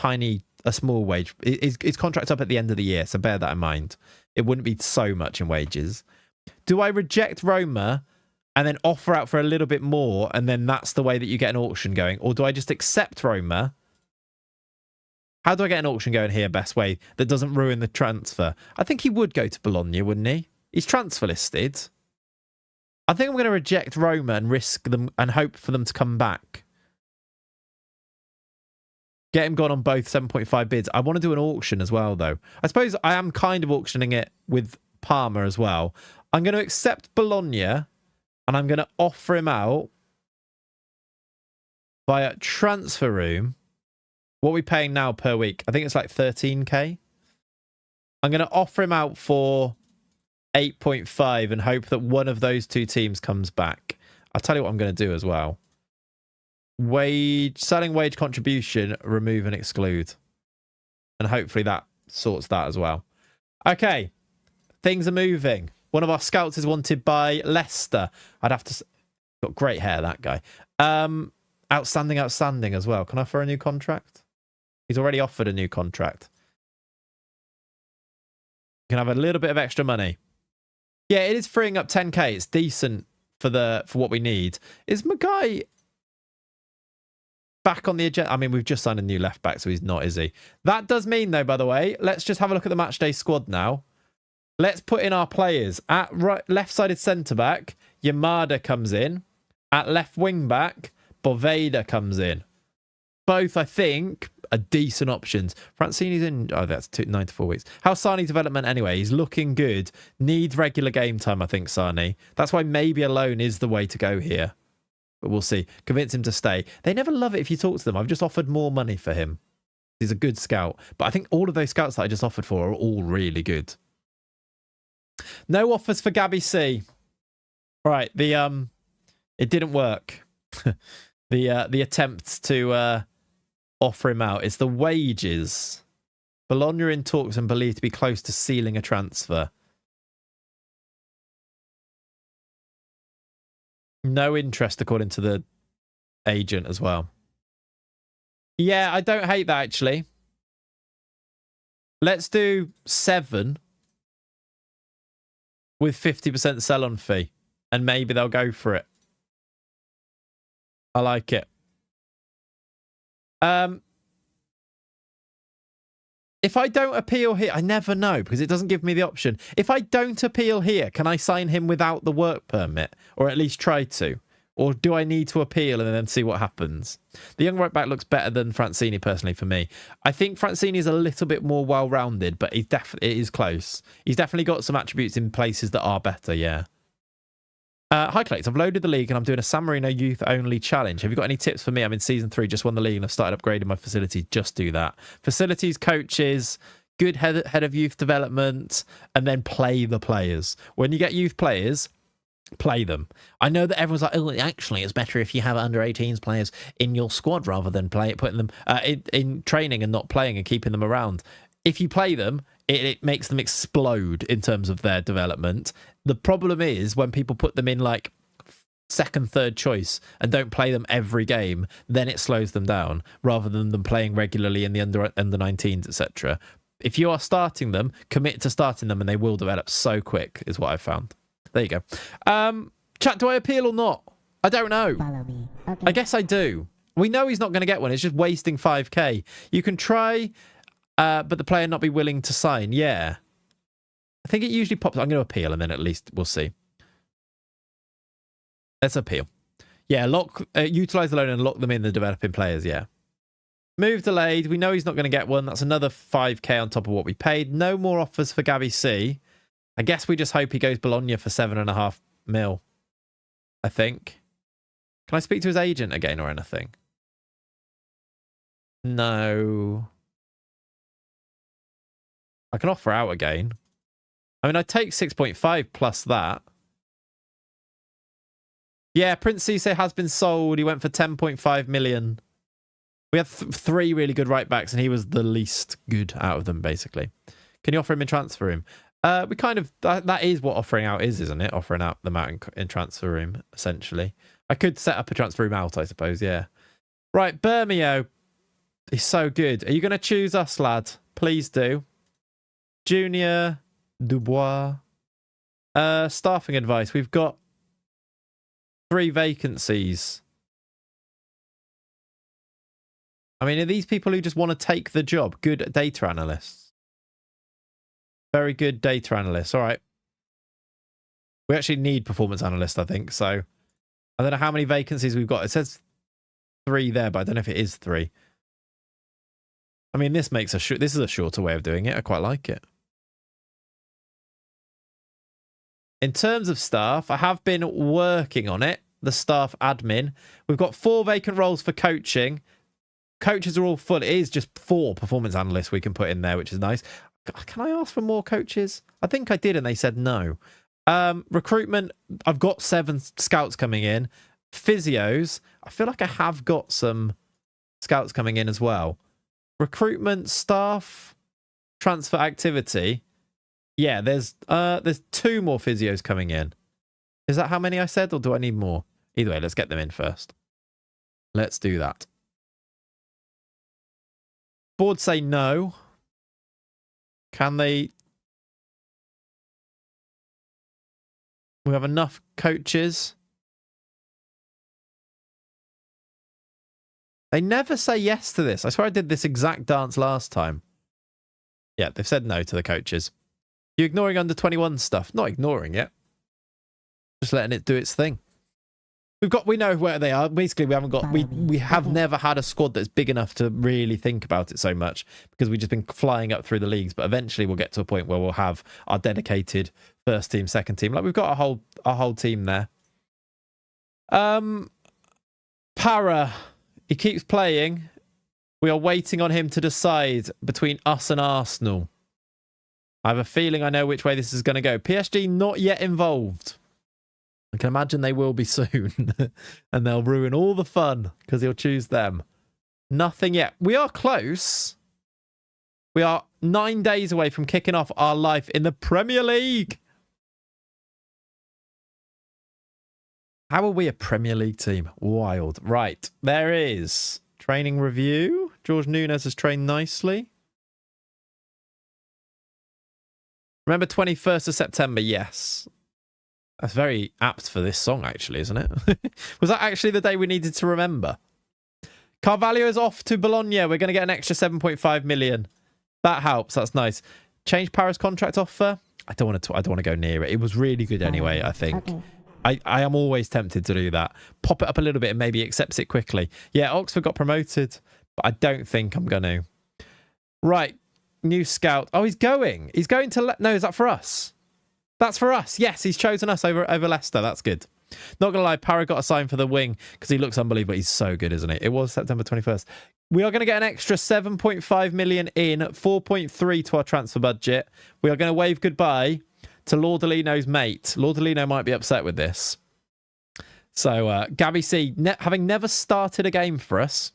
small wage. His contract's up at the end of the year, so bear that in mind. It wouldn't be so much in wages. Do I reject Roma and then offer out for a little bit more, and then that's the way that you get an auction going? Or do I just accept Roma? How do I get an auction going here, best way, that doesn't ruin the transfer? I think he would go to Bologna, wouldn't he? He's transfer listed. I think I'm going to reject Roma and risk them and hope for them to come back. Get him gone on both 7.5 bids. I want to do an auction as well, though. I suppose I am kind of auctioning it with Parma as well. I'm going to accept Bologna, and I'm going to offer him out via transfer room. What are we paying now per week? I think it's like 13k. I'm going to offer him out for 8.5 and hope that one of those two teams comes back. I'll tell you what I'm going to do as well. Selling wage contribution, remove and exclude. And hopefully that sorts that as well. Okay. Things are moving. One of our scouts is wanted by Leicester. I'd have to... Got great hair, that guy. Outstanding as well. Can I offer a new contract? He's already offered a new contract. You can have a little bit of extra money. Yeah, it is freeing up 10k. It's decent for what we need. Is Magai back on the agenda? I mean, we've just signed a new left back, so he's not, is he? That does mean, though, by the way, let's just have a look at the matchday squad now. Let's put in our players. At left-sided centre-back, Yamada comes in. At left wing-back, Boveda comes in. Both, I think, are decent options. Francini's in... Oh, that's 9 to 4 weeks. How's Sarni's development anyway? He's looking good. Needs regular game time, I think, Sarni. That's why maybe a loan is the way to go here. But we'll see. Convince him to stay. They never love it if you talk to them. I've just offered more money for him. He's a good scout. But I think all of those scouts that I just offered for are all really good. No offers for Gabby C. Right, it didn't work. The attempt to offer him out. It's the wages. Bologna in talks and believed to be close to sealing a transfer. No interest according to the agent as well. Yeah, I don't hate that actually. Let's do 7 with 50% sell-on fee, and maybe they'll go for it. I like it. If I don't appeal here, I never know because it doesn't give me the option. If I don't appeal here, can I sign him without the work permit, or at least try to? Or do I need to appeal and then see what happens? The young right back looks better than Francini, personally, for me. I think Francini is a little bit more well-rounded, but it is close. He's definitely got some attributes in places that are better, yeah. Hi, Clayts. I've loaded the league and I'm doing a San Marino youth-only challenge. Have you got any tips for me? I'm in Season 3, just won the league and I've started upgrading my facilities. Just do that. Facilities, coaches, good head of youth development, and then play the players. When you get youth players... play them. I know that everyone's like, oh, actually, it's better if you have under-18s players in your squad rather than putting them in training and not playing and keeping them around. If you play them, it makes them explode in terms of their development. The problem is when people put them in like second, third choice and don't play them every game, then it slows them down rather than them playing regularly in the under 19s, etc. If you are starting them, commit to starting them and they will develop so quick, is what I've found. There you go. Chat, do I appeal or not? I don't know. Follow me. Okay. I guess I do. We know he's not going to get one. It's just wasting 5k. You can try, but the player not be willing to sign. Yeah. I think it usually pops. I'm going to appeal and then at least we'll see. Let's appeal. Yeah, utilize the loan and lock them in the developing players. Yeah. Move delayed. We know he's not going to get one. That's another 5k on top of what we paid. No more offers for Gabby C. I guess we just hope he goes Bologna for 7.5 mil. I think. Can I speak to his agent again or anything? No. I can offer out again. I mean, I take 6.5 plus that. Yeah, Prince Cisse has been sold. He went for 10.5 million. We had three really good right backs, and he was the least good out of them, basically. Can you offer him in transfer room? We kind of... That is what offering out is, isn't it? Offering out them out in transfer room, essentially. I could set up a transfer room out, I suppose, yeah. Right, Bermeo. He's so good. Are you going to choose us, lad? Please do. Junior Dubois. Staffing advice. We've got 3 vacancies. I mean, are these people who just want to take the job? Good data analysts. Very good data analysts. All right. We actually need performance analysts, I think. So I don't know how many vacancies we've got. It says 3 there, but I don't know if it is 3. I mean, this makes this is a shorter way of doing it. I quite like it. In terms of staff, I have been working on it. The staff admin. We've got 4 vacant roles for coaching. Coaches are all full. It is just 4 performance analysts we can put in there, which is nice. Can I ask for more coaches? I think I did, and they said no. Recruitment, I've got 7 scouts coming in. Physios, I feel like I have got some scouts coming in as well. Recruitment, staff, transfer activity. Yeah, there's 2 more physios coming in. Is that how many I said, or do I need more? Either way, let's get them in first. Let's do that. Board say no. Can they... We have enough coaches. They never say yes to this. I swear I did this exact dance last time. Yeah, they've said no to the coaches. You ignoring under 21 stuff? Not ignoring it. Just letting it do its thing. We know where they are. Basically, we haven't got we have never had a squad that's big enough to really think about it so much because we've just been flying up through the leagues. But eventually, we'll get to a point where we'll have our dedicated first team, second team. Like we've got our whole team there. Para, he keeps playing. We are waiting on him to decide between us and Arsenal. I have a feeling I know which way this is going to go. PSG not yet involved. I can imagine they will be soon. And they'll ruin all the fun because he'll choose them. Nothing yet. We are close. We are 9 days away from kicking off our life in the Premier League. How are we a Premier League team? Wild. Right. There is training review. George Nunes has trained nicely. Remember 21st of September? Yes. That's very apt for this song, actually, isn't it? Was that actually the day we needed to remember? Carvalho is off to Bologna. We're going to get an extra 7.5 million. That helps. That's nice. Change Paris contract offer. I don't want to go near it. It was really good anyway, I think. Okay. I am always tempted to do that. Pop it up a little bit and maybe accepts it quickly. Yeah, Oxford got promoted, but I don't think I'm going to. Right. New scout. Oh, he's going. He's going to... No, is that for us? That's for us. Yes, he's chosen us over Leicester. That's good. Not going to lie, Para got a sign for the wing because he looks unbelievable. He's so good, isn't he? It was September 21st. We are going to get an extra 7.5 million in, 4.3 to our transfer budget. We are going to wave goodbye to Lordolino's mate. Lordolino might be upset with this. So, Gabby C, having never started a game for us,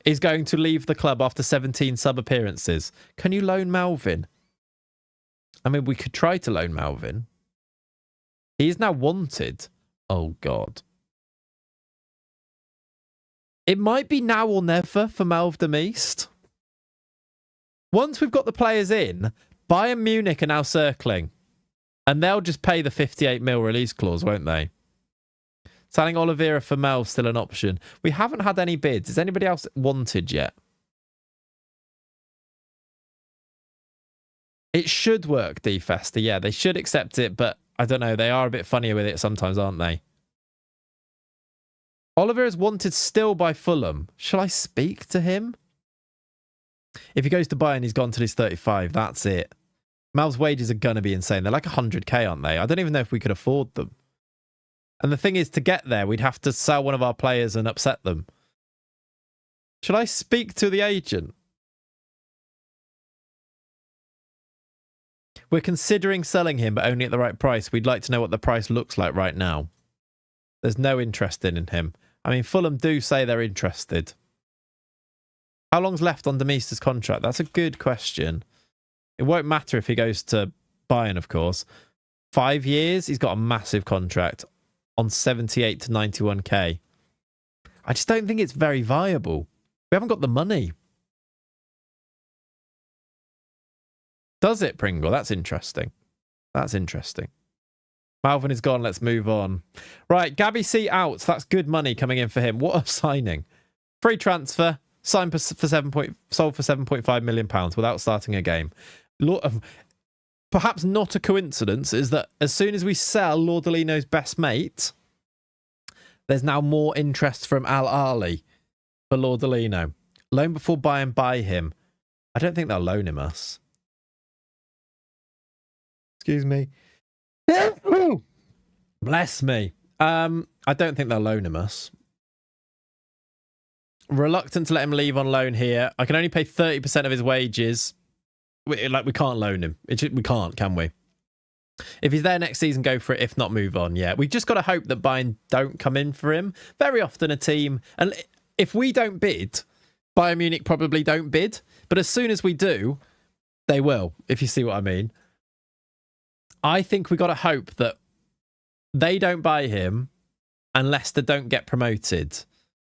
is going to leave the club after 17 sub-appearances. Can you loan Melvin? I mean, we could try to loan Melvin. He is now wanted. Oh, God. It might be now or never for Melv Demeest. Once we've got the players in, Bayern Munich are now circling. And they'll just pay the 58 mil release clause, won't they? Selling Oliveira for Melv still an option. We haven't had any bids. Is anybody else wanted yet? It should work, D-Fester. Yeah, they should accept it, but I don't know. They are a bit funnier with it sometimes, aren't they? Oliver is wanted still by Fulham. Shall I speak to him? If he goes to Bayern, he's gone till he's 35. That's it. Mel's wages are going to be insane. They're like 100k, aren't they? I don't even know if we could afford them. And the thing is, to get there, we'd have to sell one of our players and upset them. Should I speak to the agent? We're considering selling him, but only at the right price. We'd like to know what the price looks like right now. There's no interest in him. I mean, Fulham do say they're interested. How long's left on Demister's contract? That's a good question. It won't matter if he goes to Bayern, of course. 5 years? He's got a massive contract on 78 to 91k. I just don't think it's very viable. We haven't got the money. Does it, Pringle? That's interesting. That's interesting. Malvin is gone. Let's move on. Right, Gabby C out. That's good money coming in for him. What a signing. Free transfer. Signed for sold for £7.5 million without starting a game. Perhaps not a coincidence is that as soon as we sell Laudolino's best mate, there's now more interest from Al Ahly for Laudolino. Loan before buy and buy him. I don't think they'll loan him us. Excuse me. Bless me. I don't think they'll loan him us. Reluctant to let him leave on loan here. I can only pay 30% of his wages. We can't loan him. We can't, can we? If he's there next season, go for it. If not, move on. Yeah, we just got to hope that Bayern don't come in for him. Very often a team, and if we don't bid, Bayern Munich probably don't bid. But as soon as we do, they will, if you see what I mean. I think we got to hope that they don't buy him and Leicester don't get promoted,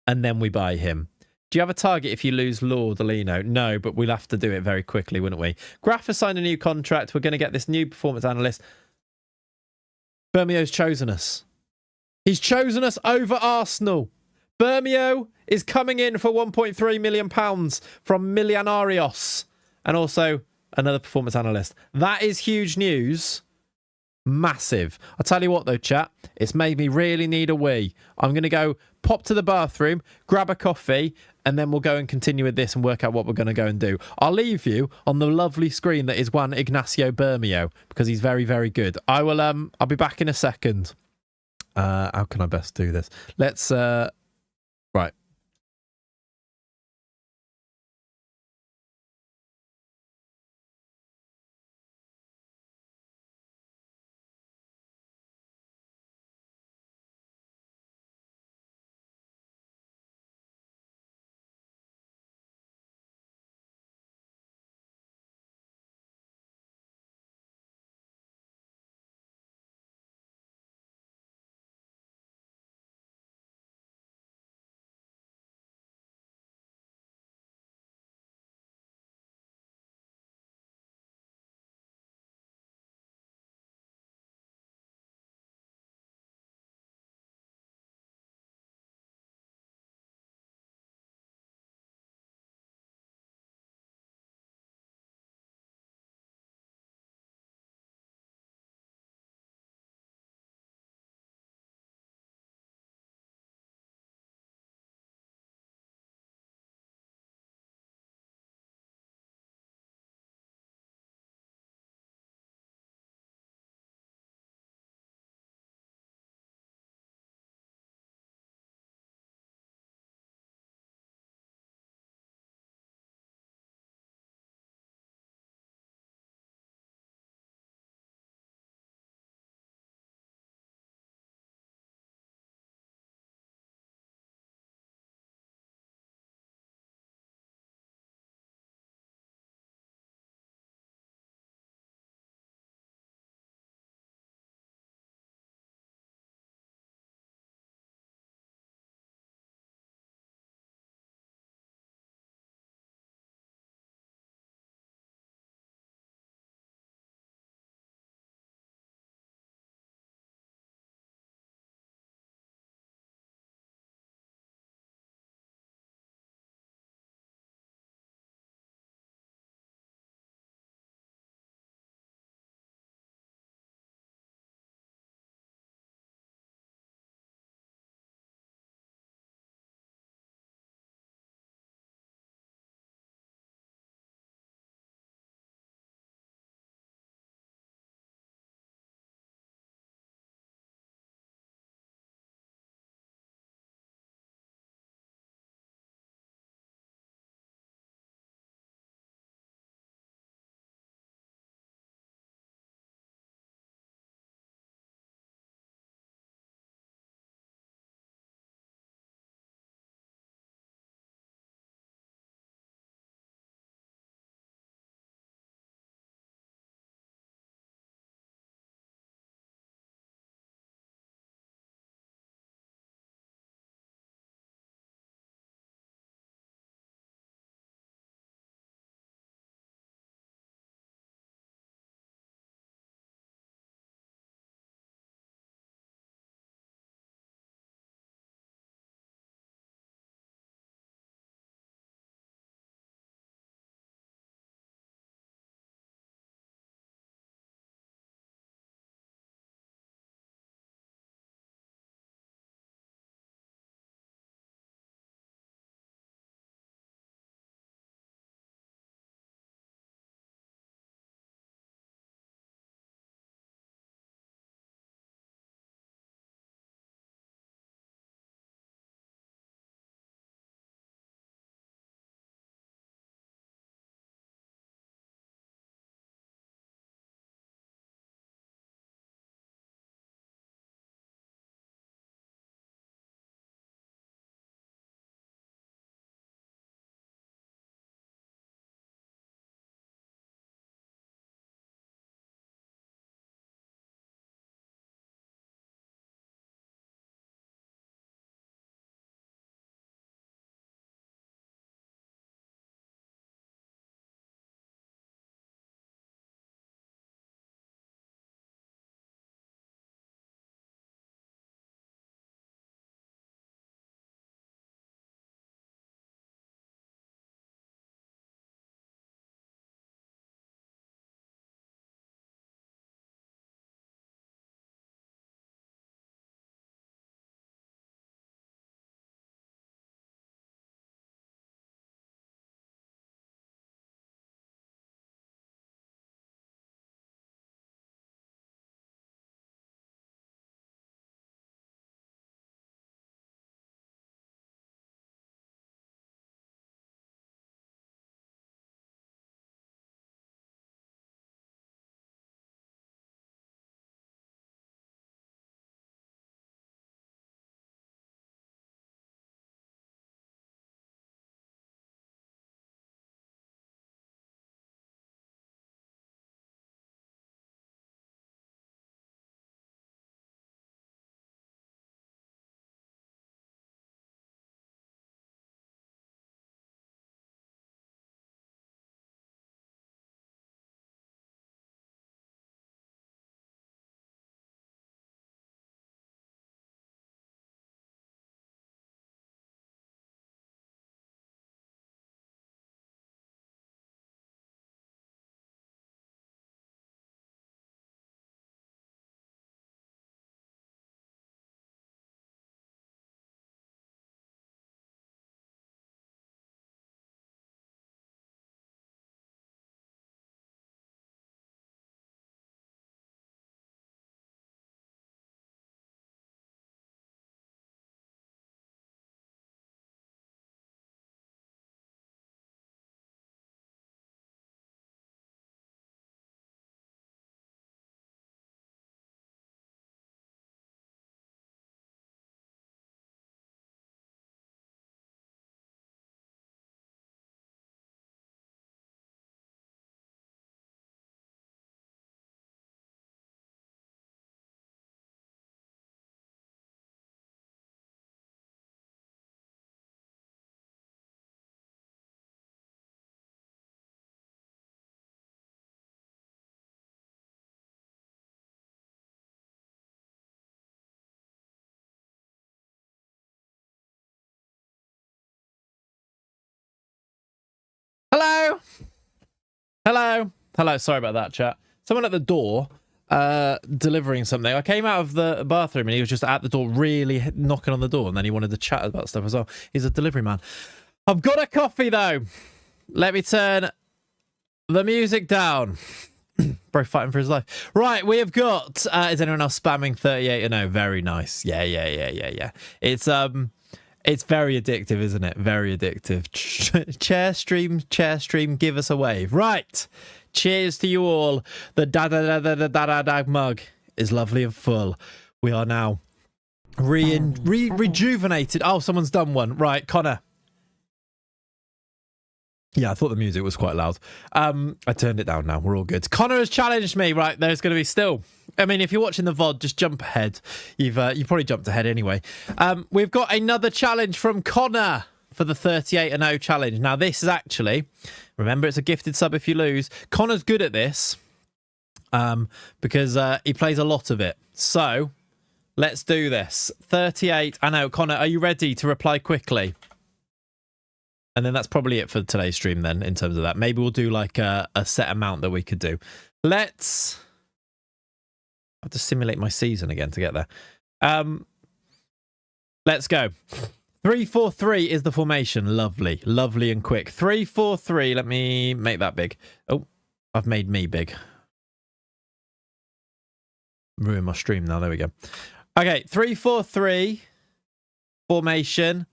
and then we buy him. Do you have a target if you lose Laudolino? No, but we'll have to do it very quickly, wouldn't we? Graf has signed a new contract. We're going to get this new performance analyst. Bermio's chosen us. He's chosen us over Arsenal. Bermio is coming in for £1.3 million from Millonarios. And also another performance analyst. That is huge news. Massive. I'll tell you what though, chat. It's made me really need a wee. I'm going to go pop to the bathroom, grab a coffee, and then we'll go and continue with this and work out what we're going to go and do. I'll leave you on the lovely screen that is one Ignacio Bermio because he's very, very good. I'll be back in a second. How can I best do this? Let's right. Hello. Hello. Sorry about that, chat. Someone at the door delivering something. I came out of the bathroom and he was just at the door, really knocking on the door, and then he wanted to chat about stuff as well. He's a delivery man. I've got a coffee, though. Let me turn the music down. Bro fighting for his life. Right, we have got... is anyone else spamming 38 and 0? Very nice. Yeah. It's very addictive, isn't it? Very addictive. Chair stream, give us a wave. Right. Cheers to you all. The da mug is lovely and full. We are now rejuvenated. Oh, someone's done one. Right, Connor. Yeah, I thought the music was quite loud. I turned it down now. We're all good. Connor has challenged me. Right, there's going to be still... I mean, if you're watching the VOD, just jump ahead. You've probably jumped ahead anyway. We've got another challenge from Connor for the 38 and 0 challenge. Now, this is actually... Remember, it's a gifted sub if you lose. Connor's good at this because he plays a lot of it. So, let's do this. 38 and 0. Connor, are you ready to reply quickly? And then that's probably it for today's stream then, in terms of that. Maybe we'll do like a set amount that we could do. Let's... I have to simulate my season again to get there. Let's go. 3-4-3 is the formation. Lovely. Lovely and quick. 3-4-3. Let me make that big. Oh, I've made me big. Ruin my stream now. There we go. Okay, 3-4-3 formation.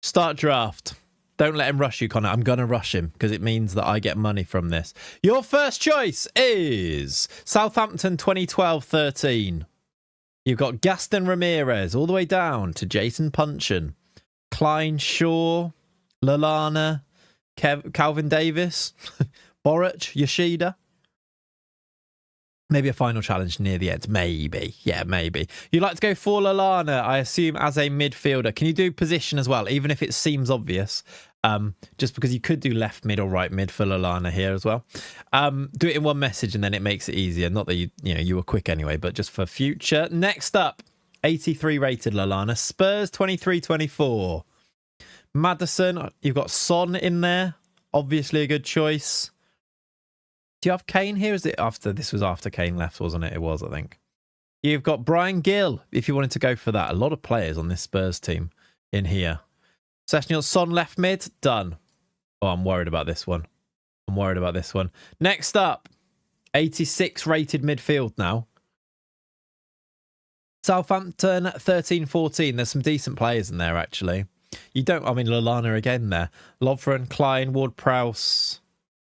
Start draft. Don't let him rush you, Connor. I'm going to rush him because it means that I get money from this. Your first choice is Southampton 2012-13. You've got Gaston Ramirez all the way down to Jason Punchin, Klein, Shaw, Lallana, Calvin Davis, Boric, Yoshida. Maybe a final challenge near the end. Maybe. Yeah, maybe. You'd like to go for Lallana, I assume, as a midfielder. Can you do position as well, even if it seems obvious? Just because you could do left mid or right mid for Lallana here as well. Do it in one message and then it makes it easier. Not that you were quick anyway, but just for future. Next up, 83 rated Lallana. Spurs 23-24. Maddison, you've got Son in there. Obviously a good choice. Do you have Kane here? Is it after? This was after Kane left, wasn't it? It was, I think. You've got Brian Gill, if you wanted to go for that. A lot of players on this Spurs team in here. Sesniel Son left mid. Done. Oh, I'm worried about this one. Next up, 86 rated midfield now. Southampton 13-14. There's some decent players in there, actually. Lallana again there. Lovren, Klein, Ward-Prowse.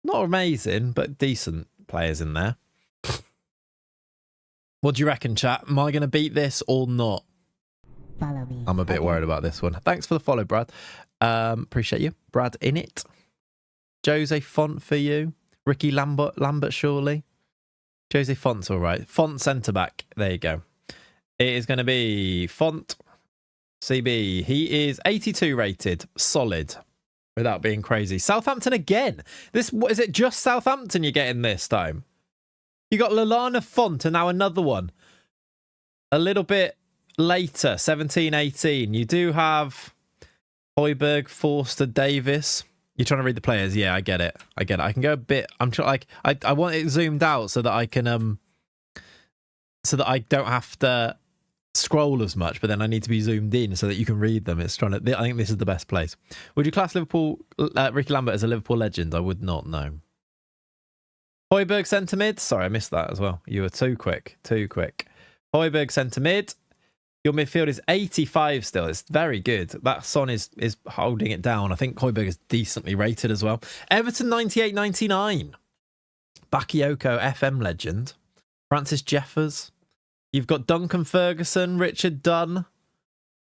Not amazing, but decent players in there. What do you reckon, chat? Am I going to beat this or not? Follow me. I'm a bit worried about this one. Thanks for the follow, Brad. Appreciate you. Brad in it. Jose Font for you. Ricky Lambert surely. Jose Font's all right. Font centre-back. There you go. It is going to be Font. CB. He is 82 rated. Solid. Without being crazy. Southampton again. Is it just Southampton you're getting this time? You got Lallana, Font, and now another one. A little bit later, 17-18. You do have Højbjerg, Forster, Davis. You're trying to read the players. Yeah, I get it. I can go a bit. I'm trying. I want it zoomed out so that I can so that I don't have to scroll as much, but then I need to be zoomed in so that you can read them. It's trying to. I think this is the best place. Would you class Ricky Lambert as a Liverpool legend? I would not know. Højbjerg centre mid. Sorry, I missed that as well. You were too quick. Højbjerg centre mid. Your midfield is 85 still. It's very good. That Son is holding it down. I think Højbjerg is decently rated as well. Everton 98-99. Bakayoko, FM legend. Francis Jeffers. You've got Duncan Ferguson, Richard Dunn,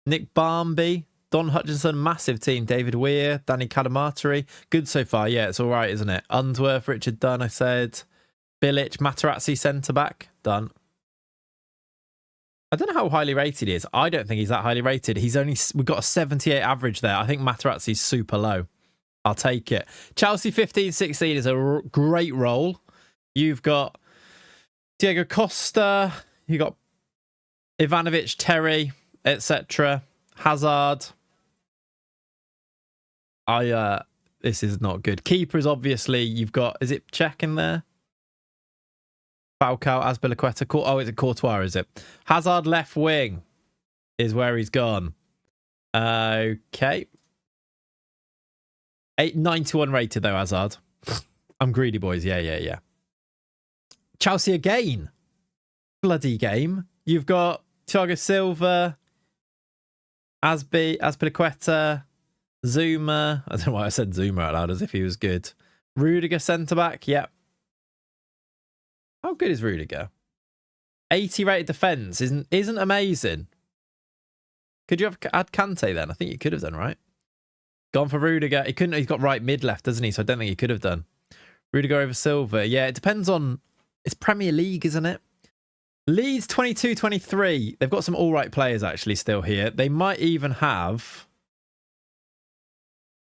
Nick Barmby, Don Hutchinson, massive team. David Weir, Danny Cadamarteri. Good so far. Yeah, it's all right, isn't it? Unsworth, Richard Dunn, I said. Bilic, Materazzi, centre-back. Done. I don't know how highly rated he is. I don't think he's that highly rated. We've got a 78 average there. I think Materazzi's super low. I'll take it. Chelsea 15-16 is a great role. You've got Diego Costa. You got Ivanovic, Terry, etc. Hazard. This is not good. Keeper is obviously, you've got, is it Czech in there? Falcao, Azpilicueta. Oh, is it Courtois, is it? Hazard left wing is where he's gone. Okay. 891 rated though, Hazard. I'm greedy, boys. Yeah. Chelsea again. Bloody game. You've got Thiago Silva, Azpilicueta, Zuma. I don't know why I said Zuma out loud as if he was good. Rudiger centre-back. Yep. How good is Rudiger? 80 rated defence isn't amazing. Could you have had Kante then? I think you could have done, right? Gone for Rudiger. He couldn't. He's got right mid left, doesn't he? So I don't think he could have done. Rudiger over Silva. Yeah, it depends on... It's Premier League, isn't it? Leeds 22-23. They've got some all right players actually still here. They might even have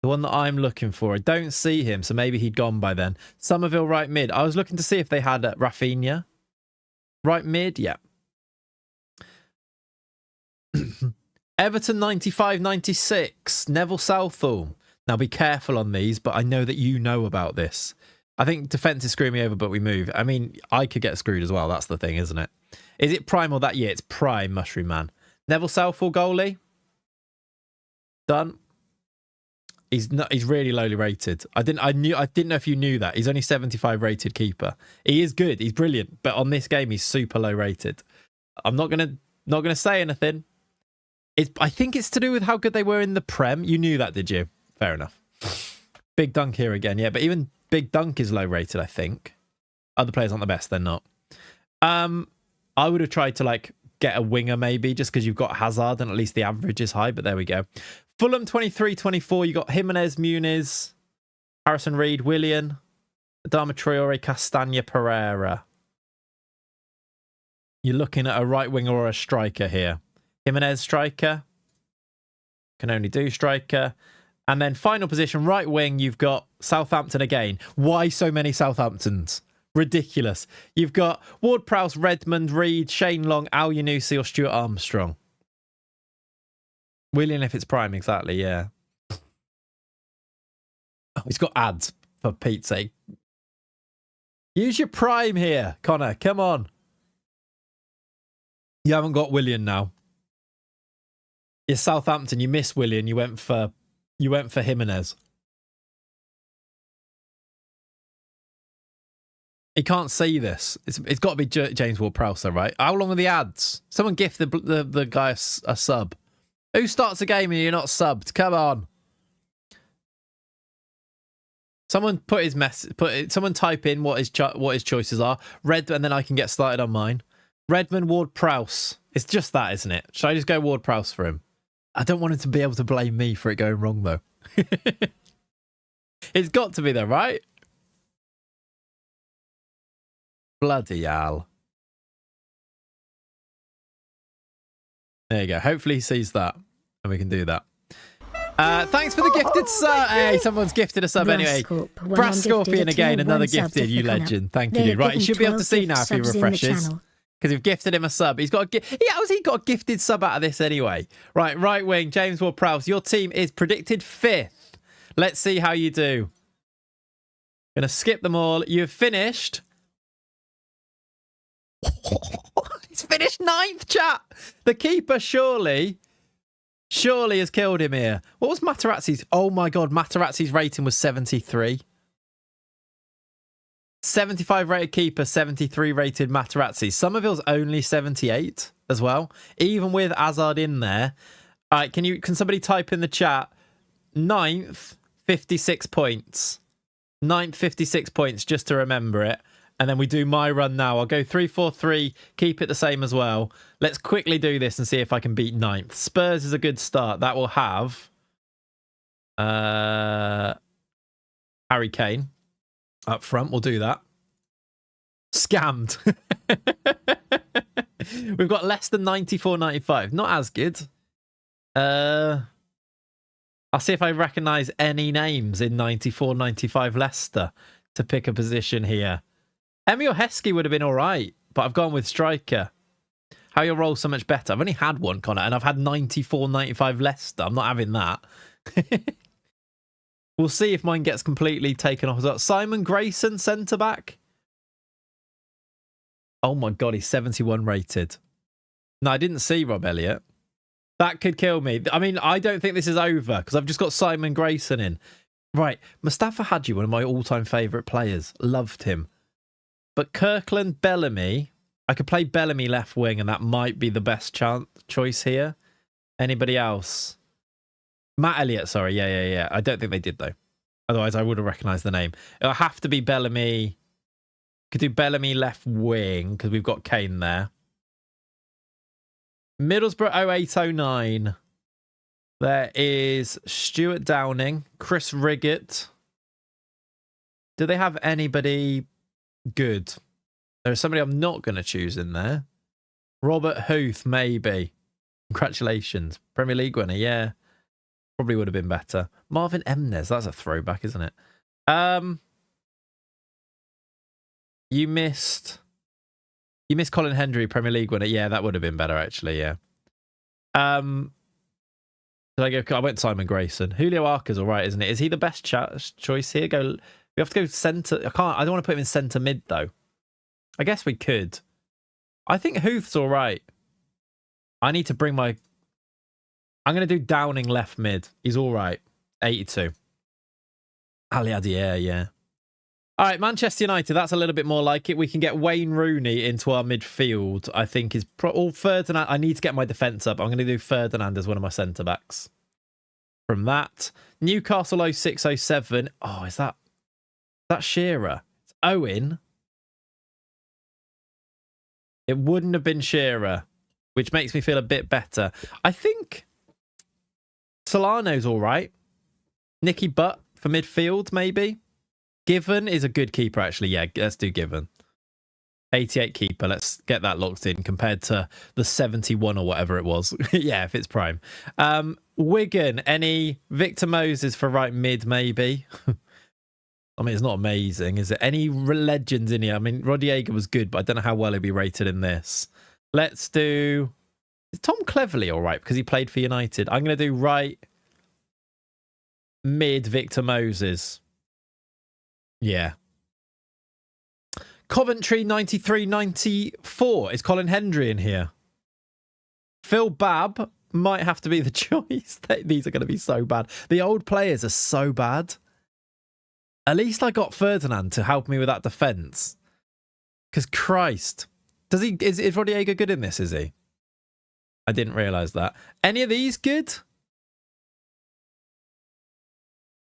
the one that I'm looking for. I don't see him, so maybe he'd gone by then. Somerville right mid. I was looking to see if they had Rafinha. Right mid, yeah. Everton 95-96. Neville Southall. Now be careful on these, but I know that you know about this. I think defence is screwing me over, but we move. I mean, I could get screwed as well. That's the thing, isn't it? Is it prime or that year? It's prime, Mushroom Man. Neville Southall goalie. Done. He's really lowly rated. I didn't know if you knew that. He's only 75 rated keeper. He is good. He's brilliant, but on this game he's super low rated. I'm not gonna say anything. I think it's to do with how good they were in the Prem. You knew that, did you? Fair enough. Big Dunk here again, yeah, but even Big Dunk is low rated, I think. Other players aren't the best, they're not. I would have tried to like get a winger maybe, just because you've got Hazard and at least the average is high, but there we go. Fulham 23-24, you got Jimenez, Muniz, Harrison Reed, Willian, Adama Traore, Castagna, Pereira. You're looking at a right winger or a striker here. Jimenez striker. Can only do striker. And then final position, right wing, you've got Southampton again. Why so many Southamptons? Ridiculous. You've got Ward-Prowse, Redmond, Reed, Shane Long, Al Yunusi or Stuart Armstrong. Willian if it's prime, exactly, yeah. Oh, he's got ads, for Pete's sake. Use your prime here, Connor. Come on. You haven't got Willian now. You're Southampton. You missed Willian. You went for Jimenez. He can't see this. It's got to be James Ward-Prowse, though, right? How long are the ads? Someone gift the guy a sub. Who starts a game and you're not subbed? Come on. Someone put his someone type in what his choices are. And then I can get started on mine. Redmond, Ward-Prowse. It's just that, isn't it? Should I just go Ward-Prowse for him? I don't want him to be able to blame me for it going wrong, though. It's got to be, though, right? Bloody hell. There you go. Hopefully he sees that and we can do that. Thanks for the gifted sub. Hey, someone's gifted a sub anyway. Brass Scorpion again, another gifted, you legend. Thank you, dude. Right, you should be able to see now if he refreshes. Because you've gifted him a sub. He's got a gift. Yeah, how's he got a gifted sub out of this anyway? Right wing, James Ward-Prowse. Your team is predicted 5th. Let's see how you do. Gonna skip them all. You've finished. He's finished 9th, chat. The keeper surely has killed him here. What was Materazzi's? Oh my God, Materazzi's rating was 73. 75 rated keeper, 73 rated Materazzi. Somerville's only 78 as well, even with Hazard in there. All right, can somebody type in the chat? 9th, 56 points. 9th, 56 points, just to remember it. And then we do my run now. I'll go 3-4-3, keep it the same as well. Let's quickly do this and see if I can beat 9th. Spurs is a good start. That will have Harry Kane up front. We'll do that. Scammed. We've got less than 94-95. Not as good. I'll see if I recognise any names in 94-95 Leicester to pick a position here. Emil Heskey would have been all right, but I've gone with striker. How your roll so much better? I've only had one, Connor, and I've had 94-95 Leicester. I'm not having that. We'll see if mine gets completely taken off as well. Simon Grayson, centre-back. Oh my God, he's 71 rated. No, I didn't see Rob Elliott. That could kill me. I mean, I don't think this is over because I've just got Simon Grayson in. Right, Mustafa Hadji, one of my all-time favourite players. Loved him. But Kirkland, Bellamy, I could play Bellamy left wing and that might be the best choice here. Anybody else? Matt Elliott, sorry. Yeah. I don't think they did, though. Otherwise, I would have recognised the name. It'll have to be Bellamy. Could do Bellamy left wing because we've got Kane there. Middlesbrough 0809. There is Stuart Downing, Chris Riggett. Do they have anybody good? There's somebody I'm not going to choose in there. Robert Huth, maybe. Congratulations. Premier League winner, yeah. Probably would have been better. Marvin Emnes, that's a throwback, isn't it? You missed Colin Hendry, Premier League winner. Yeah, that would have been better, actually, yeah. Did I go? I went Simon Grayson. Julio Arca's all right, isn't it? Is he the best choice here? We have to go centre. I don't want to put him in centre mid, though. I guess we could. I think Huth's all right. I need to bring my... I'm going to do Downing left mid. He's all right. 82. Ali Adier, yeah. All right, Manchester United, that's a little bit more like it. We can get Wayne Rooney into our midfield, I think is... all Ferdinand. I need to get my defence up. I'm going to do Ferdinand as one of my centre-backs. From that, Newcastle 0607. Oh, is that Shearer? It's Owen. It wouldn't have been Shearer, which makes me feel a bit better. I think Solano's all right. Nicky Butt for midfield, maybe. Given is a good keeper, actually. Yeah, let's do Given. 88 keeper. Let's get that locked in compared to the 71 or whatever it was. Yeah, if it's prime. Wigan, any Victor Moses for right mid, maybe. I mean, it's not amazing, is it? Any legends in here? I mean, Rodiega was good, but I don't know how well he'd be rated in this. Let's do... Is Tom Cleverley all right? Because he played for United. I'm going to do right mid Victor Moses. Yeah. Coventry 93-94. Is Colin Hendry in here? Phil Babb might have to be the choice. These are going to be so bad. The old players are so bad. At least I got Ferdinand to help me with that defence. Because Christ. Is Rodiega good in this, is he? I didn't realise that. Any of these good?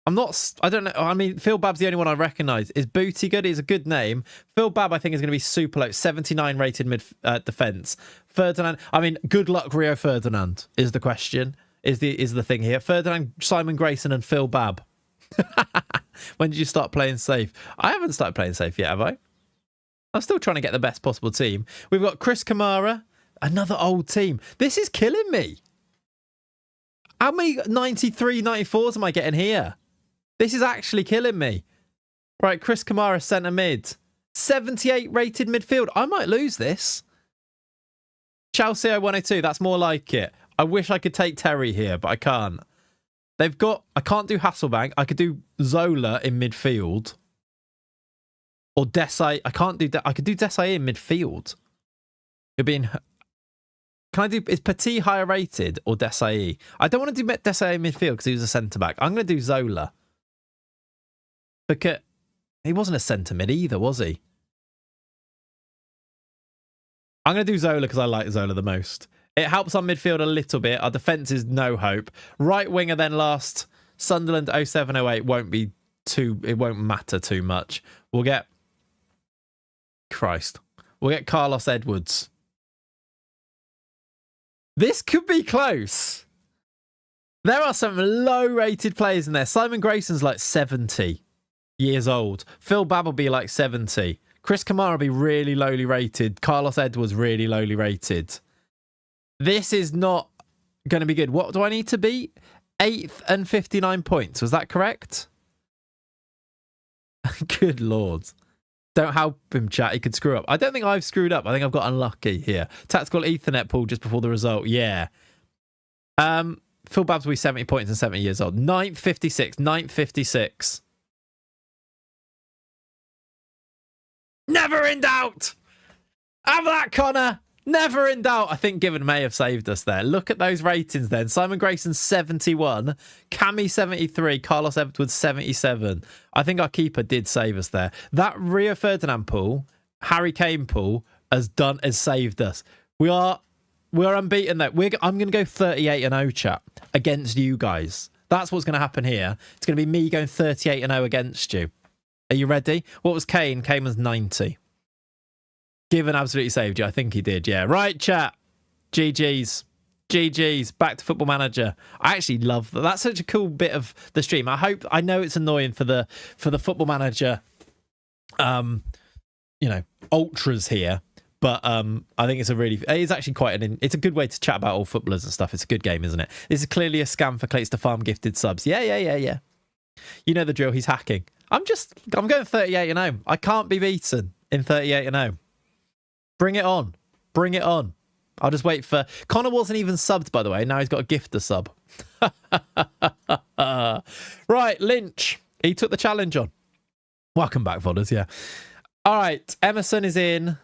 I don't know. I mean, Phil Babb's the only one I recognise. Is Booty good? He's a good name. Phil Babb, I think, is going to be super low. 79 rated mid defence. Ferdinand. I mean, good luck, Rio Ferdinand, is the question. Is the thing here. Ferdinand, Simon Grayson and Phil Babb. When did you start playing safe? I haven't started playing safe yet, have I? I'm still trying to get the best possible team. We've got Chris Kamara. Another old team. This is killing me. How many 93, 94s am I getting here? This is actually killing me. Right, Chris Kamara, centre mid. 78 rated midfield. I might lose this. Chelsea 0102, that's more like it. I wish I could take Terry here, but I can't. I can't do Hasselbank. I could do Zola in midfield. Or Desai. I could do Desai in midfield. You're being... Is Petit higher rated or Desai? I don't want to do Desai in midfield because he was a centre-back. I'm going to do Zola. Because he wasn't a centre mid either, was he? I'm going to do Zola because I like Zola the most. It helps our midfield a little bit. Our defence is no hope. Right winger then last. Sunderland 0708 it won't matter too much. We'll get Carlos Edwards. This could be close. There are some low-rated players in there. Simon Grayson's like 70 years old. Phil Babb will be like 70. Chris Kamara will be really lowly rated. Carlos Edwards really lowly rated. This is not going to be good. What do I need to beat? 8th and 59 points. Was that correct? Good Lord. Don't help him, chat. He could screw up. I don't think I've screwed up. I think I've got unlucky here. Tactical Ethernet pull just before the result. Yeah. Phil Babs will be 70 points and 70 years old. 9th, 56. 9th, 56. Never in doubt. Have that, Connor. Never in doubt. I think Given may have saved us there. Look at those ratings then. Simon Grayson, 71. Cammy, 73. Carlos Edwards, 77. I think our keeper did save us there. That Rio Ferdinand pool, Harry Kane pool, has saved us. We're unbeaten though. I'm going to go 38-0, chat, against you guys. That's what's going to happen here. It's going to be me going 38-0 against you. Are you ready? What was Kane? Kane was 90. Given absolutely saved you. I think he did, yeah. Right, chat. GG's. GG's. Back to Football Manager. I actually love that. That's such a cool bit of the stream. I know it's annoying for the Football Manager, ultras here. But I think it's actually quite it's a good way to chat about all footballers and stuff. It's a good game, isn't it? This is clearly a scam for Clayts to farm gifted subs. Yeah. You know the drill. He's hacking. I'm going 38-0. I can't be beaten in 38-0. Bring it on. Bring it on. I'll just wait for... Connor wasn't even subbed, by the way. Now he's got a gifter sub. Right, Lynch. He took the challenge on. Welcome back, Vodders, yeah. All right, Emerson is in.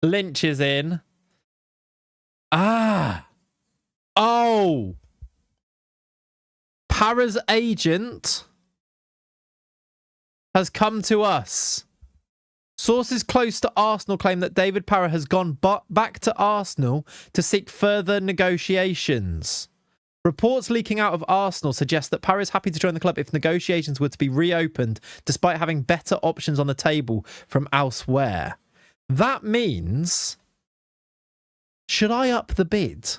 Lynch is in. Oh. Para's agent has come to us. Sources close to Arsenal claim that David Para has gone back to Arsenal to seek further negotiations. Reports leaking out of Arsenal suggest that Para is happy to join the club if negotiations were to be reopened, despite having better options on the table from elsewhere. That means... Should I up the bid?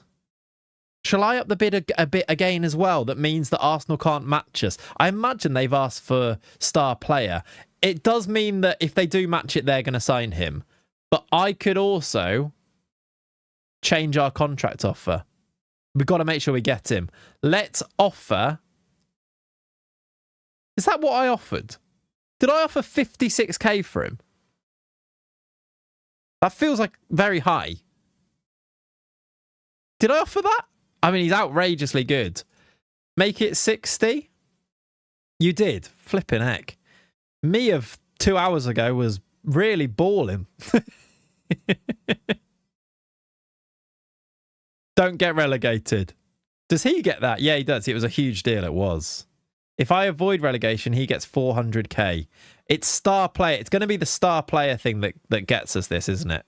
Shall I up the bid a bit again as well? That means that Arsenal can't match us. I imagine they've asked for star player. It does mean that if they do match it, they're going to sign him. But I could also change our contract offer. We've got to make sure we get him. Let's offer... Is that what I offered? Did I offer 56k for him? That feels like very high. Did I offer that? I mean, he's outrageously good. Make it 60? You did. Flipping heck. Me of 2 hours ago was really balling. Don't get relegated. Does he get that? Yeah, he does. It was a huge deal. It was. If I avoid relegation, he gets 400k. It's star player. It's going to be the star player thing that gets us this, isn't it?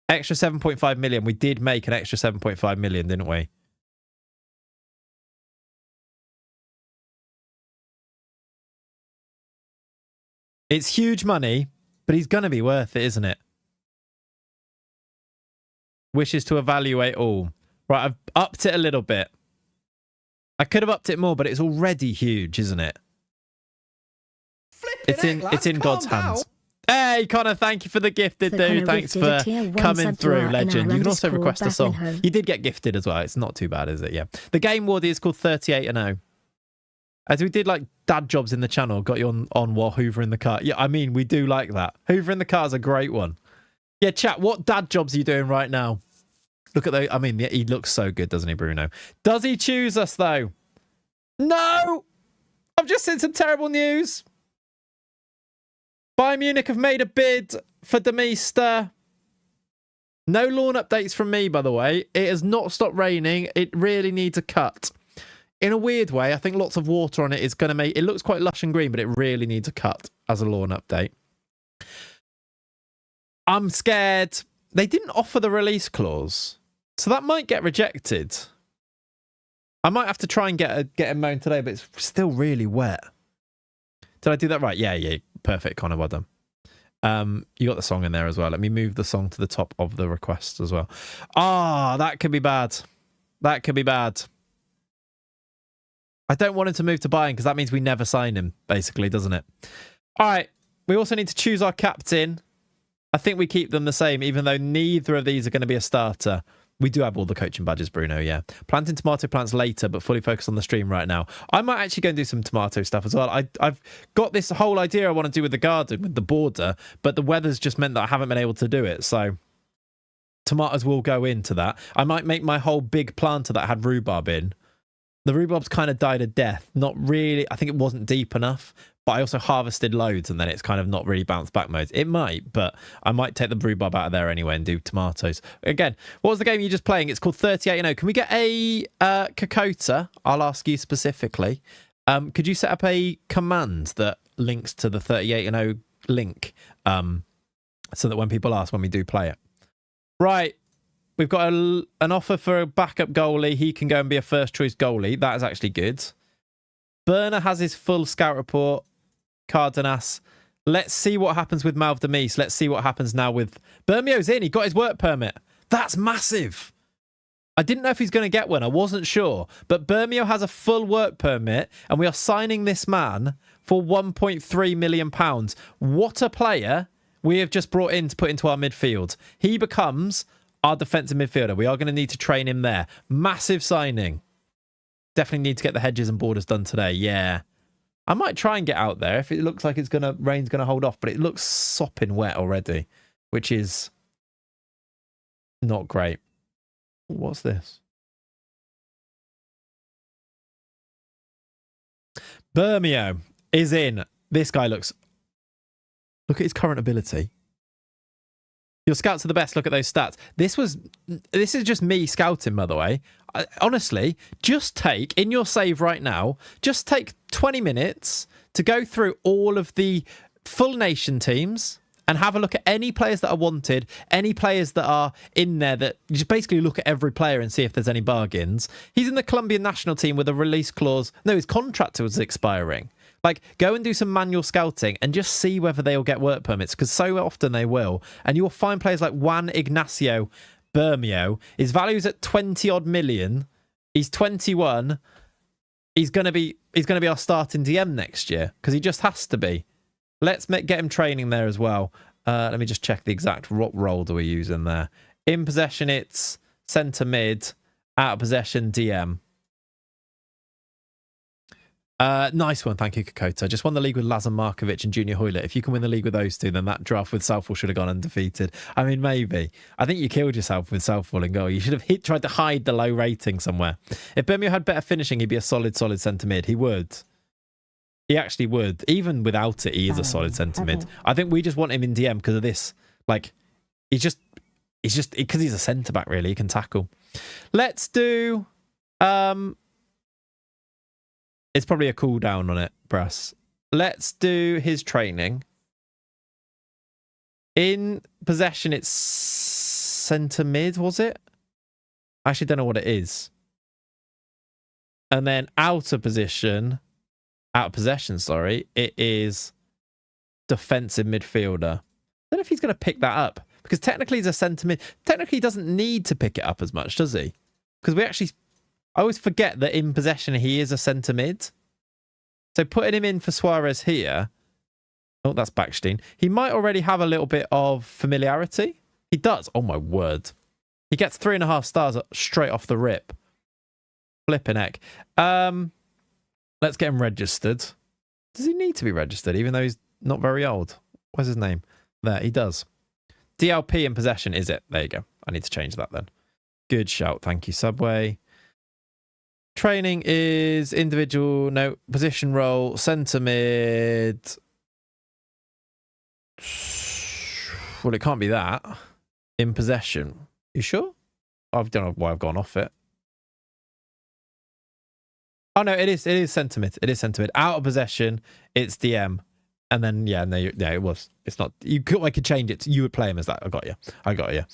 Extra 7.5 million. We did make an extra 7.5 million, didn't we? It's huge money, but he's going to be worth it, isn't it? Wishes to evaluate all. Right, I've upped it a little bit. I could have upped it more, but it's already huge, isn't it? It's in God's hands. Hey, Connor, thank you for the gifted, dude. Thanks for coming through, legend. You can also request a song. You did get gifted as well. It's not too bad, is it? Yeah. The game Wardy is called 38-0. As we did like dad jobs in the channel, got you on while hoovering the car. Yeah, I mean, we do like that. Hoovering the car is a great one. Yeah, chat, what dad jobs are you doing right now? Look at those. I mean, he looks so good, doesn't he, Bruno? Does he choose us, though? No! I've just seen some terrible news. Bayern Munich have made a bid for Demister. No lawn updates from me, by the way. It has not stopped raining. It really needs a cut. In a weird way, I think lots of water on it is going to make... It looks quite lush and green, but it really needs a cut as a lawn update. I'm scared. They didn't offer the release clause, so that might get rejected. I might have to try and get it mown today, but it's still really wet. Did I do that right? Yeah. Perfect, Connor. Well done. You got the song in there as well. Let me move the song to the top of the requests as well. That could be bad. That could be bad. I don't want him to move to Bayern because that means we never sign him, basically, doesn't it? All right. We also need to choose our captain. I think we keep them the same, even though neither of these are going to be a starter. We do have all the coaching badges, Bruno, yeah. Planting tomato plants later, but fully focused on the stream right now. I might actually go and do some tomato stuff as well. I've got this whole idea I want to do with the garden, with the border, but the weather's just meant that I haven't been able to do it. So tomatoes will go into that. I might make my whole big planter that had rhubarb in. The rhubarb's kind of died a death. Not really. I think it wasn't deep enough. But I also harvested loads and then it's kind of not really bounced back modes. It might, but I might take the rhubarb out of there anyway and do tomatoes. Again, what was the game you're just playing? It's called 38-0. Can we get a Kakota? I'll ask you specifically. Could you set up a command that links to the 38-0 link so that when people ask when we do play it? Right. We've got an offer for a backup goalie. He can go and be a first choice goalie. That is actually good. Burner has his full scout report. Cardenas. Let's see what happens with Malvdemise. Let's see what happens now with... Bermio's in. He got his work permit. That's massive. I didn't know if he's going to get one. I wasn't sure. But Bermio has a full work permit and we are signing this man for £1.3 million. What a player we have just brought in to put into our midfield. He becomes our defensive midfielder. We are going to need to train him there. Massive signing. Definitely need to get the hedges and borders done today. Yeah. I might try and get out there if it looks like rain's going to hold off, but it looks sopping wet already, which is not great. What's this? Bermio is in. This guy looks... Look at his current ability. Your scouts are the best. Look at those stats. This is just me scouting, by the way. Honestly, just take, in your save right now, just take 20 minutes to go through all of the full nation teams and have a look at any players that are wanted, any players that are in there, that you just basically look at every player and see if there's any bargains. He's in the Colombian national team with a release clause. No, his contract was expiring. Like, go and do some manual scouting and just see whether they'll get work permits, because so often they will. And you'll find players like Juan Ignacio Bermio. His value's at 20 odd million. He's 21. He's gonna be our starting DM next year because he just has to be. Let's get him training there as well. Let me just check the exact role do we use in there. In possession, it's centre mid. Out of possession, DM. Nice one, thank you, Kakota. Just won the league with Lazar Markovic and Junior Hoylett. If you can win the league with those two, then that draft with Southall should have gone undefeated. I mean, maybe. I think you killed yourself with Southall in goal. You should have tried to hide the low rating somewhere. If Birmingham had better finishing, he'd be a solid centre mid. He would. He actually would. Even without it, he is a solid centre mid. I think we just want him in DM because of this. Like, he's just because he's a centre back, really. He can tackle. Let's do... It's probably a cooldown on it, Brass. Let's do his training. In possession, it's centre mid, was it? I actually don't know what it is. And then out of possession, it is defensive midfielder. I don't know if he's going to pick that up, because technically he's a centre mid. Technically, he doesn't need to pick it up as much, does he? Because I always forget that in possession he is a centre mid. So putting him in for Suarez here. Oh, that's Backstein. He might already have a little bit of familiarity. He does. Oh, my word. He gets 3.5 stars straight off the rip. Flipping heck. Let's get him registered. Does he need to be registered, even though he's not very old? What's his name? There, he does. DLP in possession, is it? There you go. I need to change that then. Good shout. Thank you, Subway. Training is individual, no, position role, centre mid. Well, it can't be that. In possession. You sure? I don't know why I've gone off it. Oh, no, it is centre mid. It is centre mid. Out of possession, it's DM. And then, yeah, no, it was. It's not. I could change it. You would play him as that. I got you.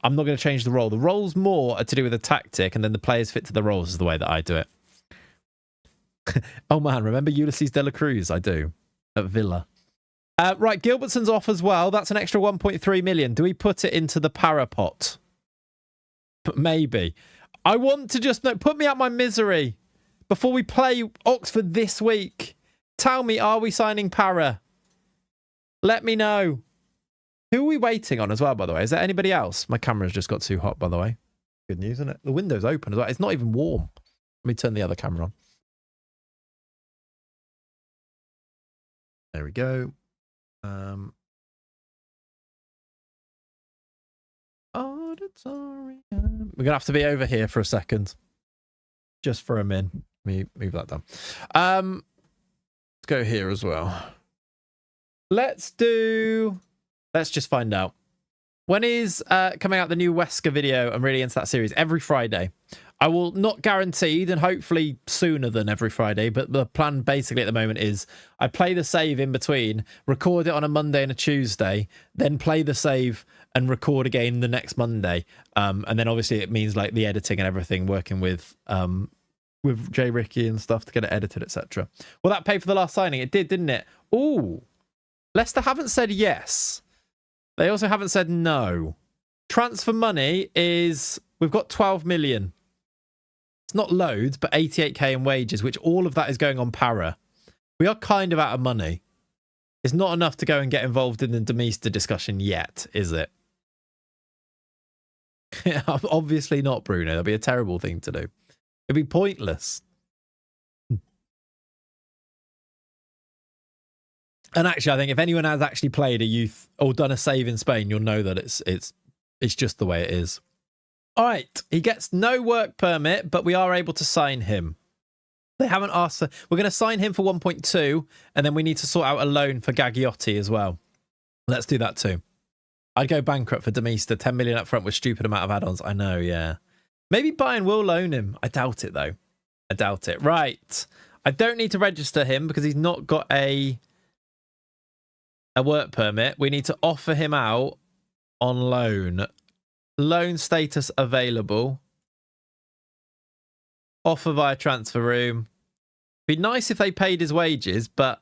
I'm not going to change the role. The roles more are to do with the tactic, and then the players fit to the roles is the way that I do it. Oh, man, remember Ulysses de la Cruz? I do. At Villa. Right, Gilbertson's off as well. That's an extra 1.3 million. Do we put it into the parapot? Maybe. I want to just... No, put me out my misery before we play Oxford this week. Tell me, are we signing Para? Let me know. Who are we waiting on as well, by the way? Is there anybody else? My camera's just got too hot, by the way. Good news, isn't it? The window's open as well. It's not even warm. Let me turn the other camera on. There we go. Oh, auditorium. We're going to have to be over here for a second. Just for a min. Move that down. Let's go here as well. Let's just find out. When is coming out the new Wesker video? I'm really into that series. Every Friday. I will not guaranteed and hopefully sooner than every Friday, but the plan basically at the moment is I play the save in between, record it on a Monday and a Tuesday, then play the save and record again the next Monday. And then obviously it means like the editing and everything, working with Jay Ricky and stuff to get it edited, etc. Well, that paid for the last signing. It did, didn't it? Ooh. Leicester haven't said yes. They also haven't said no. Transfer money is, we've got 12 million. It's not loads, but 88k in wages, which all of that is going on para. We are kind of out of money. It's not enough to go and get involved in the Demista discussion yet, is it? Obviously not, Bruno. That'd be a terrible thing to do. It'd be pointless. And actually, I think if anyone has actually played a youth or done a save in Spain, you'll know that it's just the way it is. All right, he gets no work permit, but we are able to sign him. They haven't asked for... We're going to sign him for 1.2, and then we need to sort out a loan for Gagliotti as well. Let's do that too. I'd go bankrupt for Demista. 10 million up front with stupid amount of add-ons. I know, yeah. Maybe Bayern will loan him. I doubt it, though. I doubt it. Right. I don't need to register him because he's not got a work permit. We need to offer him out on loan. Loan status available. Offer via transfer room. Be nice if they paid his wages, but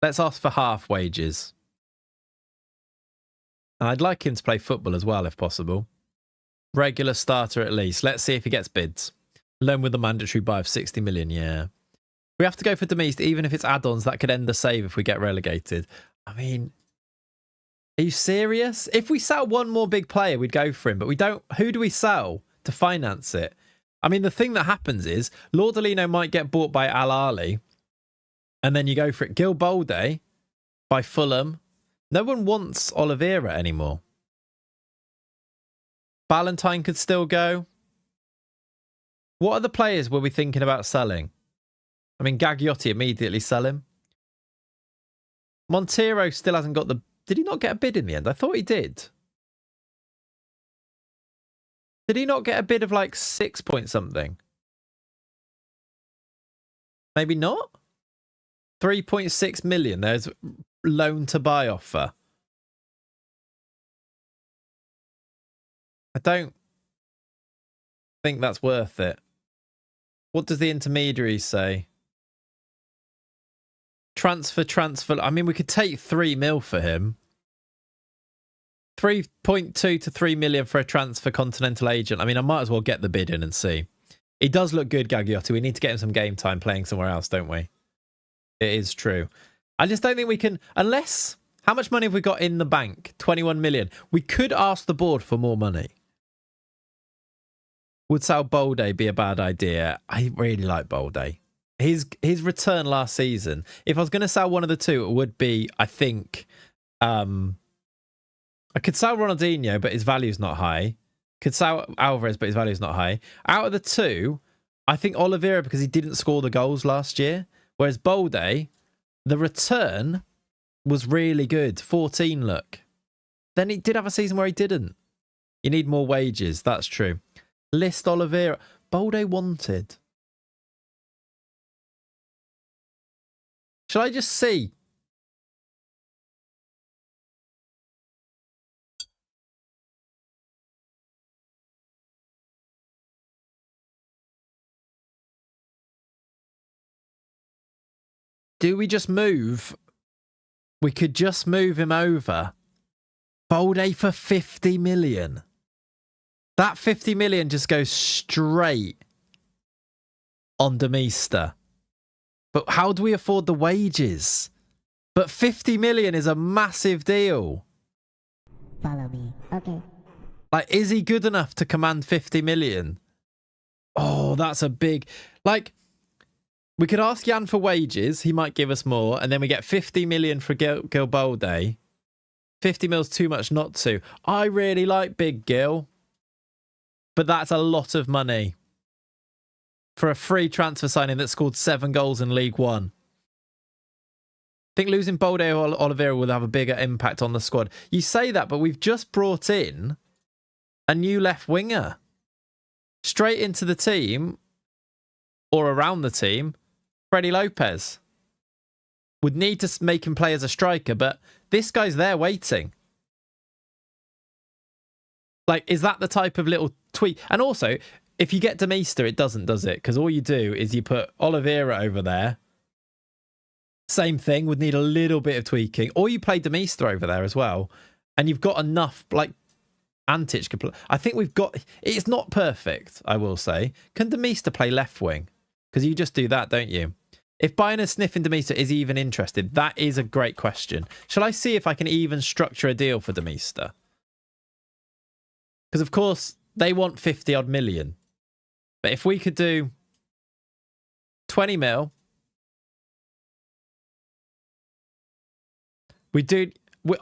let's ask for half wages. And I'd like him to play football as well, if possible. Regular starter at least. Let's see if he gets bids. Loan with a mandatory buy of 60 million, yeah. We have to go for Demist, even if it's add-ons. That could end the save if we get relegated. I mean, are you serious? If we sell one more big player, we'd go for him. But we don't. Who do we sell to finance it? I mean, the thing that happens is Lordolino might get bought by Al Ahly. And then you go for it. Gil Bolde by Fulham. No one wants Oliveira anymore. Ballantyne could still go. What other players were we thinking about selling? I mean, Gagliotti, immediately sell him. Montero still hasn't got the... Did he not get a bid in the end? I thought he did. Did he not get a bid of like 6 point something? Maybe not? 3.6 million. There's loan to buy offer. I don't think that's worth it. What does the intermediary say? Transfer. I mean, we could take 3 mil for him. 3.2 to 3 million for a transfer continental agent. I mean, I might as well get the bid in and see. He does look good, Gagliotti. We need to get him some game time playing somewhere else, don't we? It is true. I just don't think we can... Unless... How much money have we got in the bank? 21 million. We could ask the board for more money. Would Sal Bolde be a bad idea? I really like Bolde. His return last season. If I was going to sell one of the two, it would be, I think... I could sell Ronaldinho, but his value's not high. Could sell Alvarez, but his value's not high. Out of the two, I think Oliveira, because he didn't score the goals last year. Whereas Bolde, the return was really good. 14, look. Then he did have a season where he didn't. You need more wages. That's true. List Oliveira. Bolde wanted. Shall I just see? Do we just move? We could just move him over. Bolde for 50 million. That 50 million just goes straight on Demista. But how do we afford the wages? But 50 million is a massive deal. Follow me. Okay. Like, is he good enough to command 50 million? Oh, that's a big... Like... We could ask Jan for wages. He might give us more. And then we get 50 million for Gil Bolde. 50 mil's too much not to. I really like Big Gil. But that's a lot of money for a free transfer signing that scored 7 goals in League One. I think losing Bolde or Oliveira will have a bigger impact on the squad. You say that, but we've just brought in a new left winger straight into the team or around the team. Freddie Lopez would need to make him play as a striker, but this guy's there waiting. Like, is that the type of little tweak? And also, if you get Demister, it doesn't, does it? Because all you do is you put Oliveira over there. Same thing, would need a little bit of tweaking. Or you play Demister over there as well. And you've got enough, like, Antic could play. I think we've got... It's not perfect, I will say. Can Demister play left wing? Because you just do that, don't you? If Bayern are sniffing Demister, is he even interested? That is a great question. Shall I see if I can even structure a deal for Demister? Because, of course, they want 50 odd million. But if we could do 20 mil,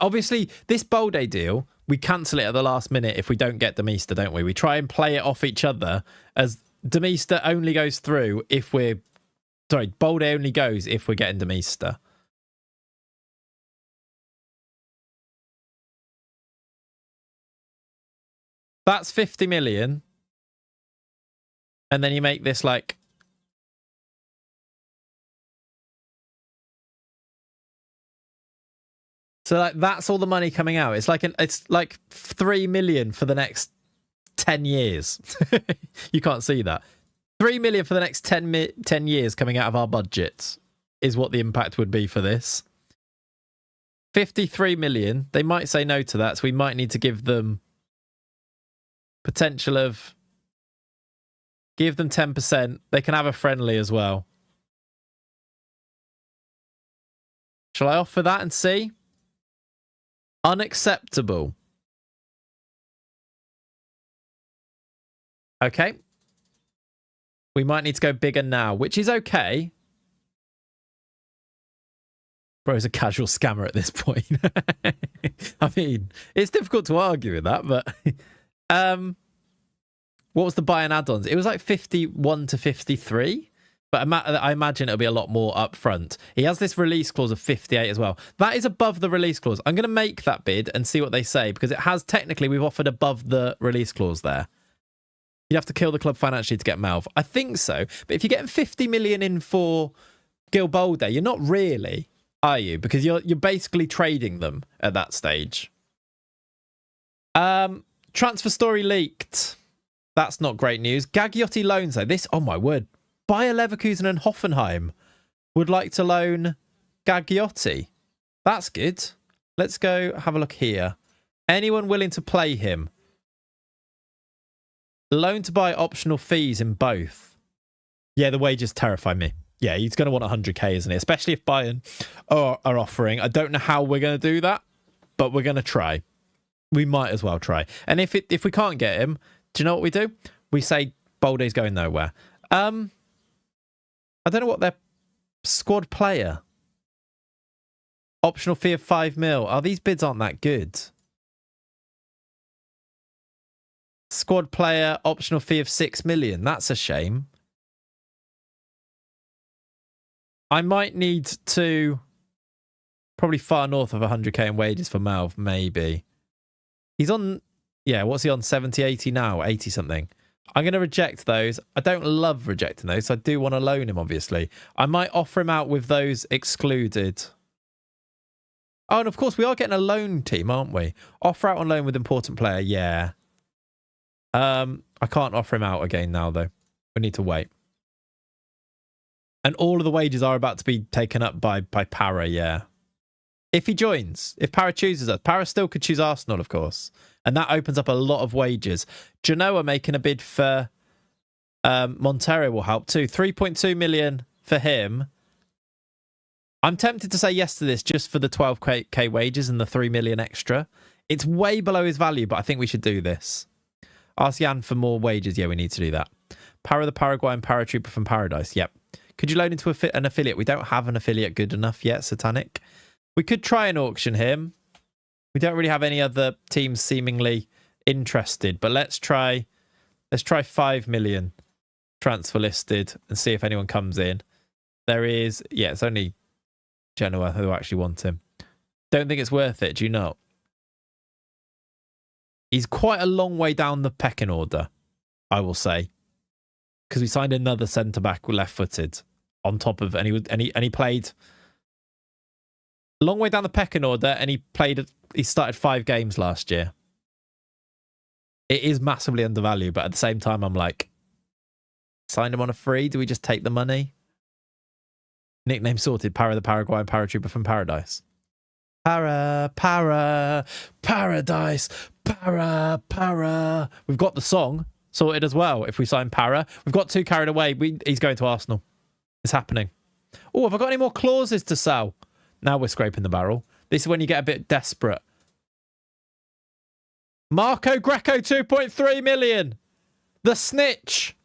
obviously, this Bolde deal, we cancel it at the last minute if we don't get Demister, don't we? We try and play it off each other as Demister only goes through if we're... Sorry, Bolde only goes if we're getting Demister. That's 50 million. And then you make this like... So like that's all the money coming out. It's like 3 million for the next 10 years. You can't see that. 3 million for the next 10 years coming out of our budgets is what the impact would be for this. 53 million. They might say no to that, so we might need to give them potential of... Give them 10%. They can have a friendly as well. Shall I offer that and see? Unacceptable. Okay. We might need to go bigger now, which is okay. Bro's a casual scammer at this point. I mean, it's difficult to argue with that, but... what was the Bayern add-ons? It was like 51 to 53. But I imagine it'll be a lot more upfront. He has this release clause of 58 as well. That is above the release clause. I'm going to make that bid and see what they say, because it has technically, we've offered above the release clause there. You'd have to kill the club financially to get Malv. I think so. But if you're getting 50 million in for Gil Bolde, you're not really, are you? Because you're basically trading them at that stage. Transfer story leaked. That's not great news. Gagliotti loans though. This, oh my word. Bayer Leverkusen and Hoffenheim would like to loan Gagliotti. That's good. Let's go have a look here. Anyone willing to play him? Loan to buy, optional fees in both. Yeah, the wages terrify me. Yeah, he's going to want 100k, isn't he? Especially if Bayern are offering. I don't know how we're going to do that, but we're going to try. We might as well try. And if we can't get him, do you know what we do? We say Bolde's going nowhere. I don't know what their squad player. Optional fee of 5 mil. Oh, these bids aren't that good. Squad player, optional fee of 6 million. That's a shame. I might need to... Probably far north of 100k in wages for Malv, maybe. He's on... Yeah, what's he on? 70, 80 now? 80 something. I'm going to reject those. I don't love rejecting those, so I do want to loan him, obviously. I might offer him out with those excluded. Oh, and of course, we are getting a loan team, aren't we? Offer out on loan with important player, yeah. I can't offer him out again now, though. We need to wait. And all of the wages are about to be taken up by Para, yeah. If he joins, if Para chooses us, Para still could choose Arsenal, of course. And that opens up a lot of wages. Genoa making a bid for Montero will help too. 3.2 million for him. I'm tempted to say yes to this just for the 12k wages and the 3 million extra. It's way below his value, but I think we should do this. Ask Jan for more wages. Yeah, we need to do that. Para the Paraguayan paratrooper from Paradise. Yep. Could you loan into an affiliate? We don't have an affiliate good enough yet, Satanic. We could try and auction him. We don't really have any other teams seemingly interested, but let's try Let's try 5 million transfer listed and see if anyone comes in. There is, yeah, it's only Genoa who actually want him. Don't think it's worth it, do you not? He's quite a long way down the pecking order, I will say. Because we signed another centre-back left-footed on top of, and he played a long way down the pecking order, and he started 5 games last year. It is massively undervalued, but at the same time, I'm like, sign him on a free? Do we just take the money? Nickname sorted, Para the Paraguayan paratrooper from Paradise. Paradise, Para. We've got the song sorted as well. If we sign Para, we've got too carried away. He's going to Arsenal. It's happening. Oh, have I got any more clauses to sell? Now we're scraping the barrel. This is when you get a bit desperate. Marco Greco, 2.3 million. The snitch.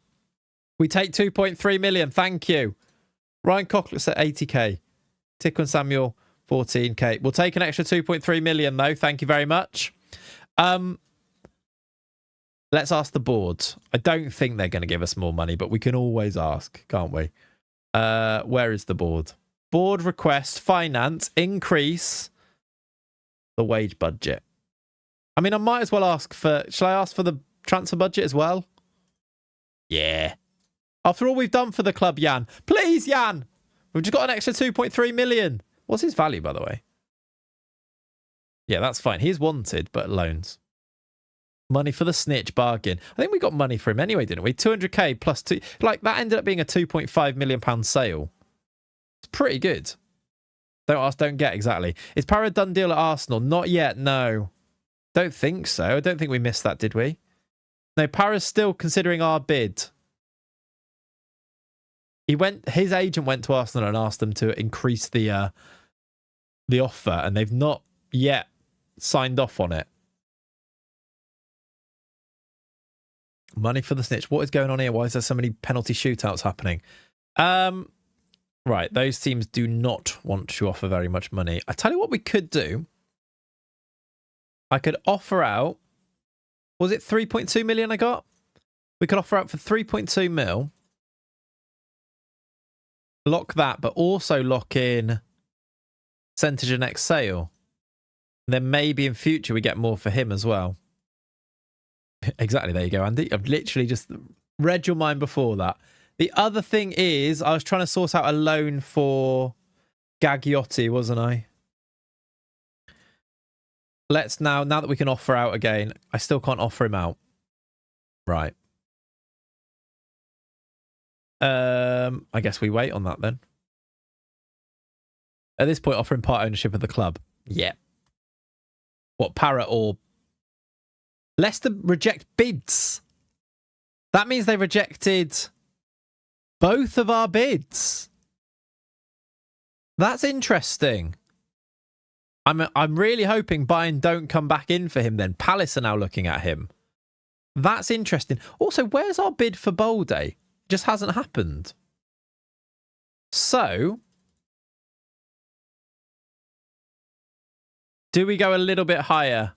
We take 2.3 million. Thank you. Ryan Cochlett's at 80k. Tickle Samuel, 14k. We'll take an extra 2.3 million though. Thank you very much. Let's ask the board. I don't think they're going to give us more money, but we can always ask, can't we? Where is the board? Board request, finance, increase the wage budget. I mean, I might as well ask for... Shall I ask for the transfer budget as well? Yeah. After all we've done for the club, Jan. Please, Jan! We've just got an extra 2.3 million. What's his value, by the way? Yeah, that's fine. He's wanted, but loans. Money for the snitch, bargain. I think we got money for him anyway, didn't we? 200k plus 2... Like, that ended up being a £2.5 million sale. It's pretty good. Don't ask, don't get, exactly. Is Para a done deal at Arsenal? Not yet, no. Don't think so. I don't think we missed that, did we? No, Para's still considering our bid. His agent went to Arsenal and asked them to increase the offer, and they've not yet signed off on it. Money for the snitch. What is going on here? Why is there so many penalty shootouts happening? Right, those teams do not want to offer very much money. I tell you what we could do. I could offer out... Was it 3.2 million I got? We could offer out for 3.2 mil. Lock that, but also lock in percentage of next sale. Then maybe in future we get more for him as well. Exactly, there you go, Andy. I've literally just read your mind before that. The other thing is, I was trying to source out a loan for Gagliotti, wasn't I? Let's now that we can offer out again, I still can't offer him out. Right. I guess we wait on that then. At this point, offering part ownership of the club. Yeah. What, Para or... Leicester reject bids. That means they rejected both of our bids. That's interesting. I'm really hoping Bayern don't come back in for him then. Palace are now looking at him. That's interesting. Also, where's our bid for Bolde? Just hasn't happened. So, do we go a little bit higher?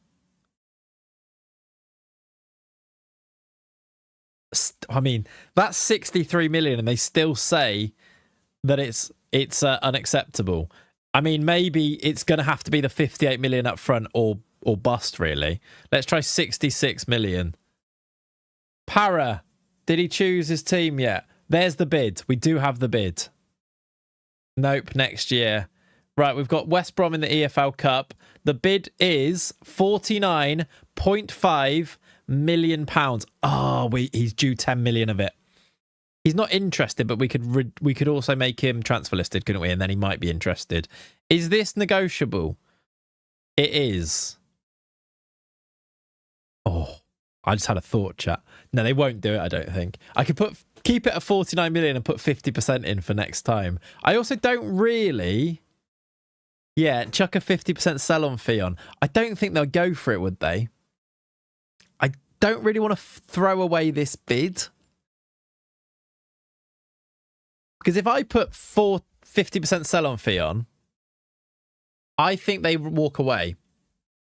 I mean, that's 63 million and they still say that it's unacceptable. I mean, maybe it's going to have to be the 58 million up front or bust, really. Let's try 66 million. Para, did he choose his team yet? There's the bid. We do have the bid. Nope, next year. Right, we've got West Brom in the EFL Cup. The bid is £49.5 million. Oh, he's due 10 million of it. He's not interested, but we could also make him transfer listed, couldn't we? And then he might be interested. Is this negotiable? It is. Oh, I just had a thought, chat. No, they won't do it, I don't think. I could keep it at 49 million and put 50% in for next time. I also don't really... Yeah, chuck a 50% sell-on fee on. I don't think they'll go for it, would they? I don't really want to throw away this bid. Because if I put 50% sell-on fee on, I think they walk away.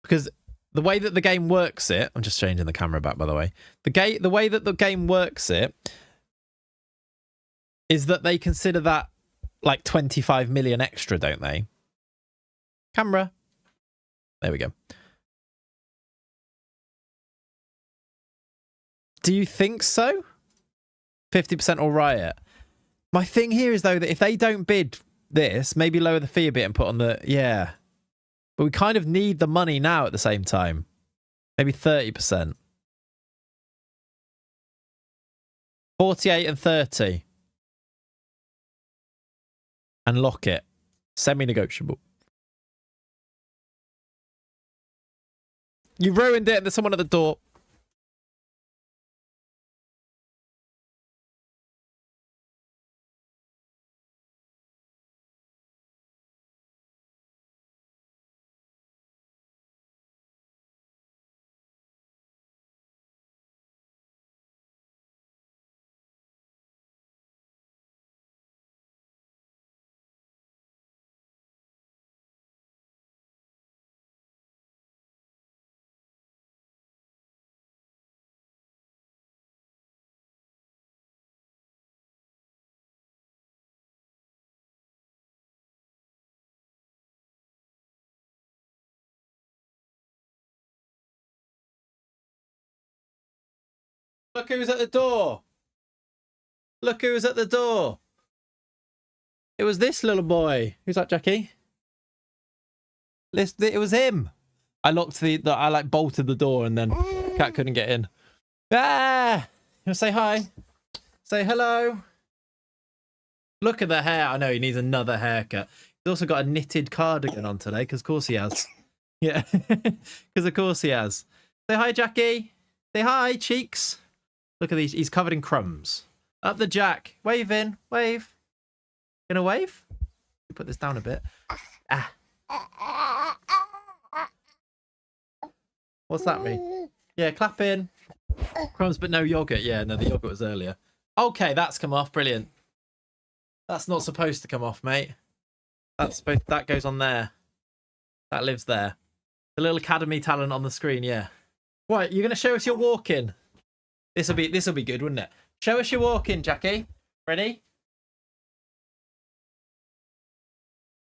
Because the way that the game works it, I'm just changing the camera back, by the way. The way that the game works it is that they consider that like 25 million extra, don't they? Camera. There we go. Do you think so? 50% or riot? My thing here is, though, that if they don't bid this, maybe lower the fee a bit and put on the... Yeah. But we kind of need the money now at the same time. Maybe 30%. 48 and 30. And lock it. Semi-negotiable. You ruined it and there's someone at the door. Look who's at the door. Look who's at the door. It was this little boy. Who's that, Jackie? It was him. I locked I like bolted the door and then cat couldn't get in. Ah! You say hi? Say hello? Look at the hair. I know he needs another haircut. He's also got a knitted cardigan on today, because of course he has. Yeah, because of course he has. Say hi, Jackie. Say hi, cheeks. Look at these. He's covered in crumbs. Up the jack. Wave in. Wave. Gonna wave? Put this down a bit. Ah. What's that mean? Yeah, clap in. Crumbs, but no yogurt. Yeah, no, the yogurt was earlier. Okay, that's come off. Brilliant. That's not supposed to come off, mate. That goes on there. That lives there. The little academy talent on the screen, yeah. Right, you're gonna show us your walking. This'll be good, wouldn't it? Show us your walking, Jackie. Ready?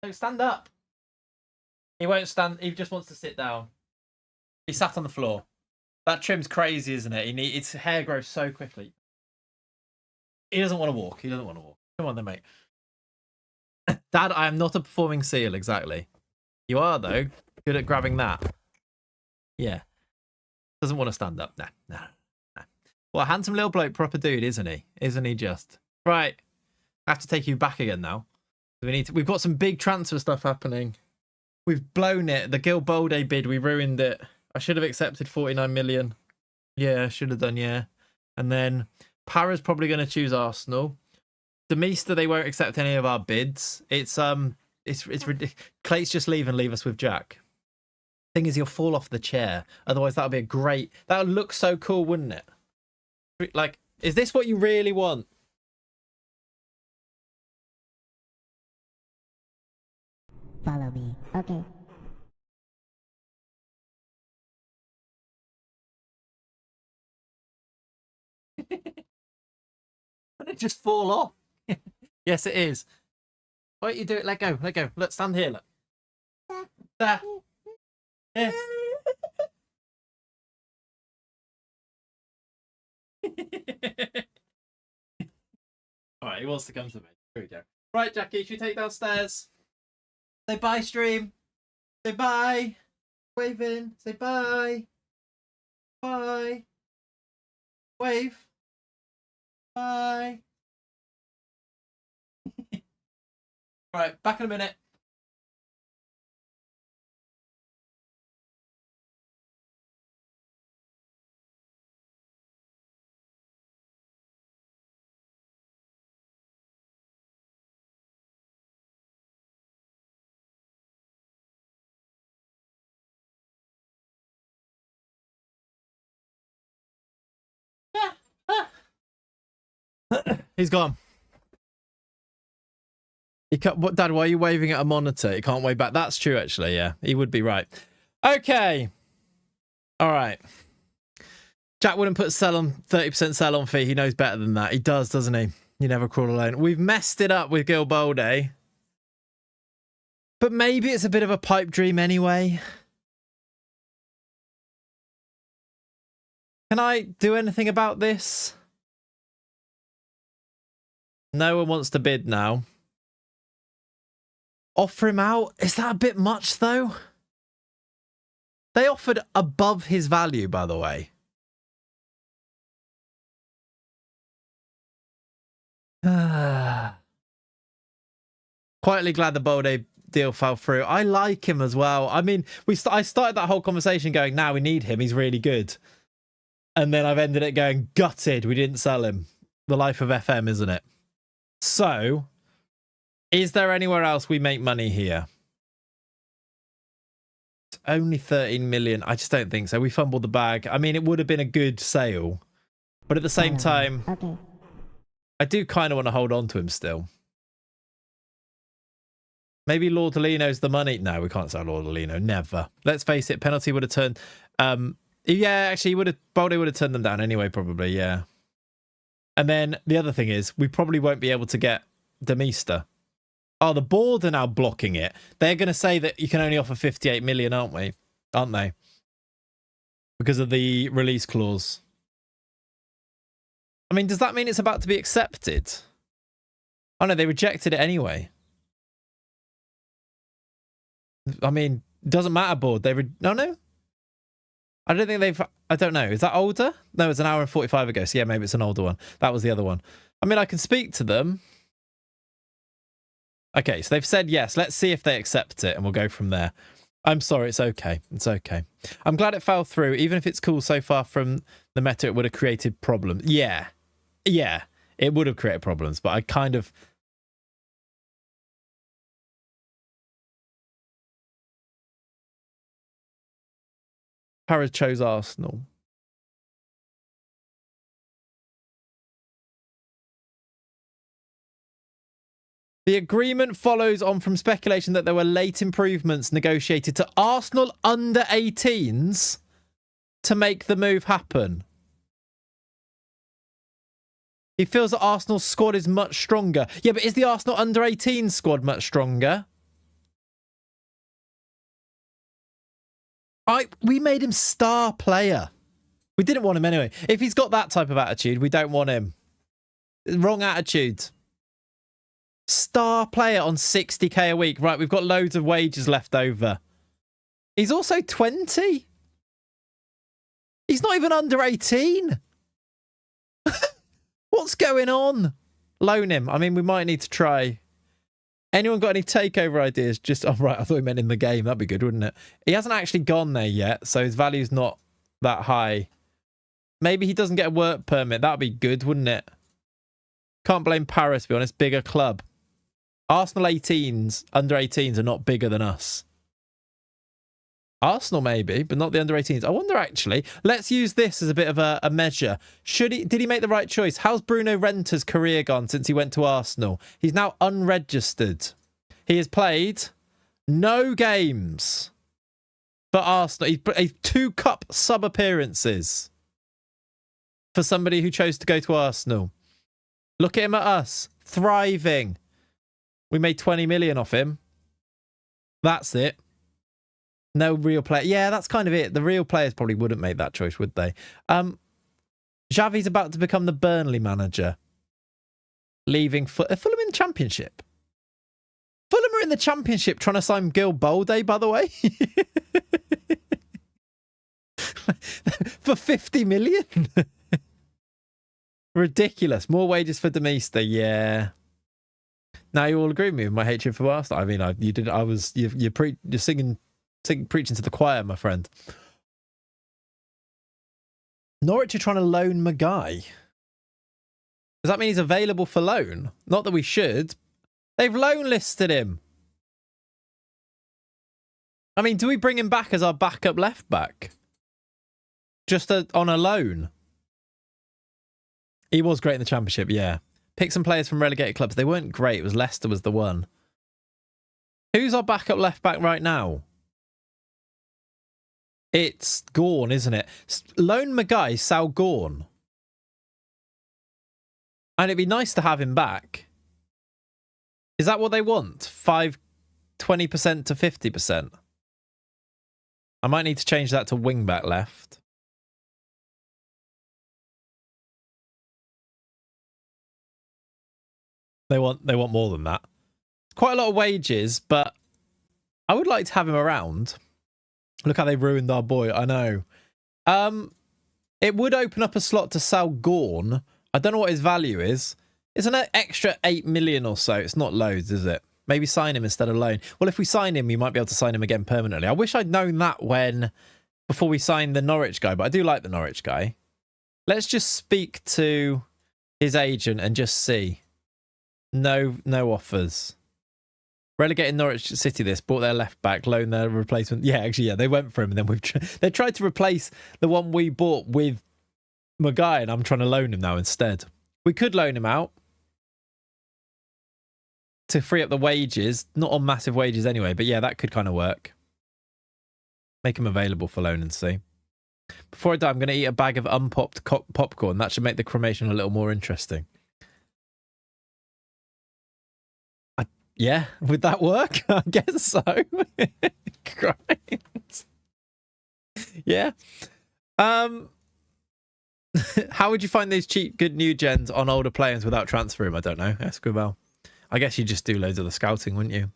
So stand up. He won't stand. He just wants to sit down. He sat on the floor. That trim's crazy, isn't it? Its hair grows so quickly. He doesn't want to walk. He doesn't want to walk. Come on then, mate. Dad, I am not a performing seal, exactly. You are, though. Good at grabbing that. Yeah. Doesn't want to stand up. Nah. Well, a handsome little bloke, proper dude, isn't he? Isn't he just? Right. I have to take you back again now. We've got some big transfer stuff happening. We've blown it. The Gil Bolde bid, we ruined it. I should have accepted 49 million. Yeah, I should have done, yeah. And then Para's probably going to choose Arsenal. Demista, they won't accept any of our bids. It's ridiculous. Clayts just leave and leave us with Jack. Thing is, he'll fall off the chair. Otherwise, that would be a great... That would look so cool, wouldn't it? Like, is this what you really want? Follow me. Okay. Would it just fall off? Yes, it is. Why don't you do it? Let go. Let go. Look, stand here. Look. There. Yeah. All right, he wants to come to me. Here we go. Right, Jackie, should we take downstairs? Say bye, stream. Say bye. Wave in. Say bye. Bye. Wave. Bye. Right, back in a minute. He's gone. What, Dad, why are you waving at a monitor? He can't wave back. That's true, actually. Yeah, he would be right. Okay. All right. Jack wouldn't put sell on 30% sell on fee. He knows better than that. He does, doesn't he? You never crawl alone. We've messed it up with Gilbolde. But maybe it's a bit of a pipe dream anyway. Can I do anything about this? No one wants to bid now. Offer him out? Is that a bit much, though? They offered above his value, by the way. Quietly glad the Bolde deal fell through. I like him as well. I mean, I started that whole conversation going, now we need him. He's really good. And then I've ended it going, gutted. We didn't sell him. The life of FM, isn't it? So, is there anywhere else we make money here? It's only 13 million. I just don't think so. We fumbled the bag. I mean, it would have been a good sale. But at the same time, Okay. I do kind of want to hold on to him still. Maybe Lordolino's the money. No, we can't sell Lordolino. Never. Let's face it, penalty would have turned... yeah, actually, Bolde would have turned them down anyway, probably, yeah. And then the other thing is, we probably won't be able to get Demista. Oh, the board are now blocking it. They're going to say that you can only offer 58 million, aren't they? Because of the release clause. I mean, does that mean it's about to be accepted? Oh, no, they rejected it anyway. I mean, doesn't matter, board. No? I don't think they've... I don't know. Is that older? No, it's an hour and 45 ago. So yeah, maybe it's an older one. That was the other one. I mean, I can speak to them. Okay, so they've said yes. Let's see if they accept it and we'll go from there. I'm sorry. It's okay. It's okay. I'm glad it fell through. Even if it's cool so far from the meta, it would have created problems. Yeah. Yeah. It would have created problems, but I kind of... Paris chose Arsenal. The agreement follows on from speculation that there were late improvements negotiated to Arsenal under 18s to make the move happen. He feels that Arsenal's squad is much stronger. Yeah, but is the Arsenal under 18 squad much stronger? We made him star player. We didn't want him anyway. If he's got that type of attitude, we don't want him. Wrong attitude. Star player on 60k a week. Right, we've got loads of wages left over. He's also 20. He's not even under 18. What's going on? Loan him. I mean, we might need to try. Anyone got any takeover ideas? Just, oh, right, I thought he meant in the game. That'd be good, wouldn't it? He hasn't actually gone there yet, so his value's not that high. Maybe he doesn't get a work permit. That'd be good, wouldn't it? Can't blame Paris, to be honest. Bigger club. Arsenal 18s, under 18s are not bigger than us. Arsenal maybe, but not the under 18s. I wonder actually. Let's use this as a bit of a measure. Did he make the right choice? How's Bruno Renter's career gone since he went to Arsenal? He's now unregistered. He has played no games for Arsenal. He's 2 cup sub appearances for somebody who chose to go to Arsenal. Look at him at us, thriving. We made 20 million off him. That's it. No real player. Yeah, that's kind of it. The real players probably wouldn't make that choice, would they? Xavi's about to become the Burnley manager. Leaving Fulham in the Championship. Fulham are in the Championship trying to sign Gilbolde, by the way. For 50 million. Ridiculous. More wages for Demista. Yeah. Now you all agree with me with my hatred for Arsenal. I mean, you're singing, preaching to the choir, my friend. Norwich are trying to loan Maguire. Does that mean he's available for loan? Not that we should. They've loan listed him. I mean, do we bring him back as our backup left back? Just on a loan? He was great in the Championship, yeah. Pick some players from relegated clubs. They weren't great. It was Leicester was the one. Who's our backup left back right now? It's Gorn, isn't it? Loan Magai, Sal Gorn. And it'd be nice to have him back. Is that what they want? 20% to 50%? I might need to change that to wingback left. They want more than that. Quite a lot of wages, but I would like to have him around. Look how they ruined our boy. I know. It would open up a slot to Sal Gorn. I don't know what his value is. It's an extra 8 million or so. It's not loads, is it? Maybe sign him instead of loan. Well, if we sign him, we might be able to sign him again permanently. I wish I'd known that before we signed the Norwich guy, but I do like the Norwich guy. Let's just speak to his agent and just see. No offers. Relegated Norwich City bought their left back, loan their replacement. Yeah, actually, yeah, they went for him and then they tried to replace the one we bought with Magai, and I'm trying to loan him now instead. We could loan him out to free up the wages, not on massive wages anyway, but yeah, that could kind of work. Make him available for loan and see. Before I die, I'm going to eat a bag of unpopped popcorn. That should make the cremation a little more interesting. Yeah, would that work? I guess so. Christ. Yeah. How would you find these cheap, good new gens on older players without transfer room? I don't know. Escribel. I guess you just do loads of the scouting, wouldn't you?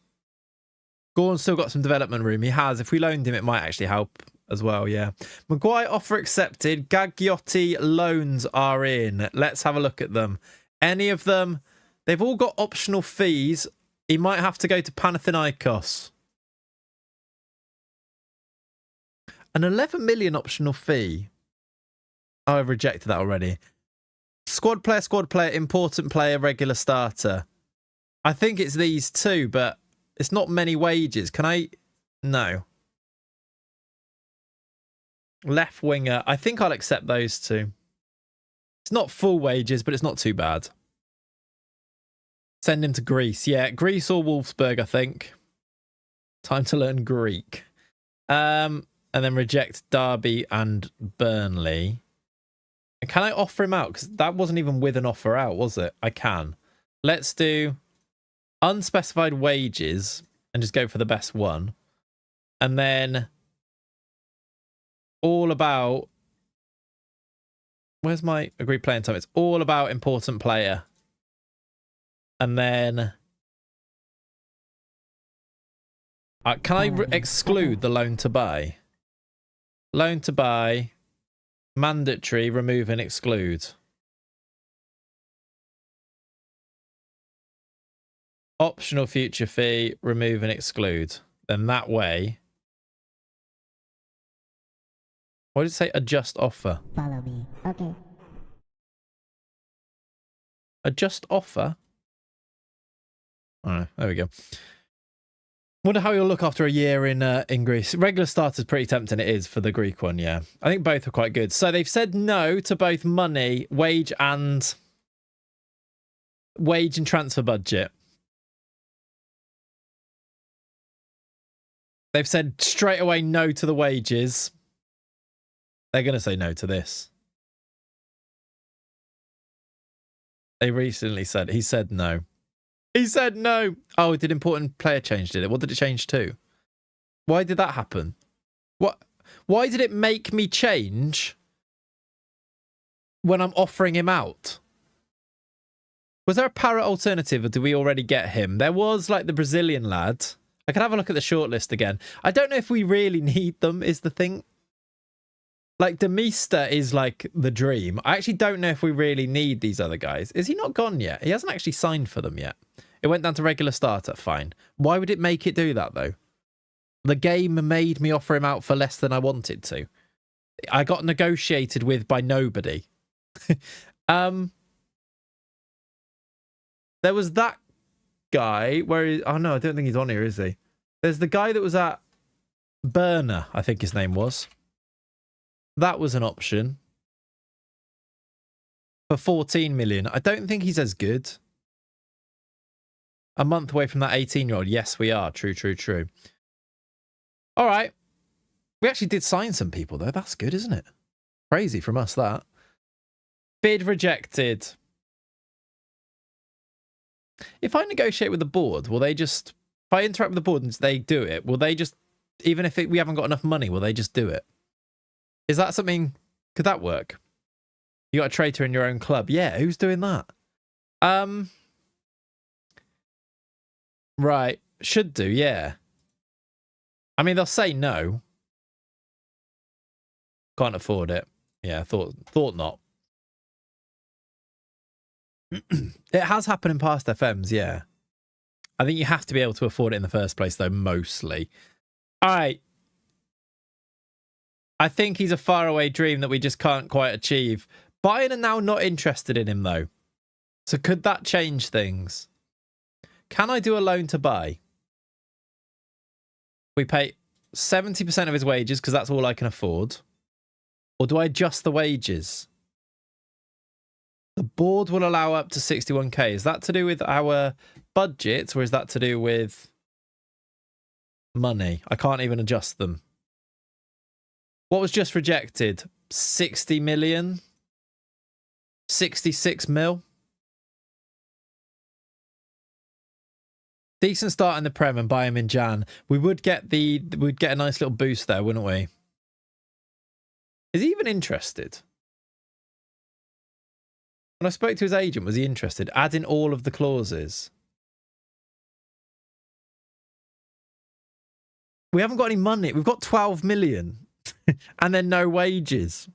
Gorn's still got some development room. He has. If we loaned him, it might actually help as well, yeah. Maguire offer accepted. Gagliotti loans are in. Let's have a look at them. Any of them? They've all got optional fees. He might have to go to Panathinaikos. An 11 million optional fee. Oh, I've rejected that already. Squad player, important player, regular starter. I think it's these two, but it's not many wages. Can I? No. Left winger. I think I'll accept those two. It's not full wages, but it's not too bad. Send him to Greece. Yeah, Greece or Wolfsburg, I think. Time to learn Greek. And then reject Derby and Burnley. Can I offer him out? Because that wasn't even with an offer out, was it? I can. Let's do unspecified wages and just go for the best one. And then all about... Where's my agreed playing time? It's all about important player. And then... can I exclude the loan to buy? Loan to buy... Mandatory, remove and exclude. Optional future fee, remove and exclude. Then that way... What did it say? Adjust offer. Follow me. Okay. Adjust offer? Oh, there we go. Wonder how you'll look after a year in Greece. Regular starter's pretty tempting. It is for the Greek one, yeah. I think both are quite good. So they've said no to both money, wage and transfer budget. They've said straight away no to the wages. They're going to say no to this. They recently said, he said no. He said no. Oh, did important player change, did it? What did it change to? Why did that happen? What? Why did it make me change when I'm offering him out? Was there a Parrot alternative or did we already get him? There was like the Brazilian lad. I could have a look at the shortlist again. I don't know if we really need them is the thing. Like Demista is like the dream. I actually don't know if we really need these other guys. Is he not gone yet? He hasn't actually signed for them yet. It went down to regular starter. Fine. Why would it make it do that though? The game made me offer him out for less than I wanted to. I got negotiated with by nobody. There was that guy where oh no, I don't think he's on here, is he? There's the guy that was at Burner, I think his name was. That was an option. For 14 million. I don't think he's as good. A month away from that 18-year-old. Yes, we are. True, true, true. All right. We actually did sign some people, though. That's good, isn't it? Crazy from us, that. Bid rejected. If I negotiate with the board, will they just... If I interact with the board and they do it, will they just... Even if we haven't got enough money, will they just do it? Is that something... Could that work? You got a traitor in your own club. Yeah, who's doing that? Right. Should do, yeah. I mean, they'll say no. Can't afford it. Yeah, thought not. It has happened in past FMs, yeah. I think you have to be able to afford it in the first place, though, mostly. All right. I think he's a faraway dream that we just can't quite achieve. Bayern are now not interested in him, though. So could that change things? Can I do a loan to buy? We pay 70% of his wages because that's all I can afford. Or do I adjust the wages? The board will allow up to 61k. Is that to do with our budgets or is that to do with money? I can't even adjust them. What was just rejected? 60 million? 66 mil? Decent start in the Prem and buy him in Jan. We'd get a nice little boost there, wouldn't we? Is he even interested? When I spoke to his agent, was he interested? Add in all of the clauses. We haven't got any money. We've got 12 million and then no wages.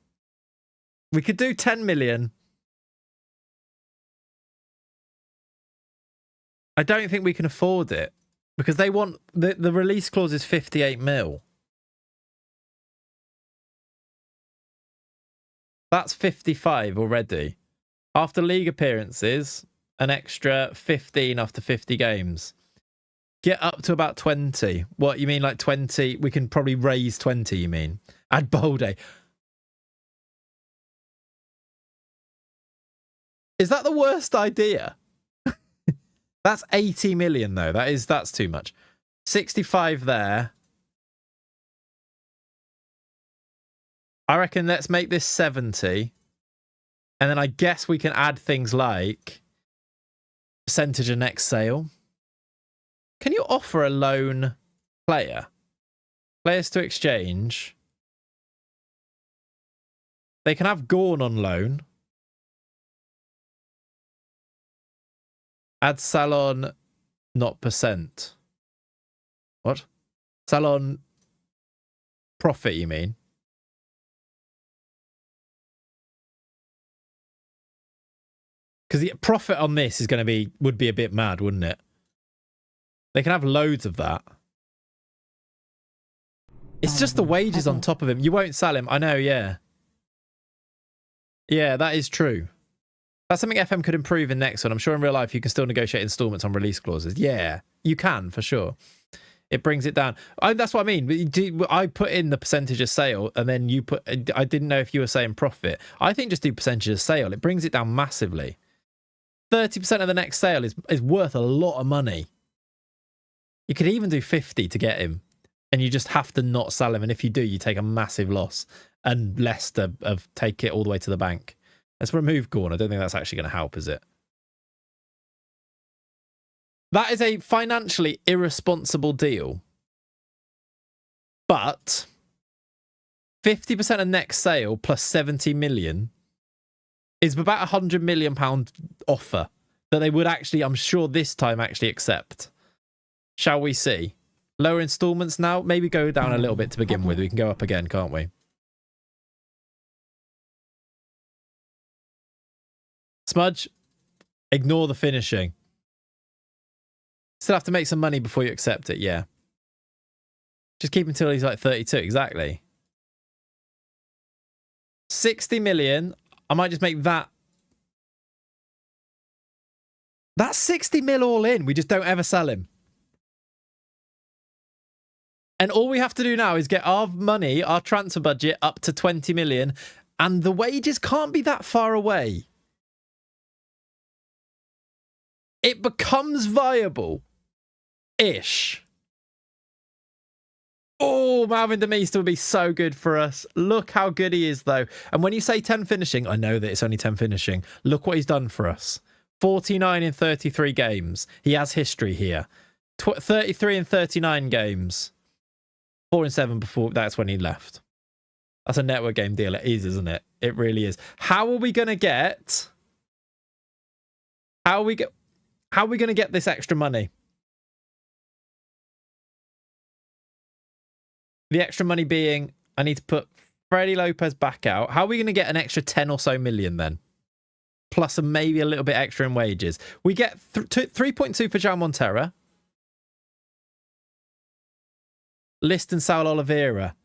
We could do 10 million. I don't think we can afford it because they want the release clause is 58 mil. That's 55 already. After league appearances, an extra 15 after 50 games. Get up to about 20. What, you mean like 20? We can probably raise 20, you mean? Add Bolde. Is that the worst idea? That's 80 million, though. That's too much. 65 there. I reckon let's make this 70. And then I guess we can add things like percentage of next sale. Can you offer a loan player? Players to exchange. They can have Gorn on loan. Add Salon, not percent. What? Salon profit, you mean? Because the profit on this is going to would be a bit mad, wouldn't it? They can have loads of that. It's just the wages on top of him. You won't sell him. I know, yeah. Yeah, that is true. That's something FM could improve in next one. I'm sure in real life you can still negotiate installments on release clauses. Yeah, you can, for sure. It brings it down. That's what I mean. I put in the percentage of sale and then you put... I didn't know if you were saying profit. I think just do percentage of sale. It brings it down massively. 30% of the next sale is worth a lot of money. You could even do 50 to get him. And you just have to not sell him. And if you do, you take a massive loss. And Leicester take it all the way to the bank. Let's remove Gorn. I don't think that's actually going to help, is it? That is a financially irresponsible deal. But 50% of next sale plus 70 million is about £100 million offer that they would actually, I'm sure this time, actually accept. Shall we see? Lower installments now? Maybe go down a little bit to begin with. We can go up again, can't we? Smudge, ignore the finishing. Still have to make some money before you accept it, yeah. Just keep until he's like 32, exactly. 60 million. I might just make that. That's 60 mil all in. We just don't ever sell him. And all we have to do now is get our money, our transfer budget up to 20 million. And the wages can't be that far away. It becomes viable-ish. Oh, Malvin Demeester would be so good for us. Look how good he is, though. And when you say 10 finishing, I know that it's only 10 finishing. Look what he's done for us. 49 in 33 games. He has history here. 33 in 39 games. 4 and 7 before. That's when he left. That's a network game deal. It is, isn't it? It really is. How are we going to get... How are we going to get this extra money? The extra money being, I need to put Freddie Lopez back out. How are we going to get an extra 10 or so million then? Plus maybe a little bit extra in wages. We get 3.2 for João Montero. List and Saul Oliveira.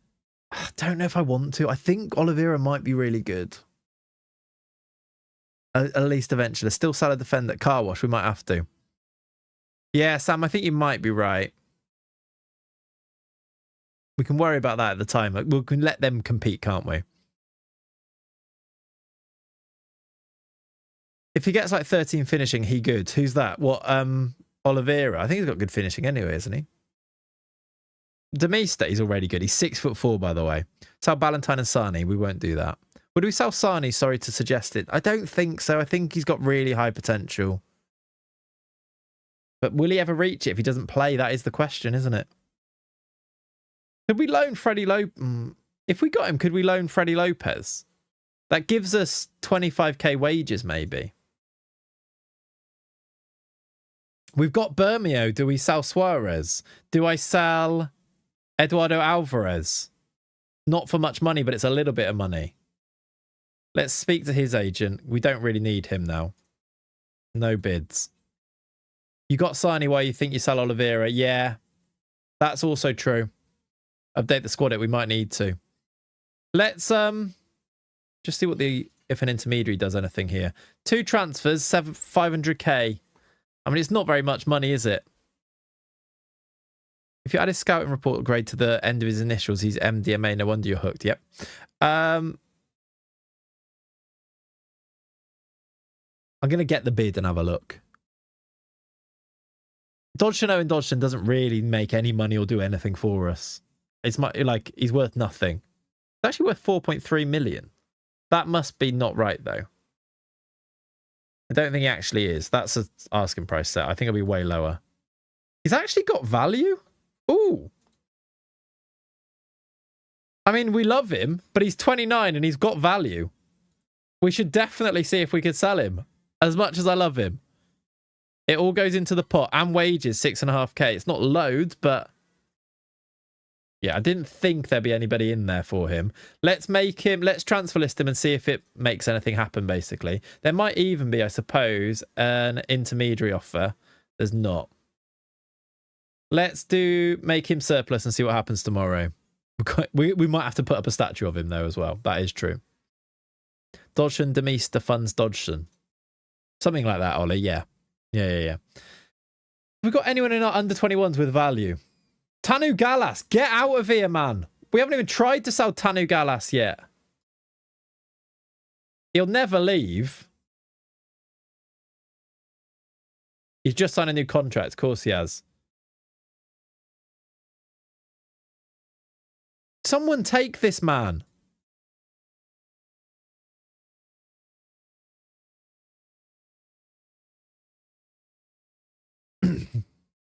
I don't know if I want to. I think Oliveira might be really good. At least eventually. Still Salah defend at car wash. We might have to. Yeah, Sam, I think you might be right. We can worry about that at the time. We can let them compete, can't we? If he gets like 13 finishing, he good. Who's that? What? Oliveira. I think he's got good finishing anyway, isn't he? Demeester, he's already good. He's 6'4", by the way. Sell Ballantyne and Sani. We won't do that. Would we sell Sani? Sorry to suggest it. I don't think so. I think he's got really high potential. But will he ever reach it if he doesn't play? That is the question, isn't it? Could we loan Freddie Lopez? If we got him, could we loan Freddie Lopez? That gives us 25k wages, maybe. We've got Bermeo. Do we sell Suarez? Do I sell Eduardo Alvarez? Not for much money, but it's a little bit of money. Let's speak to his agent. We don't really need him now. No bids. You got Sani while you think you sell Oliveira. Yeah, that's also true. Update the squad. We might need to. Let's just see what if an intermediary does anything here. 2 transfers, 500k. I mean, it's not very much money, is it? If you add his scouting report grade to the end of his initials, he's MDMA. No wonder you're hooked. Yep. I'm going to get the bid and have a look. Dodgson Owen Dodgson doesn't really make any money or do anything for us. It's like he's worth nothing. It's actually worth 4.3 million. That must be not right, though. I don't think he actually is. That's an asking price set. I think it'll be way lower. He's actually got value? Ooh. I mean, we love him, but he's 29 and he's got value. We should definitely see if we could sell him. As much as I love him. It all goes into the pot. And wages, 6.5k. It's not loads, but... yeah, I didn't think there'd be anybody in there for him. Let's transfer list him and see if it makes anything happen, basically. There might even be, I suppose, an intermediary offer. There's not. Let's make him surplus and see what happens tomorrow. We might have to put up a statue of him, though, as well. That is true. Dodgson, Demeester funds Dodgson. Something like that, Ollie. Yeah. Yeah. We've got anyone in our under 21s with value. Tanu Gallas, get out of here, man. We haven't even tried to sell Tanu Gallas yet. He'll never leave. He's just signed a new contract. Of course he has. Someone take this man.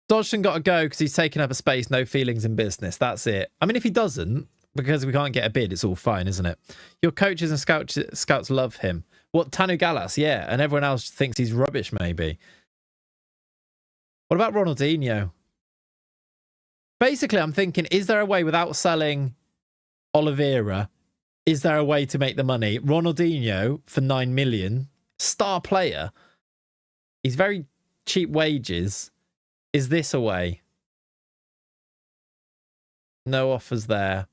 Dodgson got to go because he's taking up a space, no feelings in business. That's it. I mean, if he doesn't, because we can't get a bid, it's all fine, isn't it? Your coaches and scouts love him. What, Tanu Gallas? Yeah, and everyone else thinks he's rubbish, maybe. What about Ronaldinho? Basically, I'm thinking, is there a way without selling Oliveira? Is there a way to make the money? Ronaldinho for 9 million, star player. He's very cheap wages. Is this a way? No offers there.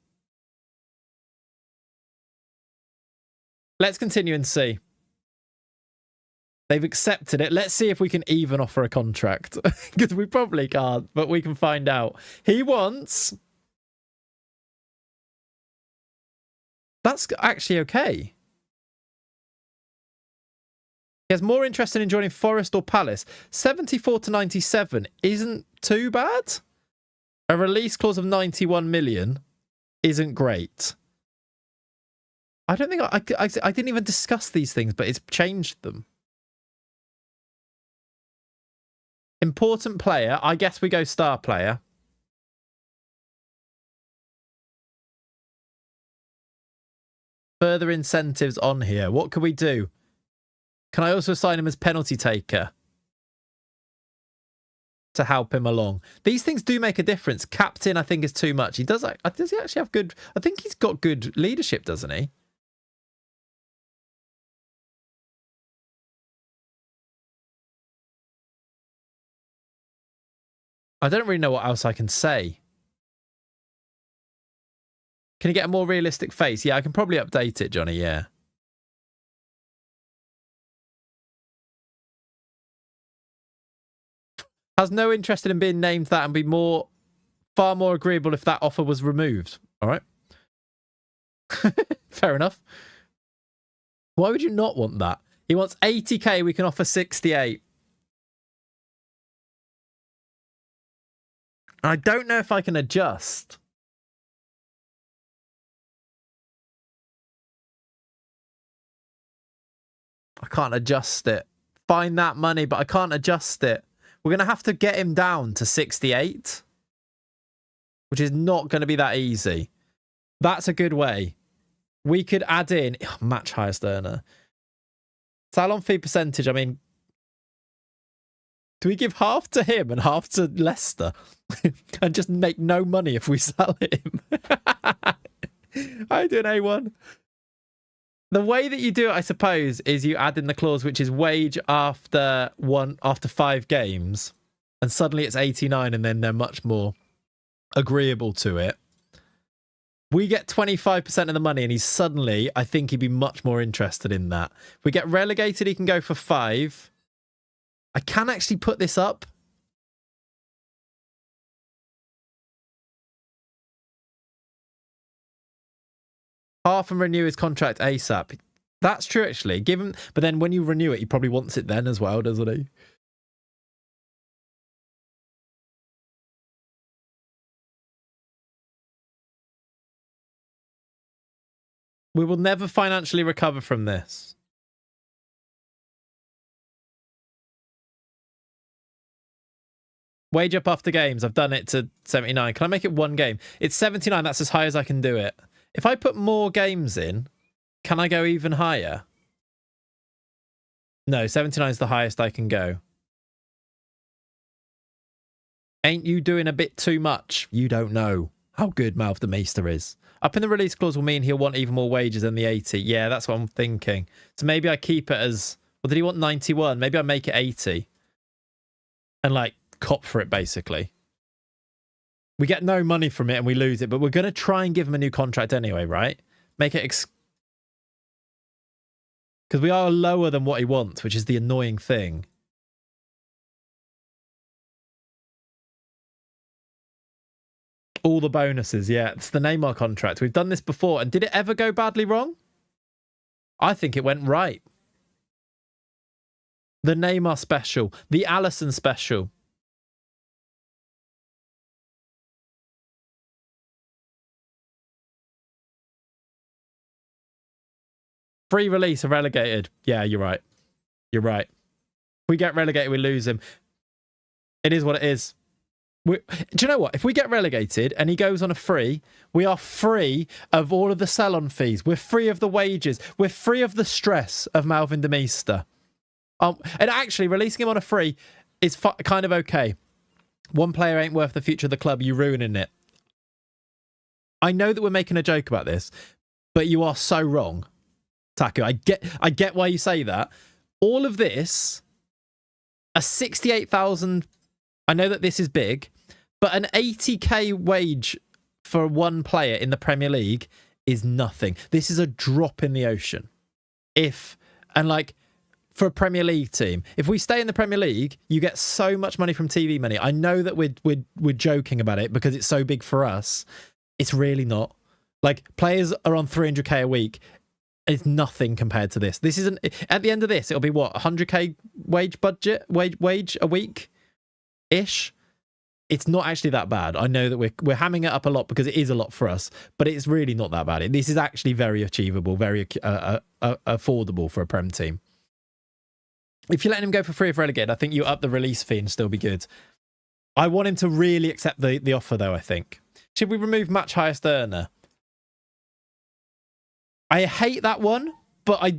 Let's continue and see. They've accepted it. Let's see if we can even offer a contract. Because we probably can't, but we can find out. He wants... That's actually okay. He has more interest in joining Forest or Palace. 74 to 97 isn't too bad. A release clause of 91 million isn't great. I don't think I didn't even discuss these things, but it's changed them. Important player. I guess we go star player. Further incentives on here. What can we do? Can I also assign him as penalty taker to help him along? These things do make a difference. Captain, I think, is too much. Does he actually have good... I think he's got good leadership, doesn't he? I don't really know what else I can say. Can you get a more realistic face? Yeah, I can probably update it, Johnny, yeah. Has no interest in being named that and be far more agreeable if that offer was removed. All right. Fair enough. Why would you not want that? He wants 80k, we can offer 68. I don't know if I can adjust. I can't adjust it. Find that money, but I can't adjust it. We're going to have to get him down to 68, which is not going to be that easy. That's a good way. We could add in match highest earner. Salon fee percentage, I mean, do we give half to him and half to Leicester and just make no money if we sell him? I do an A1. The way that you do it, I suppose, is you add in the clause which is wage after 5 games, and suddenly it's 89, and then they're much more agreeable to it. We get 25% of the money, and he's suddenly, I think he'd be much more interested in that. If we get relegated, he can go for 5. I can actually put this up. Half and renew his contract ASAP. That's true, actually. Give him, but then when you renew it, he probably wants it then as well, doesn't he? We will never financially recover from this. Wage up after games. I've done it to 79. Can I make it 1 game? It's 79. That's as high as I can do it. If I put more games in, can I go even higher? No, 79 is the highest I can go. Ain't you doing a bit too much? You don't know how good Mouth the Meester is. Up in the release clause will mean he'll want even more wages than the 80. Yeah, that's what I'm thinking. So maybe I keep it as... Well, did he want 91? Maybe I make it 80. And, like, cop for it, basically. We get no money from it and we lose it, but we're going to try and give him a new contract anyway, right? Make it... Because we are lower than what he wants, which is the annoying thing. All the bonuses, yeah. It's the Neymar contract. We've done this before, and did it ever go badly wrong? I think it went right. The Neymar special. The Alisson special. Free release of relegated. Yeah, you're right. You're right. If we get relegated, we lose him. It is what it is. Do you know what? If we get relegated and he goes on a free, we are free of all of the sell-on fees. We're free of the wages. We're free of the stress of Malvin de Meester. And actually, releasing him on a free is kind of okay. One player ain't worth the future of the club. You're ruining it. I know that we're making a joke about this, but you are so wrong, Taku. I get why you say that. All of this, a 68,000... I know that this is big, but an 80k wage for one player in the Premier League is nothing. This is a drop in the ocean. For a Premier League team, if we stay in the Premier League, you get so much money from TV money. I know that we're joking about it because it's so big for us. It's really not. Like, players are on 300k a week. It's nothing compared to this. This isn't. At the end of this, it'll be what, 100k wage budget, wage a week ish. it's not actually that bad. I know that we're hamming it up a lot because it is a lot for us, but it's really not that bad. This is actually very achievable, very affordable for a Prem team. If you're letting him go for free if relegated, I think you up the release fee and still be good. I want him to really accept the offer, though, I think. Should we remove match highest earner? I hate that one, but I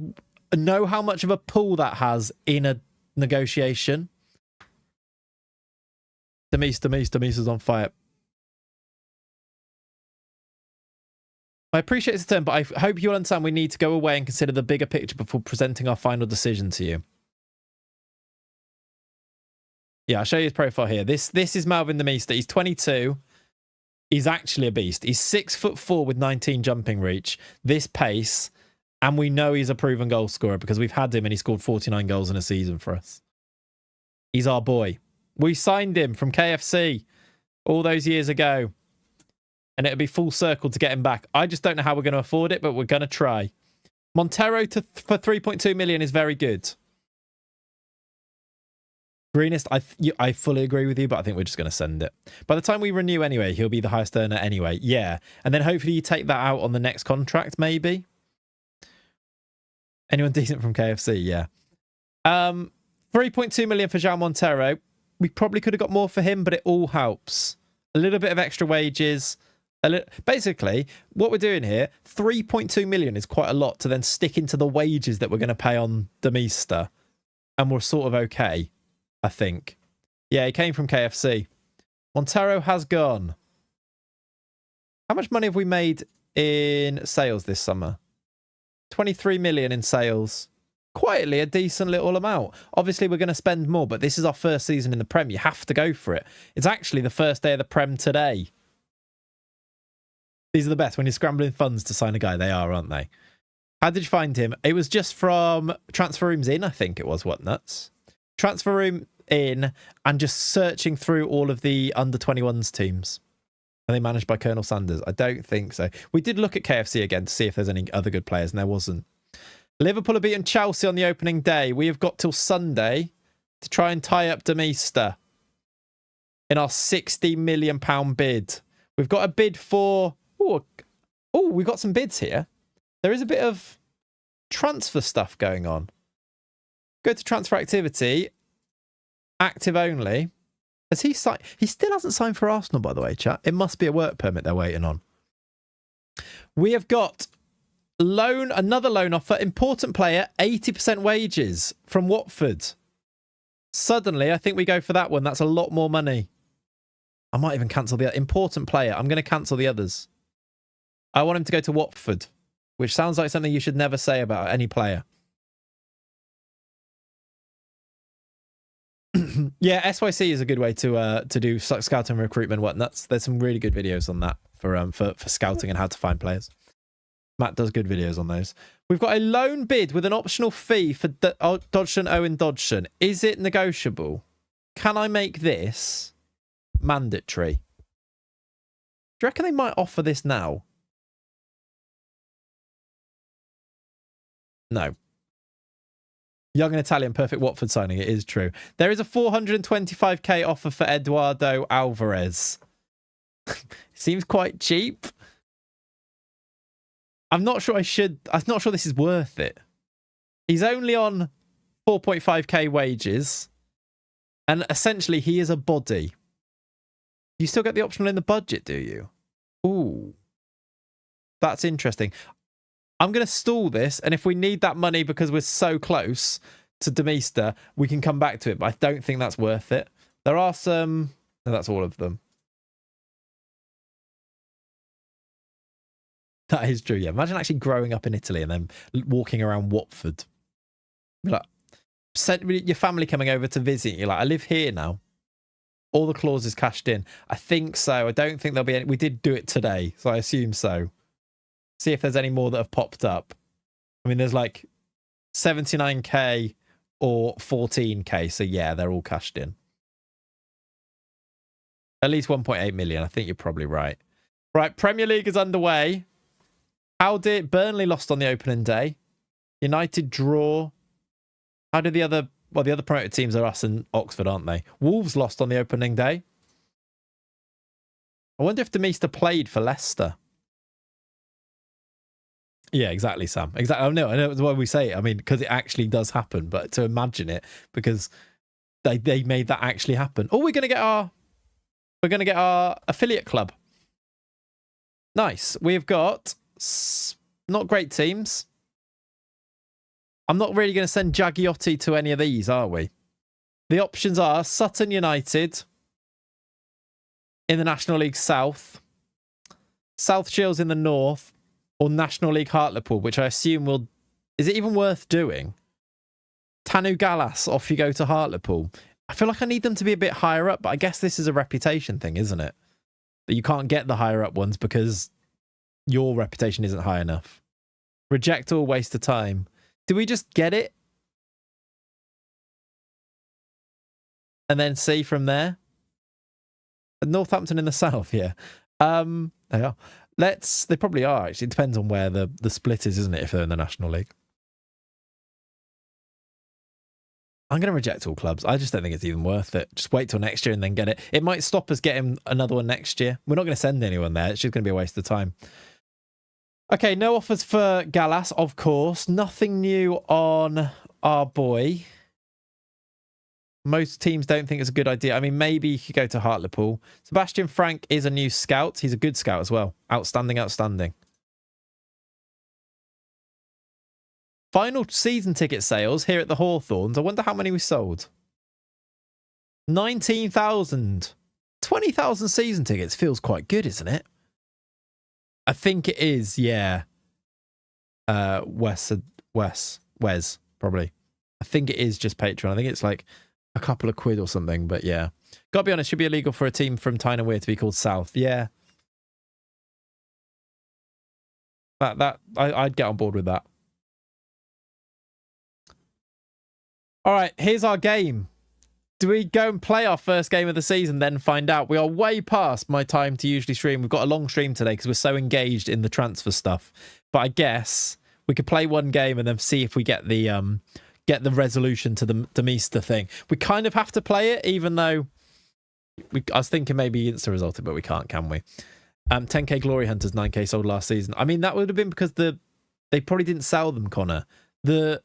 know how much of a pull that has in a negotiation. Demise is on fire. I appreciate it's a turn, but I hope you'll understand we need to go away and consider the bigger picture before presenting our final decision to you. Yeah, I'll show you his profile here. This is Malvin Demeester. He's 22. He's actually a beast. He's 6'4" with 19 jumping reach. This pace, and we know he's a proven goal scorer because we've had him and he scored 49 goals in a season for us. He's our boy. We signed him from KFC all those years ago, and it'll be full circle to get him back. I just don't know how we're going to afford it, but we're going to try. Montero for 3.2 million is very good. Greenest, I fully agree with you, but I think we're just going to send it. By the time we renew anyway, he'll be the highest earner anyway. Yeah. And then hopefully you take that out on the next contract, maybe. Anyone decent from KFC? Yeah. 3.2 million for João Montero. We probably could have got more for him, but it all helps. A little bit of extra wages. Basically, what we're doing here, 3.2 million is quite a lot to then stick into the wages that we're going to pay on Demeester. And we're sort of okay. I think. Yeah, he came from KFC. Montero has gone. How much money have we made in sales this summer? 23 million in sales. Quietly a decent little amount. Obviously, we're going to spend more, but this is our first season in the Prem. You have to go for it. It's actually the first day of the Prem today. These are the best. When you're scrambling funds to sign a guy, they are, aren't they? How did you find him? It was just from Transfer Rooms In, I think it was. What nuts? Transfer Room In and just searching through all of the under-21s teams. Are they managed by Colonel Sanders? I don't think so. We did look at KFC again to see if there's any other good players, and there wasn't. Liverpool have beaten Chelsea on the opening day. We have got till Sunday to try and tie up Demeester in our £60 million bid. We've got a bid for... Oh, we've got some bids here. There is a bit of transfer stuff going on. Go to transfer activity. Active only. Has he signed? He still hasn't signed for Arsenal, by the way, chat. It must be a work permit they're waiting on. We have got another loan offer. Important player, 80% wages from Watford. Suddenly, I think we go for that one. That's a lot more money. I might even cancel the important player. I'm going to cancel the others. I want him to go to Watford, which sounds like something you should never say about any player. Yeah, SYC is a good way to do scouting and recruitment. There's some really good videos on that for scouting and how to find players. Matt does good videos on those. We've got a loan bid with an optional fee for Dodgson, Owen Dodgson. Is it negotiable? Can I make this mandatory? Do you reckon they might offer this now? No. Young and Italian, perfect Watford signing. It is true. There is a 425k offer for Eduardo Alvarez. Seems quite cheap. I'm not sure this is worth it. He's only on 4.5k wages. And essentially, he is a body. You still get the optional in the budget, do you? Ooh. That's interesting. I'm going to stall this, and if we need that money because we're so close to Demeester, we can come back to it, but I don't think that's worth it. There are some... No, that's all of them. That is true, yeah. Imagine actually growing up in Italy and then walking around Watford. You're like, your family coming over to visit. You're like, I live here now. All the clauses cashed in. I think so. I don't think there'll be any... We did do it today, so I assume so. See if there's any more that have popped up. I mean, there's like 79k or 14k. So yeah, they're all cashed in. At least 1.8 million. I think you're probably right. Right, Premier League is underway. How did Burnley lost on the opening day? United draw. How did the other promoted teams are us and Oxford, aren't they? Wolves lost on the opening day. I wonder if Demeester played for Leicester. Yeah, exactly, Sam. Exactly. I know it's why we say it. I mean, because it actually does happen, but to imagine it, because they made that actually happen. Oh, we're gonna get our affiliate club. Nice. We've got not great teams. I'm not really going to send Jagioti to any of these, are we? The options are Sutton United in the National League South, South Shields in the North, or National League Hartlepool, which I assume will... Is it even worth doing? Tanu Galas, off you go to Hartlepool. I feel like I need them to be a bit higher up, but I guess this is a reputation thing, isn't it? That you can't get the higher up ones because your reputation isn't high enough. Reject all, waste of time. Do we just get it? And then see from there? Northampton in the south, yeah. They are. They probably are, actually. It depends on where the split is, isn't it, if they're in the National League. I'm going to reject all clubs. I just don't think it's even worth it. Just wait till next year and then get it. It might stop us getting another one next year. We're not going to send anyone there. It's just going to be a waste of time. Okay, no offers for Galas, of course. Nothing new on our boy. Most teams don't think it's a good idea. I mean, maybe you could go to Hartlepool. Sebastian Frank is a new scout. He's a good scout as well. Outstanding, outstanding. Final season ticket sales here at the Hawthorns. I wonder how many we sold. 19,000. 20,000 season tickets feels quite good, isn't it? I think it is, yeah. Wes, probably. I think it is just Patreon. I think it's like a couple of quid or something, but yeah. Gotta be honest, should be illegal for a team from Tyne and Weir to be called South. Yeah. I'd get on board with that. All right, here's our game. Do we go and play our first game of the season, then find out? We are way past my time to usually stream. We've got a long stream today because we're so engaged in the transfer stuff. But I guess we could play one game and then see if we get the resolution to the Demeester thing. We kind of have to play it, even though I was thinking maybe it's a result, but we can't, can we? 10k Glory Hunters, 9k sold last season. I mean, that would have been because they probably didn't sell them, Connor. The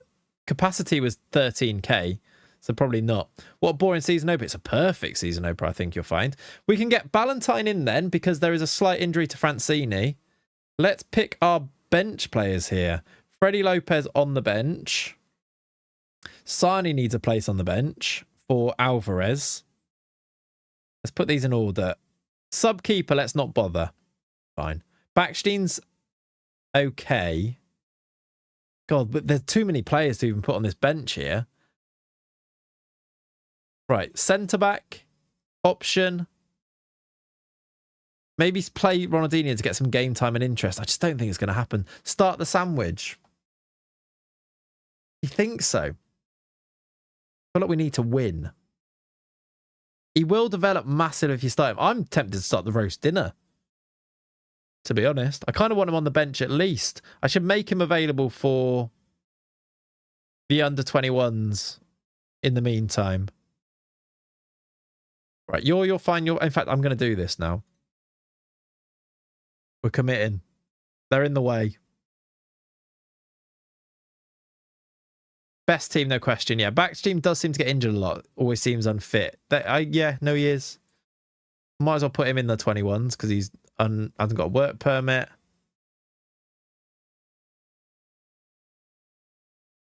capacity was 13k. So probably not. What a boring season opener. It's a perfect season opener, I think you'll find. We can get Ballantyne in then because there is a slight injury to Francini. Let's pick our bench players here. Freddie Lopez on the bench. Sani needs a place on the bench for Alvarez. Let's put these in order. Sub-keeper, let's not bother. Fine. Backstein's okay. God, but there's too many players to even put on this bench here. Right, centre-back, option. Maybe play Ronaldinho to get some game time and interest. I just don't think it's going to happen. Start the sandwich. You think so? I feel like we need to win. He will develop massive if you start him. I'm tempted to start the roast dinner, to be honest. I kind of want him on the bench at least. I should make him available for the under-21s in the meantime. Right, you're fine. In fact, I'm going to do this now. We're committing. They're in the way. Best team, no question. Yeah, back team does seem to get injured a lot. Always seems unfit. Yeah, no, he is. Might as well put him in the 21s because he's hasn't got a work permit.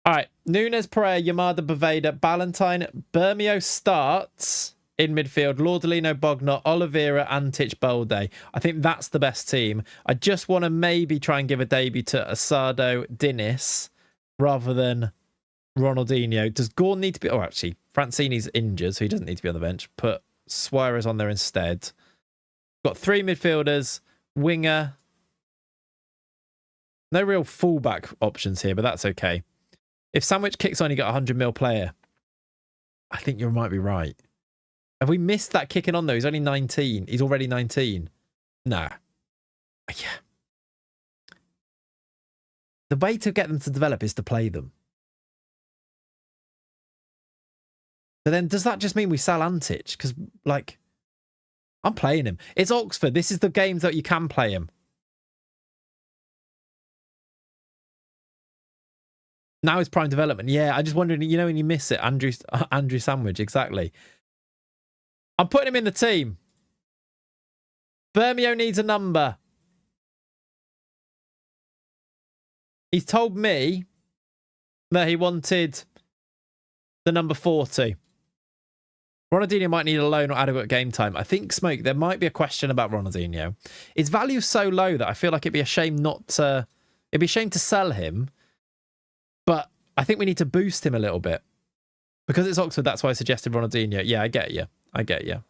All right, Nunes, Pereira, Yamada, Boveda, Ballantyne, Bermeo starts in midfield. Laudolino, Bogner, Oliveira, Antich, Bolde. I think that's the best team. I just want to maybe try and give a debut to Asado, Dinis, rather than Ronaldinho. Does Gorn need to be... Oh, actually, Francini's injured, so he doesn't need to be on the bench. Put Suarez on there instead. Got three midfielders, winger. No real fullback options here, but that's okay. If Sandwich kicks on, you got a 100 mil player. I think you might be right. Have we missed that kicking on, though? He's only 19. He's already 19. Nah. Yeah. The way to get them to develop is to play them. But then does that just mean we sell Antich? Because, like, I'm playing him. It's Oxford. This is the games that you can play him. Now it's prime development. Yeah, I just wondering, you know, when you miss it, Andrew Sandwich, exactly. I'm putting him in the team. Bermeo needs a number. He's told me that he wanted the number 40. Ronaldinho might need a loan or adequate game time. I think, Smoke, there might be a question about Ronaldinho. His value is so low that I feel like it'd be a shame not to... It'd be a shame to sell him. But I think we need to boost him a little bit. Because it's Oxford, that's why I suggested Ronaldinho. Yeah, I get you. I get you.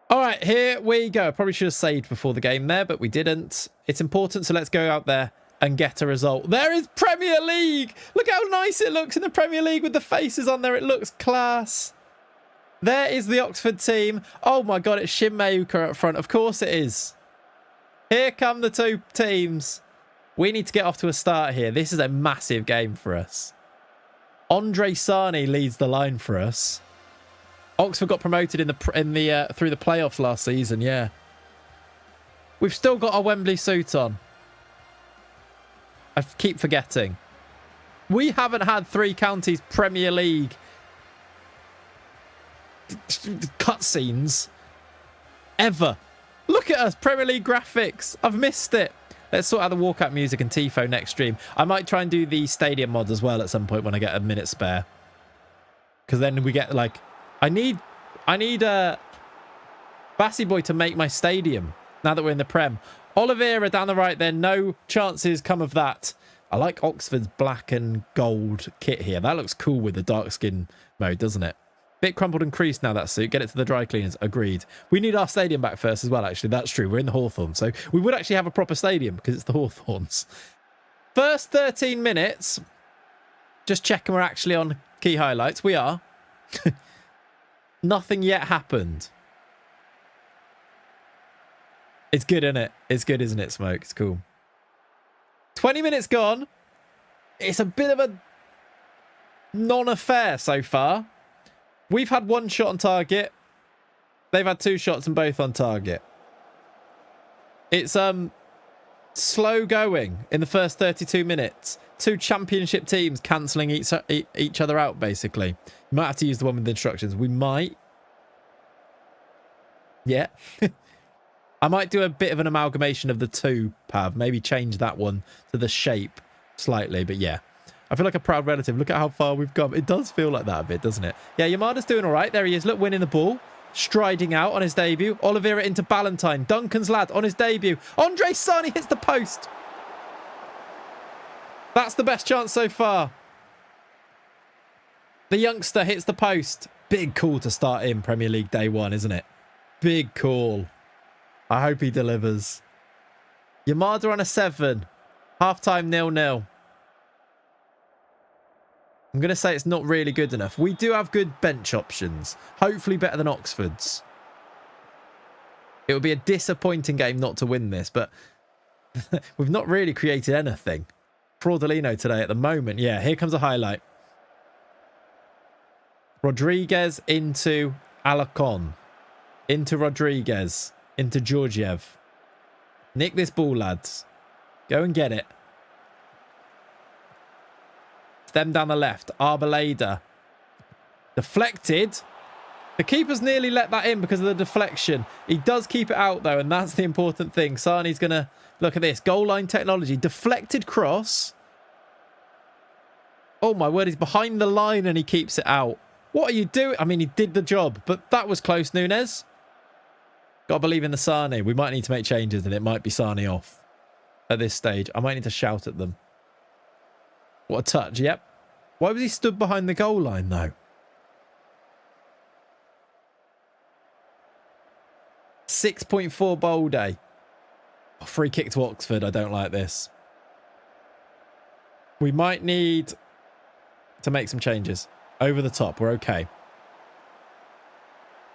All right, here we go. Probably should have saved before the game there, but we didn't. It's important, so let's go out there and get a result. There is Premier League. Look how nice it looks in the Premier League with the faces on there. It looks class. There is the Oxford team. Oh my God, it's Shin Mayuka up front. Of course it is. Here come the two teams. We need to get off to a start here. This is a massive game for us. Andre Sani leads the line for us. Oxford got promoted through the playoffs last season, yeah. We've still got our Wembley suit on. I keep forgetting. We haven't had Three Counties Premier League cutscenes ever. Look at us, Premier League graphics. I've missed it. Let's sort out the walkout music and Tifo next stream. I might try and do the stadium mod as well at some point when I get a minute spare. Because then we get like... I need Bassy Boy to make my stadium now that we're in the Prem. Oliveira down the right there. No chances come of that. I like Oxford's black and gold kit here. That looks cool with the dark skin mode, doesn't it? Bit crumpled and creased now, that suit. Get it to the dry cleaners. Agreed. We need our stadium back first as well, actually. That's true. We're in the Hawthorns. So we would actually have a proper stadium because it's the Hawthorns. First 13 minutes. Just checking we're actually on key highlights. We are. Nothing yet happened. It's good, isn't it? It's good, isn't it, Smoke? It's cool. 20 minutes gone. It's a bit of a non-affair so far. We've had one shot on target. They've had two shots and both on target. It's slow going in the first 32 minutes. Two championship teams cancelling each other out, basically. You might have to use the one with the instructions. We might. Yeah. I might do a bit of an amalgamation of the two, Pav. Maybe change that one to the shape slightly. But yeah, I feel like a proud relative. Look at how far we've come. It does feel like that a bit, doesn't it? Yeah, Yamada's doing all right. There he is. Look, winning the ball. Striding out on his debut. Oliveira into Ballantyne. Duncan's lad on his debut. Andre Sani hits the post. That's the best chance so far. The youngster hits the post. Big call to start in Premier League day one, isn't it? Big call. I hope he delivers. Yamada on a 7. Half-time 0-0. I'm going to say it's not really good enough. We do have good bench options. Hopefully better than Oxford's. It would be a disappointing game not to win this, but we've not really created anything. Fraudolino today at the moment. Yeah, here comes a highlight. Rodriguez into Alacon. Into Rodriguez. Into Georgiev. Nick this ball, lads. Go and get it. It's them down the left. Arboleda. Deflected. The keeper's nearly let that in because of the deflection. He does keep it out, though, and that's the important thing. Sani's going to... Look at this. Goal line technology. Deflected cross. Oh, my word. He's behind the line and he keeps it out. What are you doing? I mean, he did the job, but that was close, Nunes. Got to believe in the Sani. We might need to make changes and it might be Sani off at this stage. I might need to shout at them. What a touch. Yep. Why was he stood behind the goal line, though? 6.4 bowl day. Oh, free kick to Oxford. I don't like this. We might need to make some changes. Over the top. We're okay.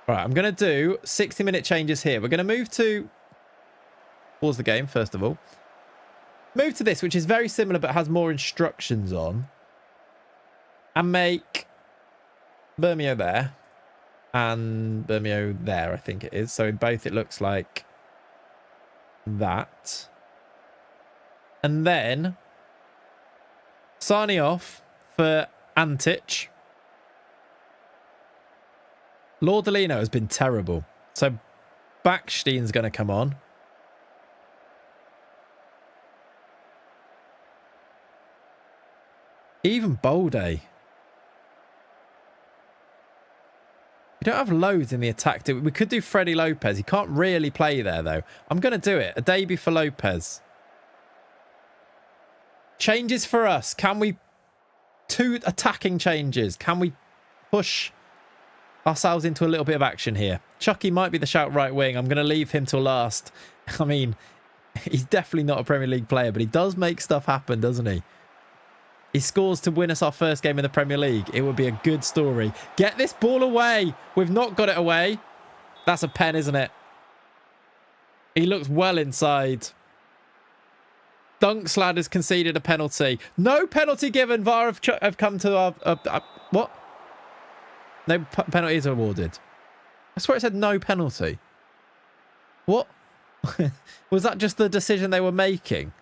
All right, I'm going to do 60-minute changes here. We're going to move to... Pause the game, first of all. Move to this, which is very similar but has more instructions on. And make Bermeo there. and Bermeo there, I think it is. So in both it looks like that. And then Sarni off for Antic. Lordolino has been terrible. So Backstein's going to come on. Even Bolde. We don't have loads in the attack. We could do Freddie Lopez. He can't really play there, though. I'm going to do it. A debut for Lopez. Changes for us. Can we... 2 attacking changes. Can we push ourselves into a little bit of action here? Chucky might be the shout right wing. I'm going to leave him till last. I mean, he's definitely not a Premier League player, but he does make stuff happen, doesn't he? He scores to win us our first game in the Premier League. It would be a good story. Get this ball away. We've not got it away. That's a pen, isn't it? He looks well inside. Dunkslad has conceded a penalty. No penalty given. VAR have come to our... what? No penalties awarded. I swear it said no penalty. What? Was that just the decision they were making?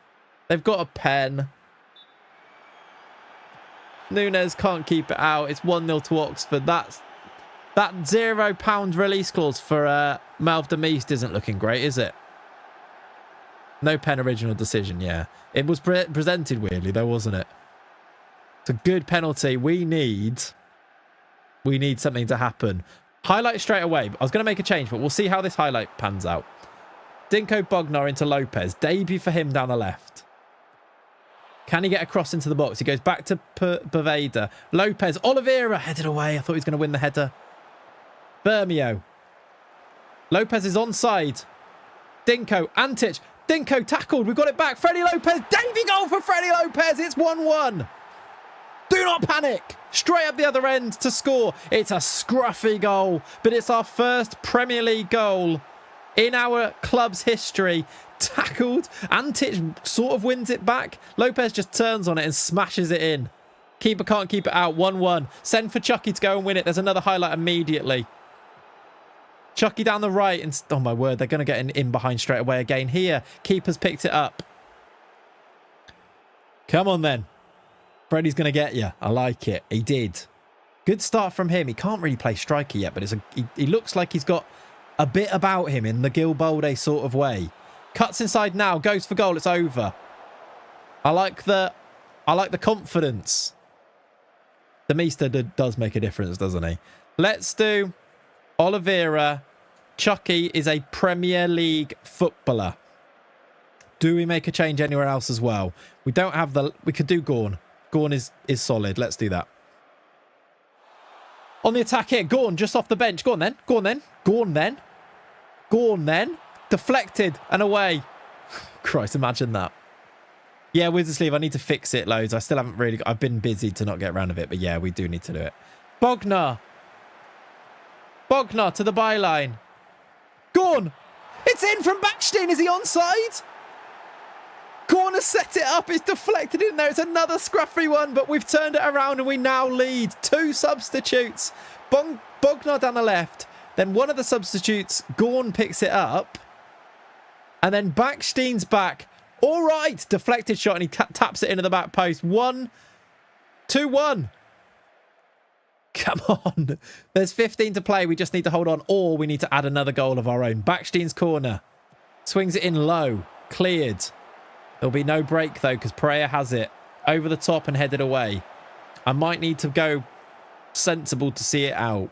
They've got a pen. Nunes can't keep it out. It's 1-0 to Oxford. That £0 release clause for Malv de Meest isn't looking great, is it? No pen original decision, yeah. It was presented weirdly, though, wasn't it? It's a good penalty. We need something to happen. Highlight straight away. I was going to make a change, but we'll see how this highlight pans out. Dinko Bognar into Lopez. Debut for him down the left. Can he get across into the box? He goes back to Baveda. Lopez. Oliveira headed away. I thought he was going to win the header. Bermeo. Lopez is onside. Dinko. Antic. Dinko tackled. We've got it back. Freddie Lopez. Debut goal for Freddie Lopez. It's 1-1. Do not panic. Straight up the other end to score. It's a scruffy goal, but it's our first Premier League goal in our club's history. Tackled. Antic sort of wins it back. Lopez just turns on it and smashes it in. Keeper can't keep it out. 1-1. Send for Chucky to go and win it. There's another highlight immediately. Chucky down the right. And oh my word, they're going to get in behind straight away again here. Keeper's picked it up. Come on then. Freddie's going to get you. I like it. He did. Good start from him. He can't really play striker yet, but he looks like he's got a bit about him in the Gil Bolde sort of way. Cuts inside now. Goes for goal. It's over. I like the confidence. The Meester does make a difference, doesn't he? Let's do Oliveira. Chucky is a Premier League footballer. Do we make a change anywhere else as well? We don't have the... We could do Gorn. Gorn is solid. Let's do that. On the attack here. Gorn just off the bench. Go on then. Go on then. Go on then. Go on then. Deflected and away. Christ, imagine that. Yeah, Wizard Sleeve, I need to fix it loads. I still haven't really... I've been busy to not get around of it, but yeah, we do need to do it. Bognar. Bognar to the byline. Gorn. It's in from Backstein. Is he onside? Corner set it up. It's deflected in there. It's another scruffy one, but we've turned it around and we now lead. 2 substitutes. Bognar down the left. Then one of the substitutes, Gorn, picks it up. And then Backstein's back. All right. Deflected shot and he taps it into the back post. 2-1. Come on. There's 15 to play. We just need to hold on, or we need to add another goal of our own. Backstein's corner. Swings it in low. Cleared. There'll be no break, though, because Pereira has it. Over the top and headed away. I might need to go sensible to see it out.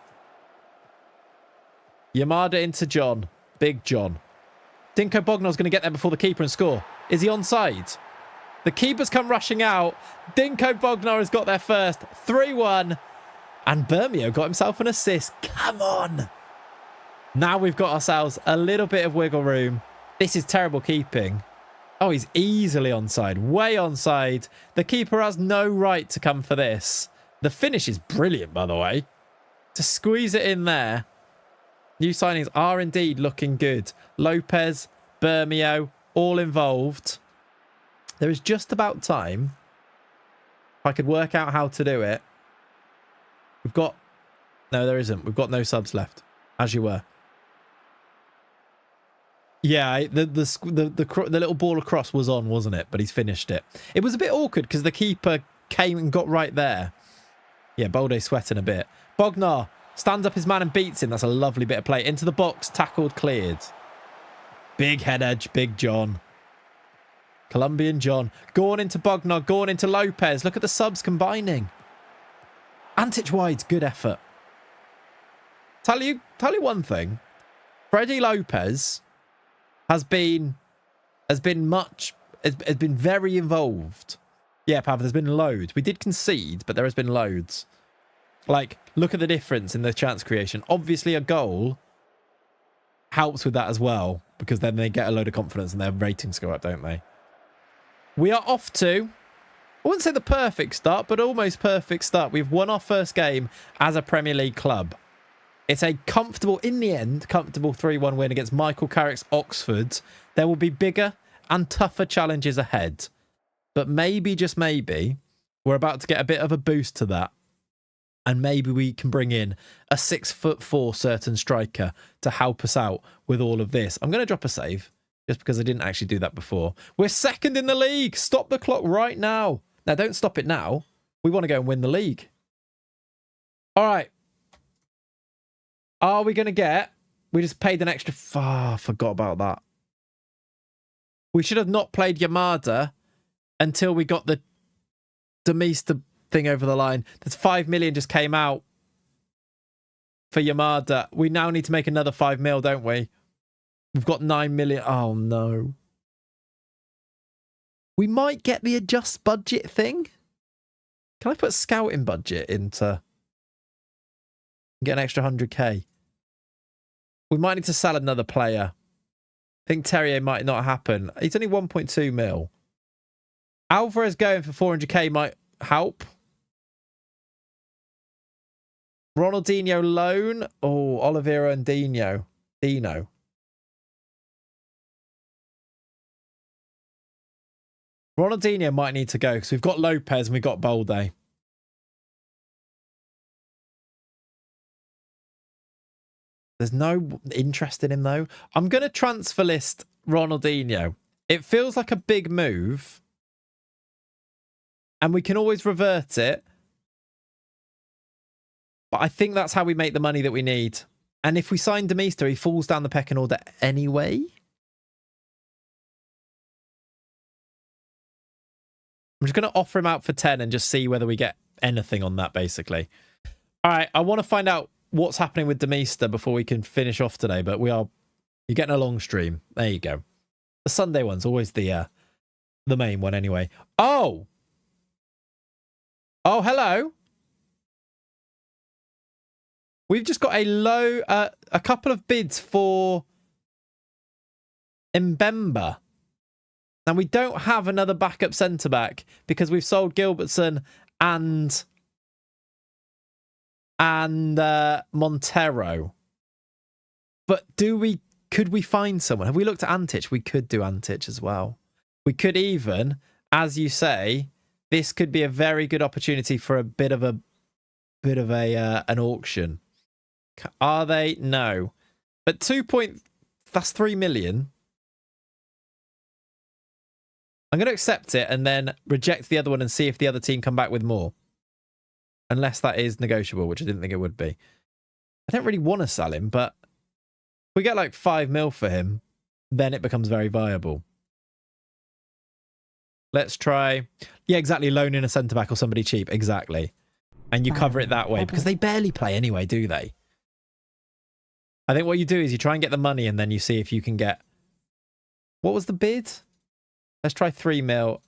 Yamada into John. Big John. Dinko Bognar's going to get there before the keeper and score. Is he onside? The keeper's come rushing out. Dinko Bognar has got there first. 3-1. And Bermeo got himself an assist. Come on. Now we've got ourselves a little bit of wiggle room. This is terrible keeping. Oh, he's easily onside. Way onside. The keeper has no right to come for this. The finish is brilliant, by the way. To squeeze it in there. New signings are indeed looking good. Lopez, Bermeo, all involved. There is just about time. If I could work out how to do it. We've got No, there isn't. We've got no subs left, as you were. Yeah, the little ball across was on, wasn't it? But he's finished it. It was a bit awkward because the keeper came and got right there. Yeah, Bolde's sweating a bit. Bognar stands up his man and beats him. That's a lovely bit of play. Into the box, tackled, cleared. Big head edge, Big John. Colombian John. Gorn into Bognar, Gorn into Lopez. Look at the subs combining. Antic wide, good effort. Tell you one thing. Freddie Lopez has been very involved. Yeah, Pav, there's been loads. We did concede, but there has been loads. Like, look at the difference in the chance creation. Obviously, a goal helps with that as well, because then they get a load of confidence and their ratings go up, don't they? We are off to, I wouldn't say the perfect start, but almost perfect start. We've won our first game as a Premier League club. It's a comfortable, in the end, comfortable 3-1 win against Michael Carrick's Oxford. There will be bigger and tougher challenges ahead. But maybe, just maybe, we're about to get a bit of a boost to that. And maybe we can bring in a 6'4" certain striker to help us out with all of this. I'm going to drop a save, just because I didn't actually do that before. We're second in the league. Stop the clock right now. Now, don't stop it now. We want to go and win the league. All right. Are we going to get... We just paid an extra... I forgot about that. We should have not played Yamada until we got the Demista thing over the line. There's 5 million just came out for Yamada. We now need to make another 5 mil, don't we? We've got 9 million. Oh, no. We might get the adjust budget thing. Can I put scouting budget into... Get an extra 100k? We might need to sell another player. I think Terrier might not happen. He's only 1.2 mil. Alvarez going for 400k might help. Ronaldinho loan. Oh, Oliveira and Dino. Ronaldinho might need to go because we've got Lopez and we've got Bolde. There's no interest in him, though. I'm going to transfer list Ronaldinho. It feels like a big move. And we can always revert it. But I think that's how we make the money that we need. And if we sign Demista, he falls down the pecking order anyway. I'm just going to offer him out for 10 and just see whether we get anything on that, basically. All right, I want to find out what's happening with Demista before we can finish off today, but you're getting a long stream. There you go. The Sunday one's always the main one anyway. Oh, hello. We've just got a couple of bids for Mbemba. And we don't have another backup centre-back because we've sold Gilbertson and Montero. But could we find someone? Have we looked at Antic? We could do Antic as well. We could even, as you say, this could be a very good opportunity for a bit of an auction. Are they? No. But that's 3 million. I'm going to accept it and then reject the other one and see if the other team come back with more. Unless that is negotiable, which I didn't think it would be. I don't really want to sell him, but if we get like 5 mil for him, then it becomes very viable. Let's try... Yeah, exactly. Loan in a centre-back or somebody cheap. Exactly. And you cover it that way. Because they barely play anyway, do they? I think what you do is you try and get the money and then you see if you can get... What was the bid? Let's try 3 mil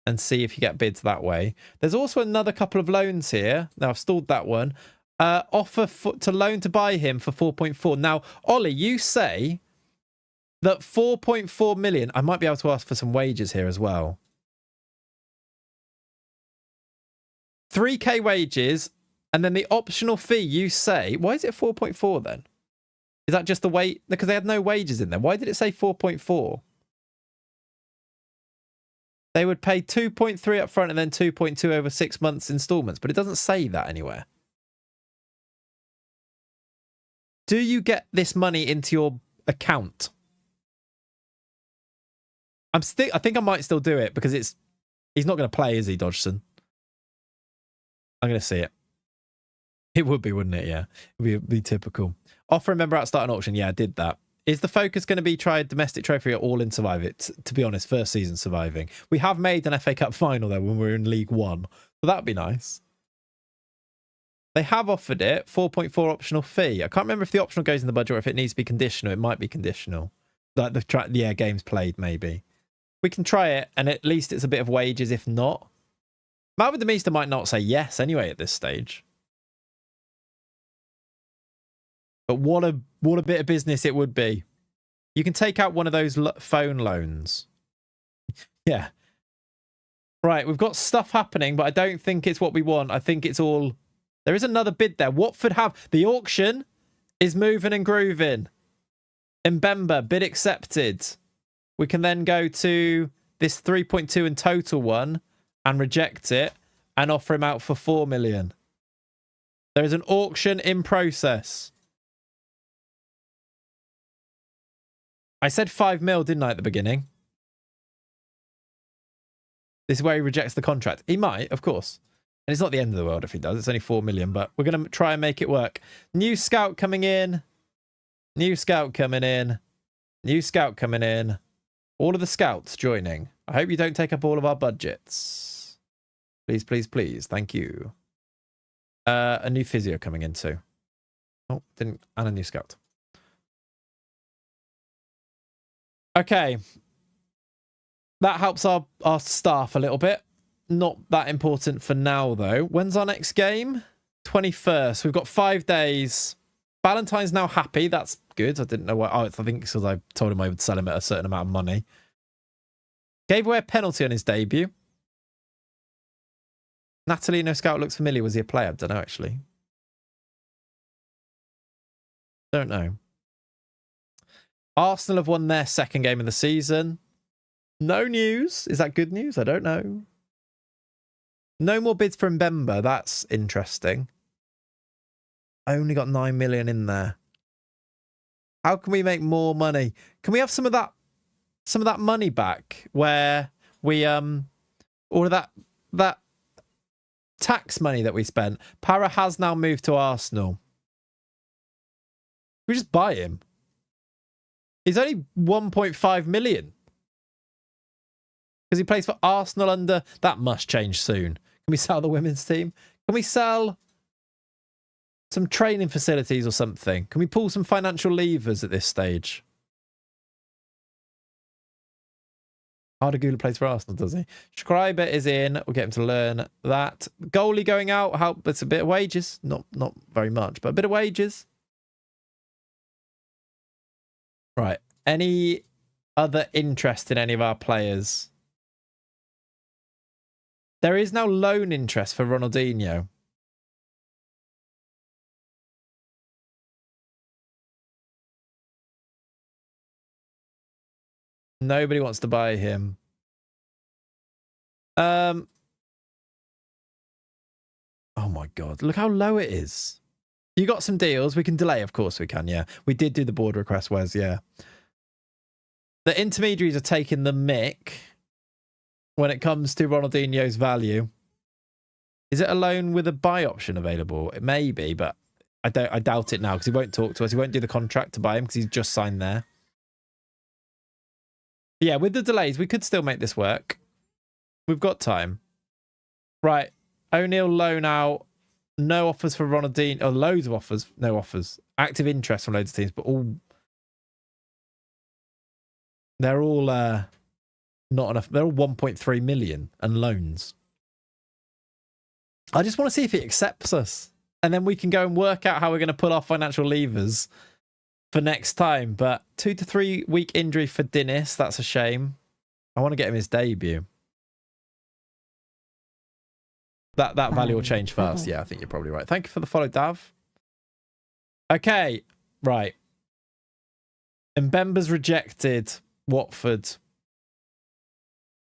and see if you get bids that way. There's also another couple of loans here. Now, I've stalled that one. Offer to loan to buy him for 4.4. Now, Ollie, you say that 4.4 million... I might be able to ask for some wages here as well. 3k wages, and then the optional fee, you say... Why is it 4.4 then? Is that just the wait? Because they had no wages in there. Why did it say 4.4? They would pay 2.3 up front and then 2.2 over 6 months installments, but it doesn't say that anywhere. Do you get this money into your account? I think I might still do it because he's not going to play, is he, Dodgson? I'm going to see it. It would be, wouldn't it? Yeah, it would be typical. Offer a member out start an auction. Yeah, I did that. Is the focus going to be try domestic trophy or all in survive it? To be honest, first season surviving. We have made an FA Cup final though when we were in League One, so that'd be nice. They have offered it 4.4 optional fee. I can't remember if the optional goes in the budget or if it needs to be conditional. It might be conditional, like the games played maybe. We can try it, and at least it's a bit of wages. If not, Malvin Demeester might not say yes anyway at this stage. But what a bit of business it would be. You can take out one of those phone loans. Yeah. Right, we've got stuff happening, but I don't think it's what we want. I think it's all... There is another bid there. Watford have... The auction is moving and grooving. Mbemba, bid accepted. We can then go to this 3.2 in total one and reject it and offer him out for 4 million. There is an auction in process. I said 5 mil, didn't I, at the beginning? This is where he rejects the contract. He might, of course. And it's not the end of the world if he does. It's only 4 million, but we're going to try and make it work. New scout coming in. New scout coming in. New scout coming in. All of the scouts joining. I hope you don't take up all of our budgets. Please, please, please. Thank you. A new physio coming in too. Oh, didn't. And a new scout. Okay. That helps our staff a little bit. Not that important for now, though. When's our next game? 21st. We've got 5 days. Valentine's now happy. That's good. I didn't know why. Oh, I think because I told him I would sell him at a certain amount of money. Gave away a penalty on his debut. Natalino Scout looks familiar. Was he a player? I don't know, actually. Don't know. Arsenal have won their second game of the season. No news. Is that good news? I don't know. No more bids for Mbemba. That's interesting. I only got 9 million in there. How can we make more money? Can we have some of that money back where we all of that tax money that we spent? Para has now moved to Arsenal. We just buy him. He's only 1.5 million. Because he plays for Arsenal under... That must change soon. Can we sell the women's team? Can we sell some training facilities or something? Can we pull some financial levers at this stage? Ardagula plays for Arsenal, does he? Schreiber is in. We'll get him to learn that. Goalie going out. Help. It's a bit of wages. Not very much, but a bit of wages. Right. Any other interest in any of our players? There is now loan interest for Ronaldinho. Nobody wants to buy him. Oh my God. Look how low it is. You got some deals. We can delay. Of course we can. Yeah. We did do the board request, Wes. Yeah. The intermediaries are taking the mick when it comes to Ronaldinho's value. Is it a loan with a buy option available? It may be, but I doubt it now because he won't talk to us. He won't do the contract to buy him because he's just signed there. But yeah, with the delays, we could still make this work. We've got time. Right. O'Neill loan out. No offers for Ronaldinho. Oh, loads of offers. No offers. Active interest from loads of teams, but they're all not enough. They're all 1.3 million and loans. I just want to see if he accepts us. And then we can go and work out how we're going to pull off financial levers for next time. But 2 to 3 week injury for Dennis. That's a shame. I want to get him his debut. That value will change first. Yeah, I think you're probably right. Thank you for the follow, Dav. Okay, right. Mbemba's rejected Watford.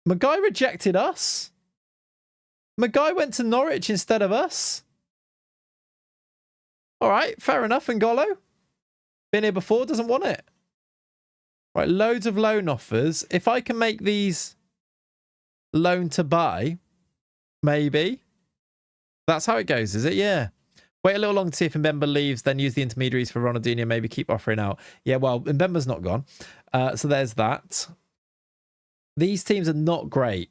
Maguire rejected us? Maguire went to Norwich instead of us? All right, fair enough, N'Golo. Been here before, doesn't want it. Right, loads of loan offers. If I can make these loan to buy, maybe. That's how it goes, is it? Yeah. Wait a little longer to see if Mbemba leaves, then use the intermediaries for Ronaldinho, maybe keep offering out. Yeah, well, Mbemba's not gone. So there's that. These teams are not great.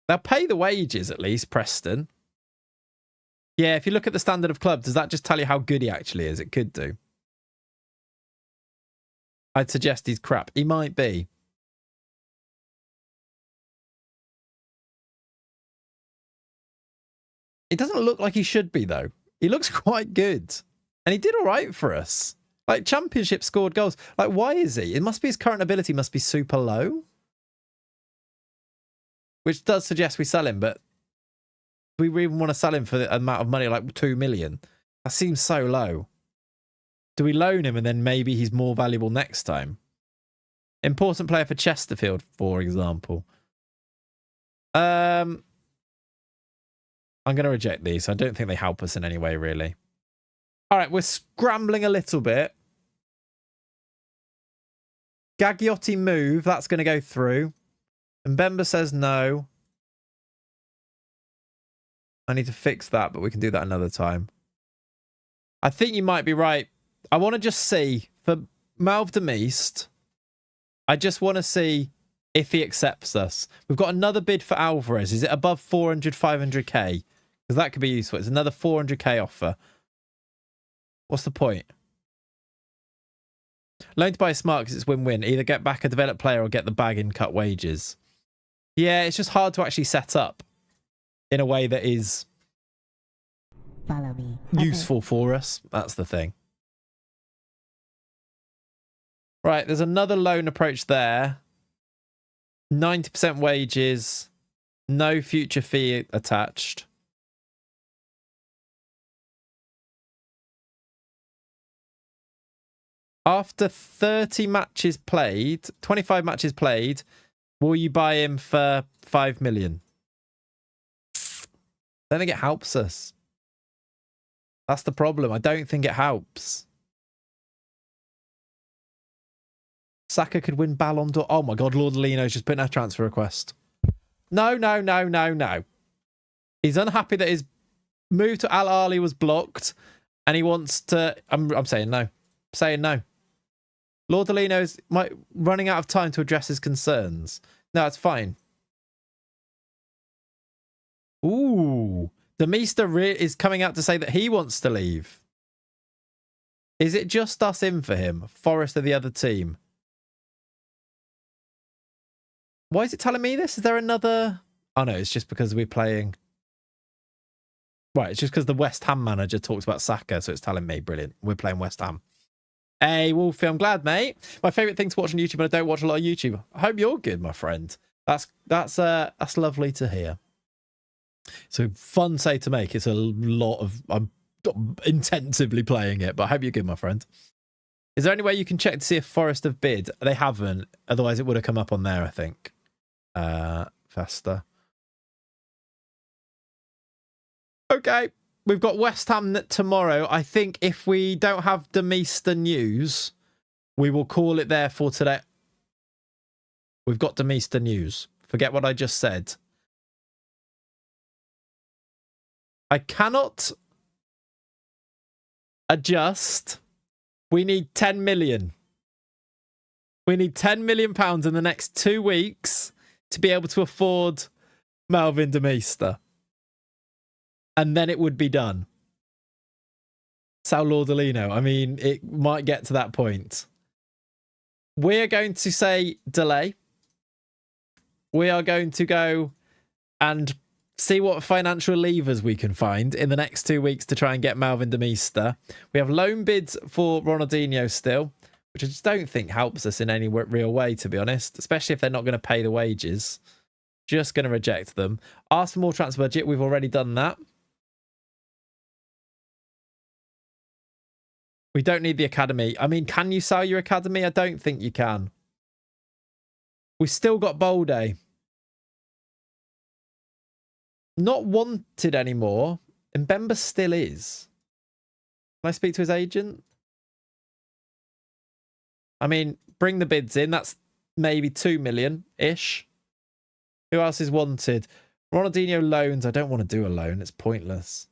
They'll pay the wages, at least, Preston. Yeah, if you look at the standard of club, does that just tell you how good he actually is? It could do. I'd suggest he's crap. He might be. It doesn't look like he should be, though. He looks quite good. And he did all right for us. Like, championship scored goals. Like, why is he? It must be his current ability must be super low. Which does suggest we sell him, but do we even want to sell him for the amount of money, like 2 million? That seems so low. Do we loan him and then maybe he's more valuable next time? Important player for Chesterfield, for example. I'm going to reject these. I don't think they help us in any way, really. All right, we're scrambling a little bit. Gagliotti move. That's going to go through. And Mbemba says no. I need to fix that, but we can do that another time. I think you might be right. I want to just see, for Malv de Meest, I just want to see if he accepts us. We've got another bid for Alvarez. Is it above 400, 500k? Because that could be useful. It's another 400k offer. What's the point? Loan to buy smart because it's win-win. Either get back a developed player or get the bag in cut wages. Yeah, it's just hard to actually set up in a way that is Follow me. useful for us. That's the thing. Right, there's another loan approach there. 90% wages. No future fee attached. After 30 matches played, 25 matches played, will you buy him for 5 million? I don't think it helps us. That's the problem. I don't think it helps. Saka could win Ballon d'Or. Oh my God, Lord Lino's just put in a transfer request. No, no, no, no, no. He's unhappy that his move to Al Ahly was blocked and he wants to... I'm saying no. I'm saying no. Lord Lino's running out of time to address his concerns. No, it's fine. Ooh. The Meester is coming out to say that he wants to leave. Is it just us in for him? Forest are the other team. Why is it telling me this? Is there another... Oh, no, it's just because we're playing... Right, it's just because the West Ham manager talks about Saka, so it's telling me. Brilliant. We're playing West Ham. Hey, Wolfie, I'm glad, mate. My favourite thing to watch on YouTube, but I don't watch a lot of YouTube. I hope you're good, my friend. That's lovely to hear. So fun say to make. It's a lot of... I'm intensively playing it, but I hope you're good, my friend. Is there any way you can check to see if Forest have bid? They haven't. Otherwise, it would have come up on there, I think. Faster. Okay. We've got West Ham tomorrow. I think if we don't have Demeester news, we will call it there for today. We've got Demeester news. Forget what I just said. I cannot adjust. We need 10 million. We need 10 million pounds in the next 2 weeks to be able to afford Melvin Demeester. And then it would be done. Sal Lordolino. I mean, it might get to that point. We're going to say delay. We are going to go and see what financial levers we can find in the next 2 weeks to try and get Melvin Demeester. We have loan bids for Ronaldinho still, which I just don't think helps us in any real way, to be honest, especially if they're not going to pay the wages. Just going to reject them. Ask for more transfer budget. We've already done that. We don't need the academy. I mean, can you sell your academy? I don't think you can. We've still got Bolde. Not wanted anymore. Mbemba still is. Can I speak to his agent? I mean, bring the bids in. That's maybe 2 million-ish. Who else is wanted? Ronaldinho loans. I don't want to do a loan. It's pointless.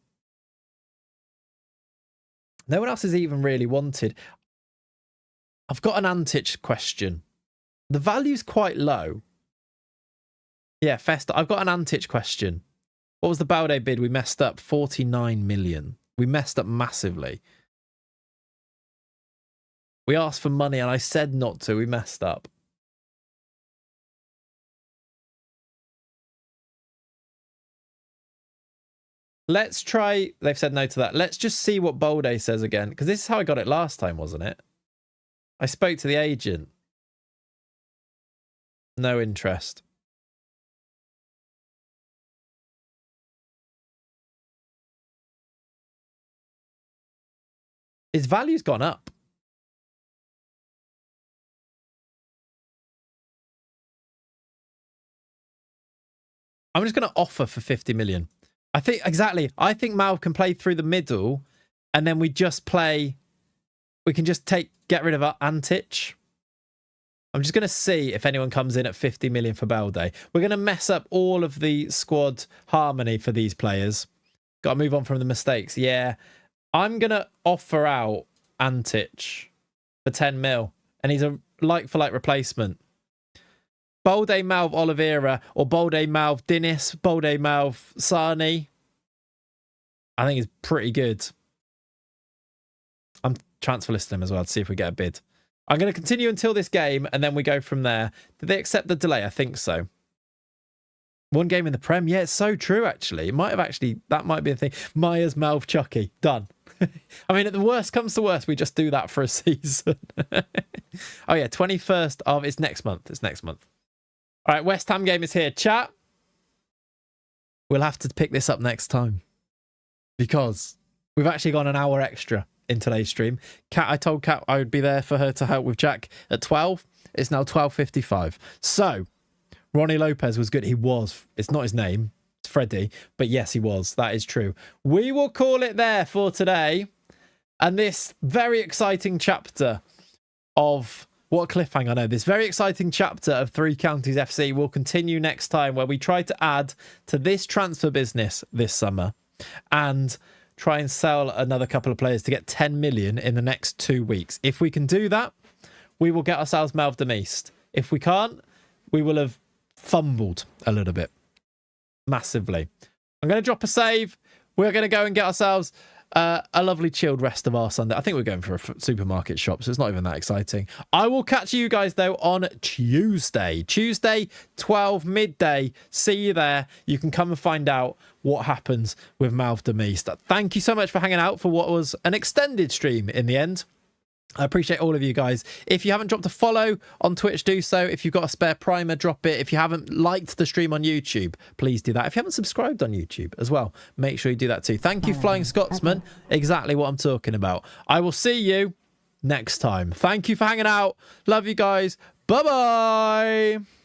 No one else is even really wanted. I've got an Antich question. The value's quite low. Yeah, Festa. I've got an Antich question. What was the Balde bid? We messed up 49 million. We messed up massively. We asked for money and I said not to. We messed up. Let's try. They've said no to that. Let's just see what Balde says again. Because this is how I got it last time, wasn't it? I spoke to the agent. No interest. His value's gone up. I'm just going to offer for 50 million. I think, exactly. I think Malv can play through the middle and then we just play. We can just get rid of our Antich. I'm just going to see if anyone comes in at 50 million for Balde. We're going to mess up all of the squad harmony for these players. Got to move on from the mistakes. Yeah. I'm going to offer out Antich for 10 mil. And he's a like-for-like replacement. Balde, Malv, Oliveira, or Balde, Malv, Dinis, Balde, Malv, Sani. I think he's pretty good. I'm transfer listing him as well to see if we get a bid. I'm going to continue until this game, and then we go from there. Did they accept the delay? I think so. One game in the Prem. Yeah, it's so true, actually. It might have actually... That might be a thing. Myers, Malv, Chucky. Done. I mean, at the worst comes to worst, we just do that for a season. Oh, yeah. 21st of... It's next month. It's next month. All right, West Ham game is here. Chat. We'll have to pick this up next time. Because we've actually gone an hour extra in today's stream. Kat, I told Kat I would be there for her to help with Jack at 12. It's now 12:55. So, Ronnie Lopez was good. He was. It's not his name. It's Freddie. But yes, he was. That is true. We will call it there for today. And this very exciting chapter of... What a cliffhanger, I know. This very exciting chapter of Three Counties FC will continue next time, where we try to add to this transfer business this summer and try and sell another couple of players to get 10 million in the next 2 weeks. If we can do that, we will get ourselves Malv East. If we can't, we will have fumbled a little bit. Massively. I'm going to drop a save. We're going to go and get ourselves... a lovely chilled rest of our Sunday. I think we're going for a supermarket shop, so it's not even that exciting. I will catch you guys, though, on Tuesday. Tuesday, 12 midday. See you there. You can come and find out what happens with Malv East. Thank you so much for hanging out for what was an extended stream in the end. I appreciate all of you guys. If you haven't dropped a follow on Twitch, do so. If you've got a spare primer, drop it. If you haven't liked the stream on YouTube, please do that. If you haven't subscribed on YouTube as well, make sure you do that too. Thank you, Flying Scotsman. Exactly what I'm talking about. I will see you next time. Thank you for hanging out. Love you guys. Bye-bye.